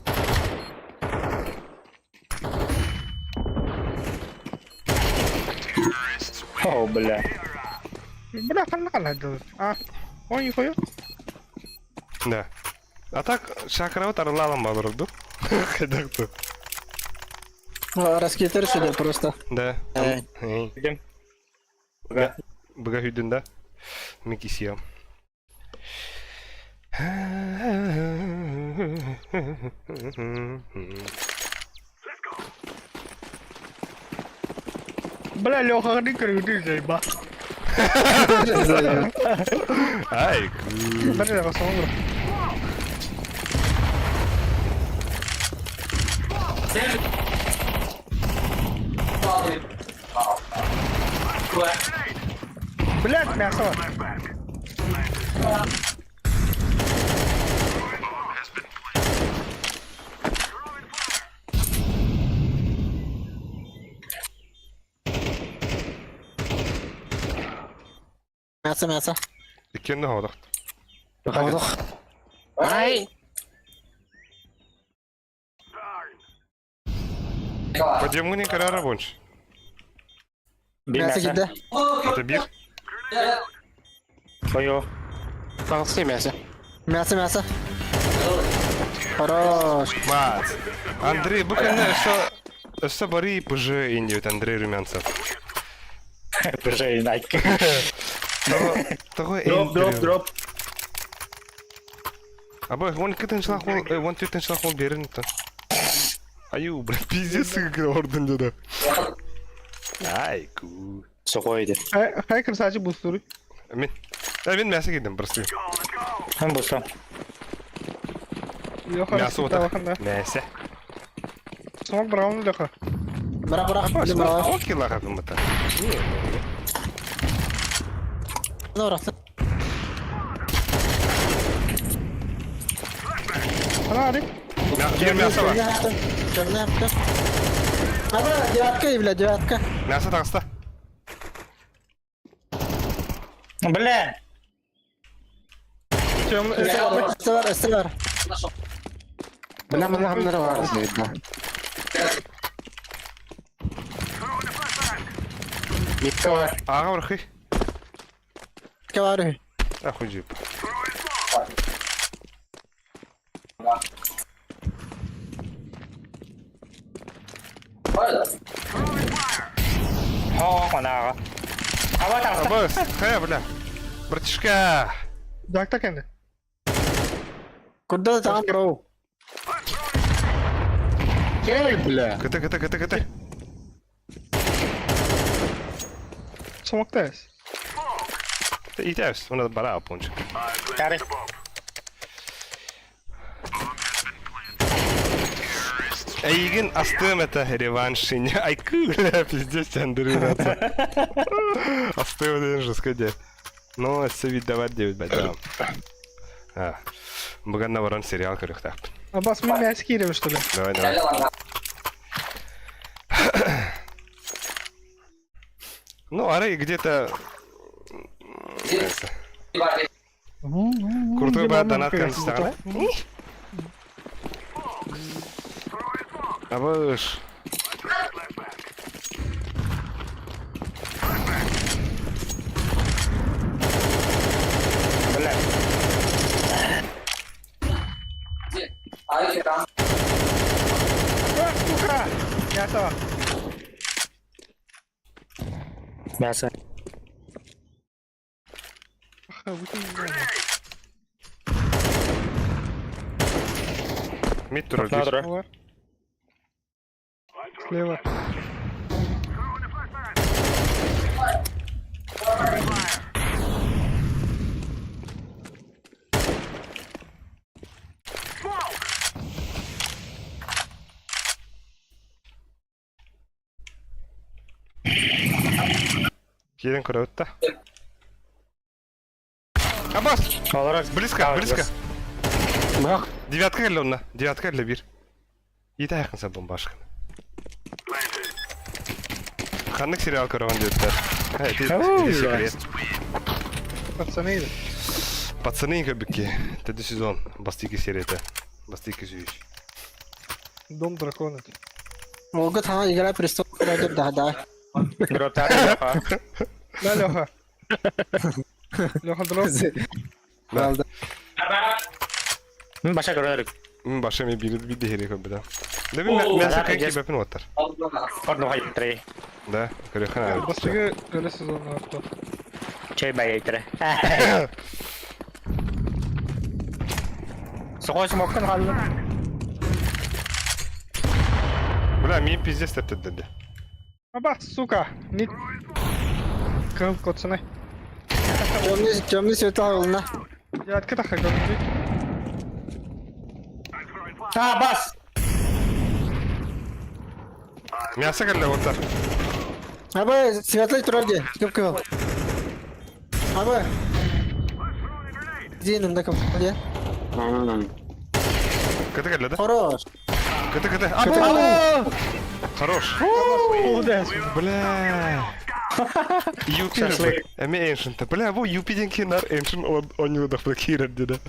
О, бля. Бля, канал делать. А, ой, нихуя. Да. А так, шакрават арлалам балырды. Кайдакту. Раскидер сюда просто. Да. Gidelim. Бага hüdünde. Mikisiyam. Бля, Леха, не крути, заеба. Ай, Бля, я вас умру. Блядь, мясо. Мясо. ikkendi havdakt. Ай! Подъемный карьера бонч. Мясо gitti. Это бир. Koyu. Мясо. Хорош. Мат. Андрей, буквально что бори пуже индиют Андрей Румянцев. Бежи, Найк. Такой Дроп. Абай, вон кытын шлахол, вон тютын шлахол берін то. Аю, блядь, пиздец как орден деді. Ай, ку. Сухойди. Хай, красавчик, бустуры. Мен мясо кедім, просто. Hem bulsam. Леха, Мясо вот раскидал, так. да. Мясо. Смог браун, Леха. Бра. Окей, лаха, кумата. Добре. Ана, Арик. Мясо var. Черный апка. Девятка. Мясо тағыста. Бля. Эсте бар. Мына хамнары бар зейді. Митка бар. Аға бұрқи. Кавары. Ахуй жип. О, манага. Ава там. Абас, хая, бля. Братишка. Дакта кенде. Куда там, бро? Бля. Кыты. Смоктайс. İtəyiz, ona da bara ponçik. Кари. Эйген астым это реваншин. Ай, куля, пиздец, Андрей нация. Астым это жестко де. Ну, это вид давать 9 бәдам. Бүгін наваран сериал көрік тақпын. Аббас, мен мясо киремін, что ли? Давай. Ну, арай где-то... Крутой бай донат констаган. Абыш. Бля. Сука! Мясо. Мясо. Мид тур здесь. Надо. Слева. Киеден көрөбүт да. Абас! Olarak Близко. Девятка келди онна. Девятка келди бир. Ите якынса бомбашкын. Ханнык сериал көргөн дебиттер. Секрет. Пацаны. Пацаны көбүкки. Теді сезон. Бастики серияты. Бастики сүйүш. Дом дракона. Ого, там игра престолов, да. Гротар. Да, Леха. Леха, дроп. Aldı. Başa göre Баша ми бир дехери көбүдө. Деби мен сакан кебепин отар. Orada hayır tre. Да, көрөхан. Бастығы өлі сезонна артты. Şey bay tre. Soğuk smoke'tan kaldı. Бля, ми пиздец тепти dedi. Аба, сука. Ник. Кыл котсаны. Темный свет aldı. Я откуда хагал? Ha bas. Мясо келди отар. Abi светлый тұрады. Кып. Abi. Зейнімді кып. Кыты келди да? Хорош. Кыты. Хорош. Бля. Юпи. Эми Ancient. Бля, бу Юпиден кинар Ancient он его дахта кирер dedi.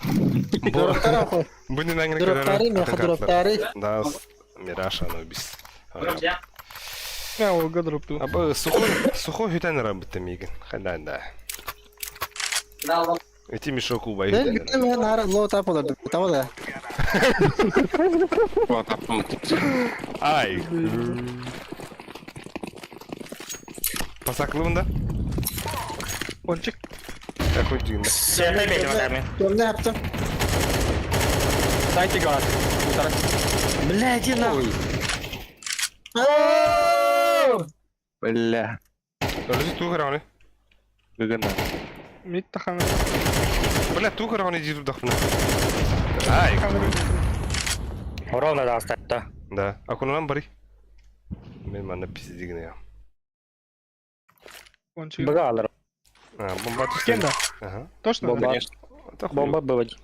Дроптар ақы. Bu ne nangine Дроптары, меха дроптары. Да, Мираша, ну без. Я олга дропту. Абы сухой хютен работа мигин. Хаданда. Эти мешок убай. Ben bittim ya nara low tap olurdu. Tamam da. Ай. Pasaklığında. Пончик. Какой дюйм? Sen de benim adamım. Gömle yaptım. Dайте газ. Бля, иди нахуй. Бля. Öyle tu kırağını. Гыгана. Мид таханы. Бля, tu kırağını ciddi dakına. Ай. Ровно да оставь. Да. А куда нам бари? Мен мана пиздигine ya. Пончик. Бага alırım. А, бомба тут. Кем да? Ага. Точно? Bomba. Это хуй. Bomba bывать.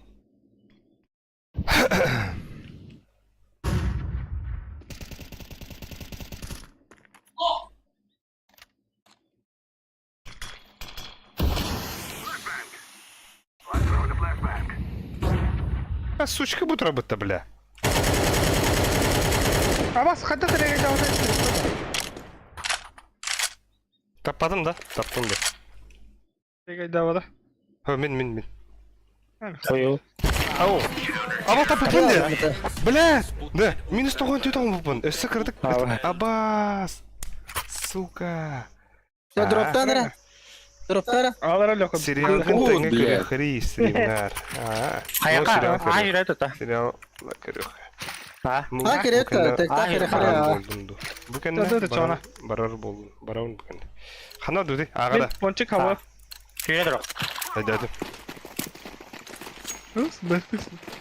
А сучка будет работа, бля. Абас, хадда тіреген жауды. Таппадым да? Таптым да. Тіреген жауды. Ха, мен. Koyu. Ау. Аба таппадым де. Бля. Да, минус 9 тютон бупын. Өссі кірдік. Абас. Сука. Все, дроптан ра. Дроптар. Алара Леха. Сериал тәңгі көрі хри стримнар. Hayaka. Hayır это. Сериал көрі. Ha. Ha керек та. Тек та керек ра. Bu kende barar boldu. Baravun bu kende. Хана дуди, агада. Пончик хава. Şöyle dur. Hadi hadi.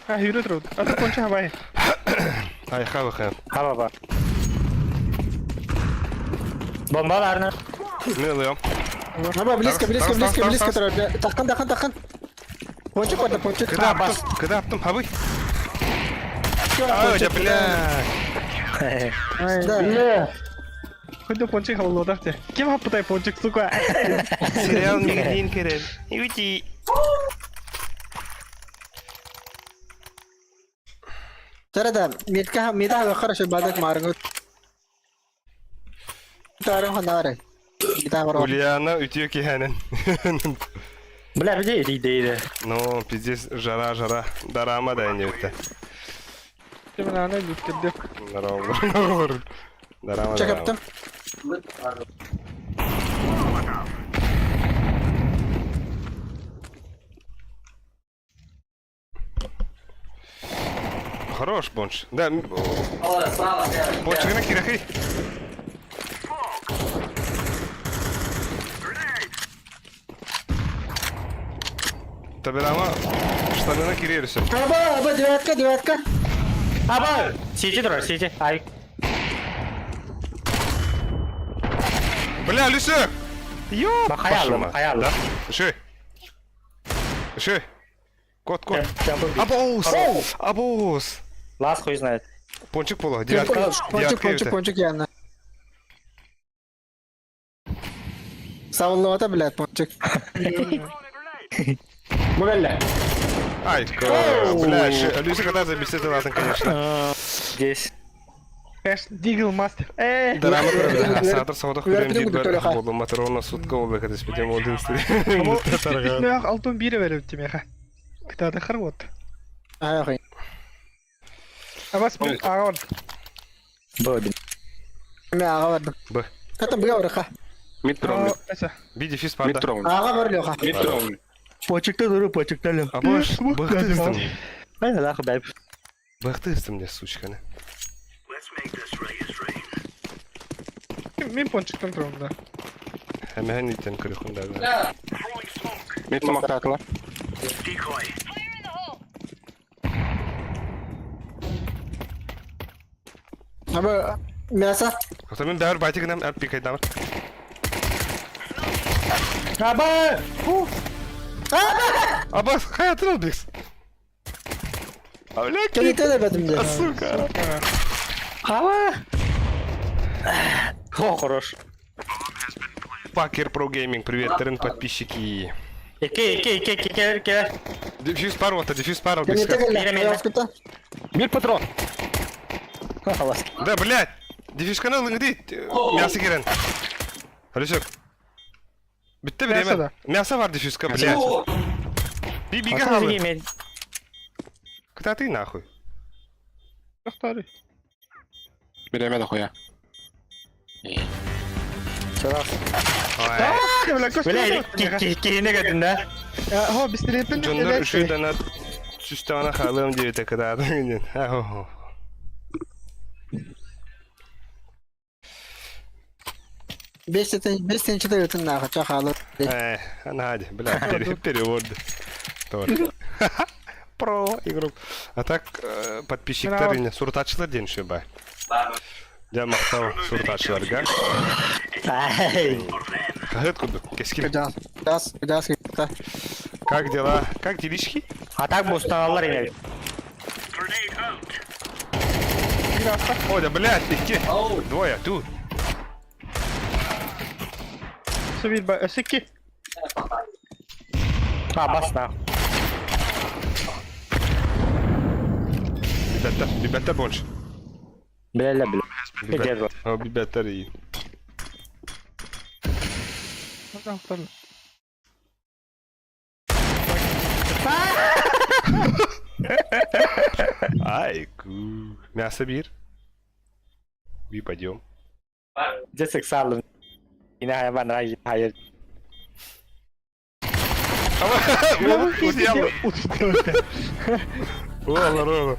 Ha, yürü dur. Ata ponçik havaya. Ay хава хан. Hava var. Bombalarını. Ne alıyorum? Abi близко тұрады. Таққан. Пончик vardı пончик. Когда attım havay. Ай, да бля. Да. Хоть пончик хава лодахте. Кем хаппытай пончик, сука? Сериал мигрин керен. Уйти. ترى ده ميتها хорошо بعدك مارنو. Tarım hanare. Bir tane var. Ульяна ütüyor ki hemen. Бля, где идея? Ну, пиздец, жара. Дарама да не это. Кем наны биткерди. Здорово. Дарама. Çek yaptım. Хорош, Бонч. Да. Бончигine kiraki. Tabii ama штанына кириyorsun. Aba девятка. Aba. Сити dur, сити. Ay. Бля, Люсек! Ёп! Махаяло. Да? Иши! Иши! Кот. Jump. Абоус! Абоус! Лас хуй знает. Пончик поло, девятка. Пончик явно. Savunmada, блядь, пончик. Бля. Ай, бля, Люсек когда забесит лазан, конечно. Здесь. Дигл мастер. Драматург, сатыр сауда хүрем дейбер, болу матерона сутка олды кадес бедем олдын стили. Мен алтын бире беріп темеха. Кітады қыр вот. Ай, Абас бұл аға бар. Бэби. мен аға бардым. Б. Ката бұға ұрыға. Митрон. Би дефис парда. Митрон. Аға бар леха. Митрон. Почекте дұры, почекте лі. Абош, бахтыстым. Айна лақы бәйб. Бахтыстым не, сучканы. Мен пончиктан тұрмын да. Әмән итен күріқындагы. Митрон мақтатыла. Абы, мясо. Қоста мен бәуір байтығынам әріп пикайдамыр. Аба! Абас, қаятын ол бекс. Келете де бәдімде. Сука. Аба! О, хорош. Пакер Про Гейминг, привет, Терен подписчики. Ке. Дефьюз парота, дефьюз парол Келете бекс. келе. Яскута. Бир патрон. Халас. Да, блядь. Дефьюз канал где? Мясо керен. Алюсек. Бітті Мясо біремен. да. Мясо бар дефьюзка, блядь. Бига халы. Куда ты нахуй? Тоқтары. Береме да хуя. Сарас. Ой. Бля, кейіне кәдің да. О, бістерепін. Джондар үшейден ат. Süstana halım diye tek kadar. Beş tane çıta nağa çakalı. Hadi, блядь, перевод. Тоже. Про игру. А так, подписчиктер суртачылар ден шөбай. Я мақтау суртачыларға. Ай. Қағыт күді, кескілі. Газ. Как дела? Как делишки? А так бұстаналар еңел. Ой, да, блядь, iki. Двое, тут. Субит ба, өсекке. А, басна. Biberler больше. Бля. Biberler iyi. Айку. Мясо бир. Bir пойдем. Cesek sağlım. Yine hayvan hayır. Ola.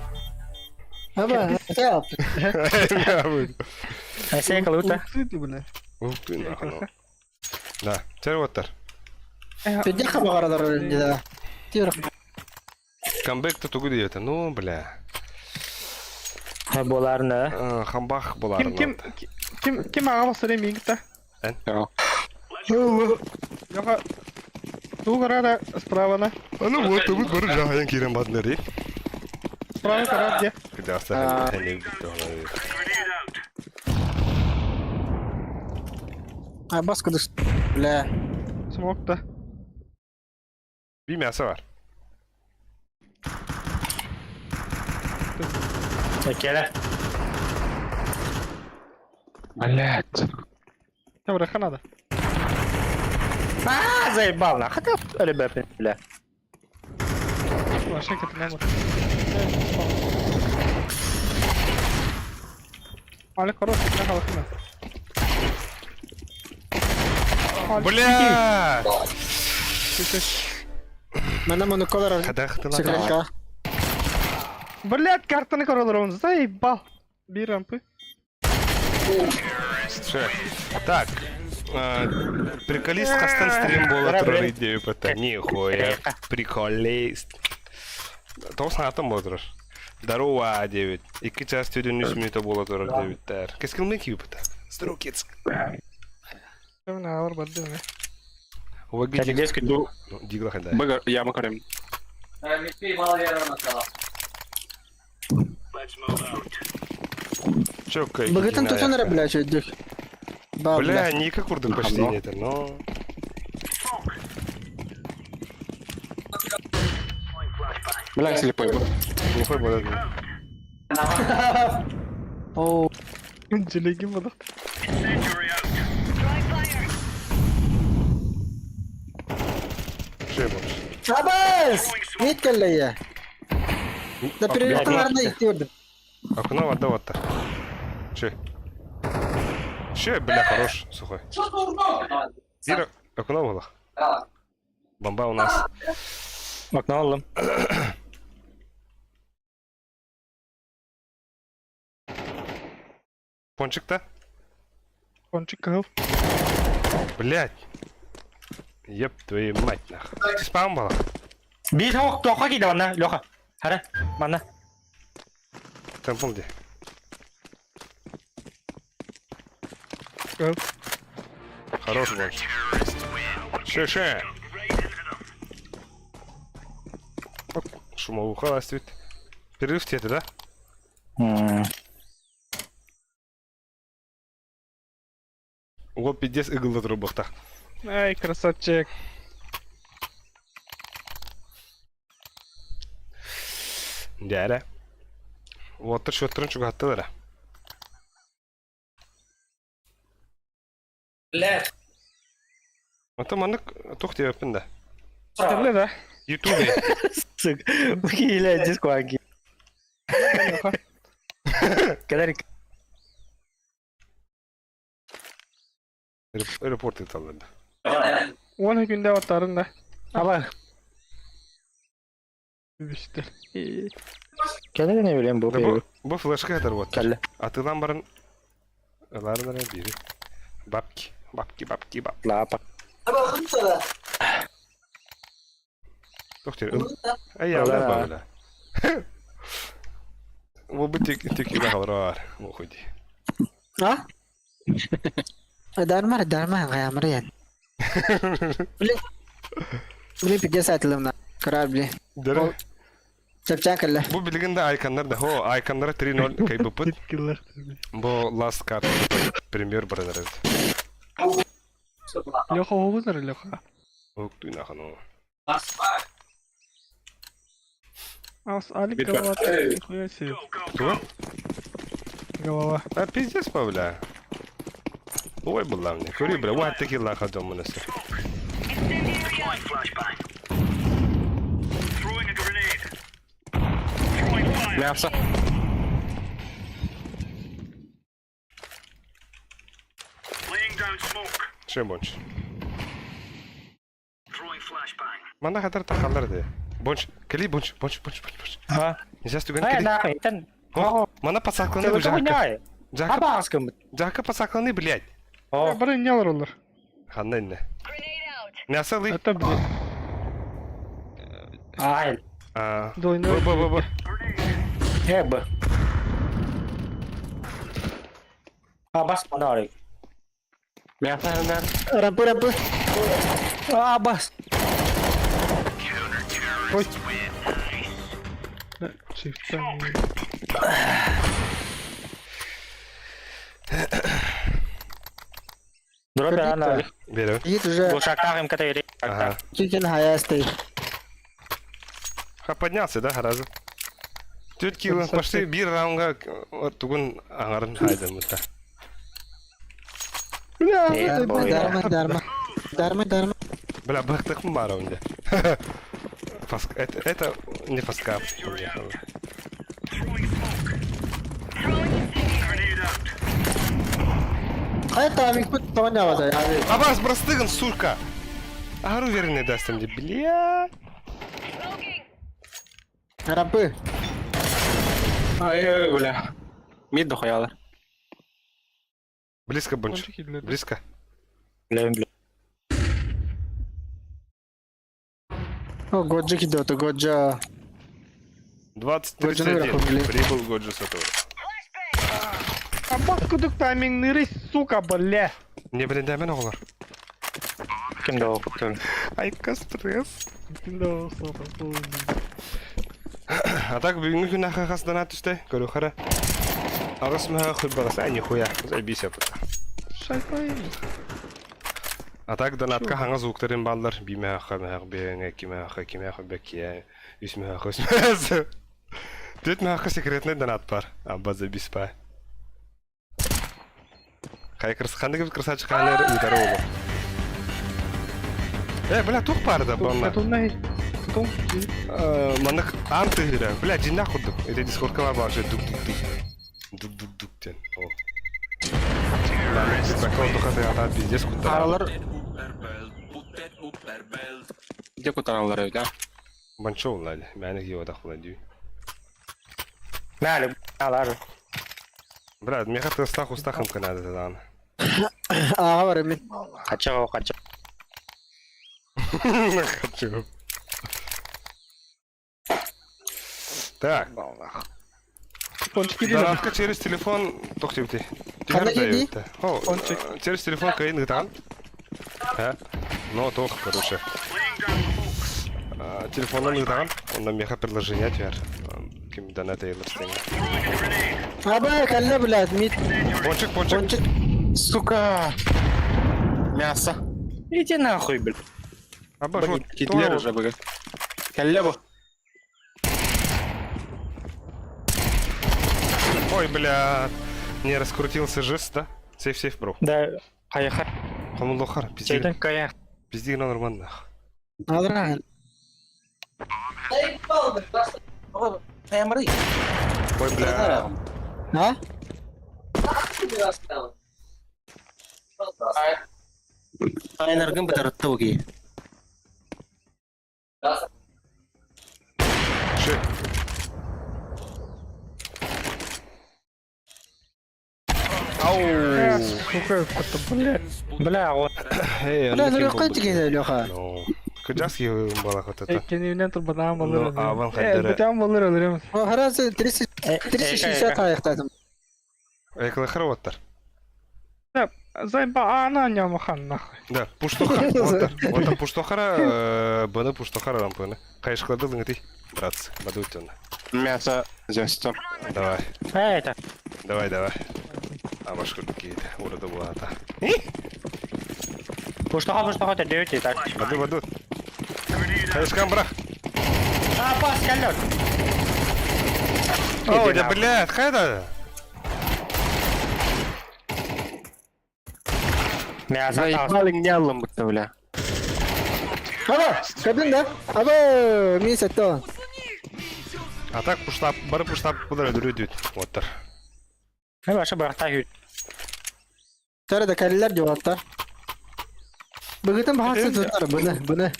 Ama ne yaptın? Şey kalıta. Ух ты, нахуй. Да, тервотар. Педи хабарадар önce de. Diyorum. Камбэк-то тугу диета. Ну, бля. Bolar ne? Хамбах боларын. Kim ağa basar emeği gitti? Yoka. Ту карада справа на. А ну вот, тут бары жахаян кирен баднери. Справа карада где? Когда оставили. Ha bas kıdış. Bля. Смокта. Bir мясо var. Kere. Блядь. Добре, ханада. А, заебал на. Хотя ребята, бля. Вообще как номер. Але хороший, бля, халахина. Бля! Мене моноколор. Кадах ты Секретка. Блядь, картаны королар он заебал. Бей рампы. Так. Приколист Хастан стрим бола турары дею пата. Нихуя. Приколист. Тоғыз атым болдырыр. Здорово, 9. 2 части өден 3 минута бола турар 9. Кескілмен кеу пата. Здорово, кецк. Sen ne var badde mi? Ова Кстати, дескать, ду... Дигла хада. Бага, яма корем. Чокай. Богатан тутанара, бля, что идёшь? Ба, Бля, бля. Ника курдың почти нет, но... Бля, слепой был. Не хой болады. О, Жилеги бадах. Şey yapalım. Шабас! Нет, коллега. Да перевернул арна идёт. Окно вода вот так. Че? Че, бля, хорош, сухой. Ира, окно было. Бомба у нас. Окно алdım. Пончик-то? Пончик кал. Блять. Еп твою мать, нахуй. Спам было. Bir tavuk loka gidiyor bana. Loka. Hadi. Bana. Темпл где? Кал. Хороший пончик. Ше. Шумовуха ластит. Перерыв тебе, да? Угол 50 игл на трубах-то. Ай, красавчик. Дядя. Вот то, что трончук attı Блядь. Это манок тухти öpün Stille da. YouTube. Sık. Bu hile disco aqui. Kadar Report et alındı. 10 günde atarın da. ama İşte. kadar ne bileyim bu. Bu flashka kadar вот. Kelle. Atılan barın alarmlara biri. Bapki. Lapa. Ama hıntı da. Тухти. Ай, я добавила. Bu bir tek var. Bu ходи. а? Дарма, я мрен. Блин, 50 лимна. Корабли. Dere. Çapçan kalla. Bu bilginde aykanlar da ho aykanlara 3-0 kaybıpıt. Teşekkürler. Bu last card premier brother. Леха olur Леха. Октуй нахуй. Ас Алик голова. Нихуя себе. Кто? Голова. А пиздец, бля. Ой, была мне. Кури, бля, вот такие лаха дома на все. Мясо. Şey bonç. Bana kadar takallar de. Bonç, kali bonç. Ha. Neyse stügen Hayır, kali. nahı. Sen. О, Bana pasaklanı bu Sen jaka. oynuyor. Jaka, Haba askım. jaka pasaklanı блядь. O. Bana ne olur? Kandan ne? Ne asılı? Это блин. Hayır. Aa. Doyunu. Bu. Ne bu? Ha bas bana oraya. Мясо, наверное. Rampı. Aa bas. Çiftten. Dur bir ana. Берем. Git уже. Bu şartlarım kataydı. Ага. Kikin haya стоит. Ха, поднялся, да, разу? Тетки пошли bir раунга тугун аңарын хайдым да. Дарма. Бля, бахтых мы мараунде. Это не фаскап. Hayır tamam ilk bu tamam ne var ya. Абас брастыгын, сука! Ару верный даст мне, бля. Rampı. Ай, бля. Мид дохуяла. Близко, Бонч. Пончики для. Близко. Bileyim bileyim. O Goджа gidiyordu Goджа. 20:31. Прибыл Годжи Сатор. А бак кудук таймингleri suka бля. Не білен дәмен оғылар. Kim de okutun. Ай, кастрес. Kim de olsa da. А так бүгүнкү күн акакасынан атышты. Көрү кара. Агыс мага хыбагаса, а нихуя. Забись апыта. Шайпай. А так донатка хаңа звуктарын балдар. Биме ака, мага беңе, киме ака бекие. Үсме ака, үсме. Төт мага секретный донат бар. Абба забись па. Кандыгы красавчик канер утары болу. Бля, тух парда бонна. Тунай. Тун. Манак антыгыра. Бля, жинна кудук. Это дискордка бар башы дук-дук-дук. Дук-дук-дук тен. Закон тухаты ата пиздец кутар. Аралар... Где кутаралар öyle? Банчо улады. Мәнік еу адақылады. Мәлі, алар. Брат, меха ты устахом канады тадан. Ağa var emin. Kaçak. Хочу. Так. Пончики değil mi? Донатка через телефон... Тоқтевте. Қандай дейді? О, через телефон кайын гытан. Ну, тох, короче. Телефондан гытан. Онда меха приложение тер. Ким донат эйлерстен. Abi kelle блядь, mid. Пончик. Ponçik. Сука! Мясо. Иди нахуй, блядь. Аба, вот. Гитлер уже бігі. Кәлі бұ. Ой, бля. Не раскрутился жест, да? Сейф, бро. Да, каяха. Хамулохар, Şeyden kaya. пизди на нормально. Alır Ой, бля. Ha? Energim бітірітті өге. Ши. Ау. Сука, это, блядь. Бля, вот. Эй, Блядь, ну какой тебе Леха? Ну, кыджаски бала вот это. Kendimden tırbadan Ну, alırım. а вон хайдары. Bıçağım alırım. O herhalde 360 ayaktadım. Эколы хроттар. Зайба ана нямахан нахуй. Да, пуштоха. Вот пуштохара, баны пуштохара рампыны. Кайшклады лынгты, братцы, бадутённа. Мясо зөстім. Давай. Это. Давай. А башка какие-то уроды булата. Пуштаха да дөйте так. Баду. Кайшкам брах. Пас кәлләр. Ой, да блядь, хайда. Мясо тас. Заебалың не алым бұтты, бля. Aba, kadın da. Aba, mi seto. А так бары пуштап будар öldürüydü. Оттар. Ne başa bırakta hüt. Sonra da kelleler cevaplar. Bugün bahset tutar bunu.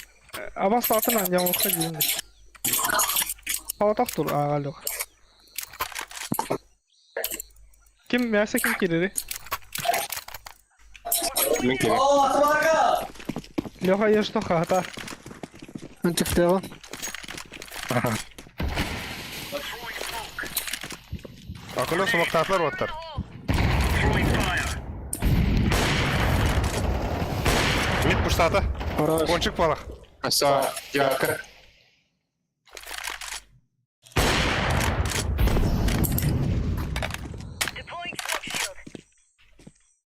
Ama satın an yamukta giyinmiş. Havatak dur ağalık. Kim verse kim kiriri? Min kere. Леха ешь что хата. Ben çıktı o. Акылы сумактатлар оттар. Мид пуштата. Кончик балах. Аса, яка.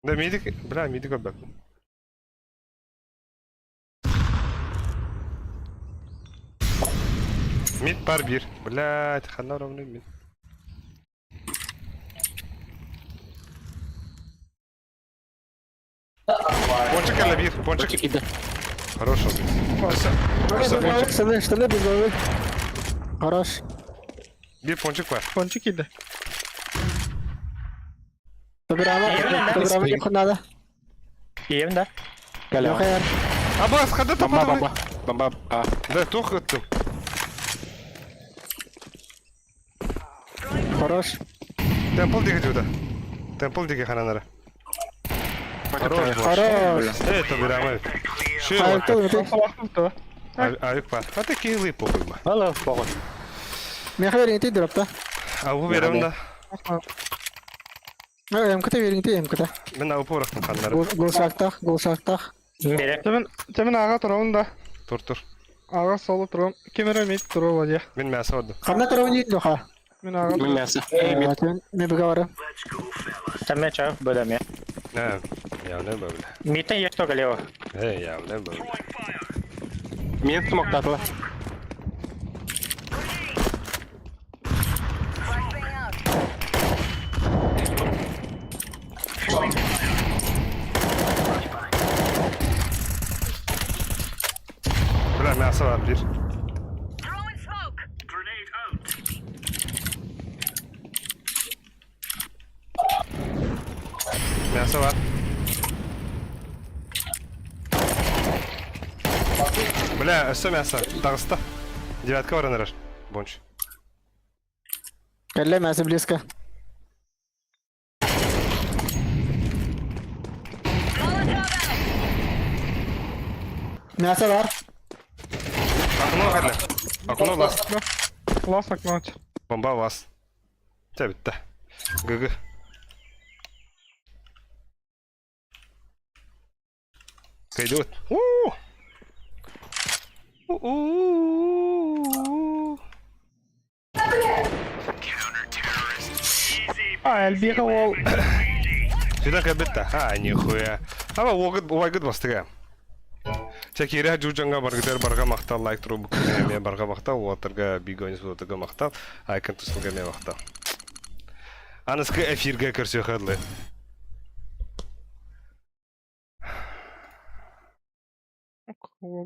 Да, мидик отдак. Мид пар бир. Блядь, хана ровный мид. Пончик или бир? Пончик. İdi. Хорошо. Штаны без головы. Хорош. Бир пончик var. Ponçik idi. Программа yok надо. İyiyim de. Yok ya. Абас, ходи топа. Бомба. Да, тух это. Хорош. Темпл диги туда. Темпл диги хананара. Хорош. Хорош. Это бирама. Şey Ayakta var. mı? Salaklık da. Ayık var. Hadi kıyılı pokul mu? Valla bakın. Meha verin dropta. Avu veriyorum da. MKT verin MKT. Ben avu bıraktım kanları. Gol şartak. Biri. Temin ağa turun da. Tur. Ağa solu turun. Kimere mit turu var ya. Ben masa oldum. Kanna turun değil de ha. Min ağa Min turun. näsa. Temin ne bir var. Sen çağır böyle mi? Ne? Ya ne böyle? Mitten yetti geliyor. Hey ya ne böyle? Men smoke'dadılar. Ulan masa var bir. Masa var. Бля, все мясо. Дагыста. Девятка var анарар. Бонч. Кelle мясо близко. Мясо var. Окно хәле. Окно бас. Last akmaç. Bomba бас. Все bitti. GG. Кайдут. Elbiye wall. Сюда кабетта. Нихуя. Ама угад бастыга. Чакира жужанга баргыдар барга мактал лайк туру букме барга мактал уатырга бигонис уатырга мактал айкын тусылга ме мактал. Аныскы эфирге көрсө хадлы. Wall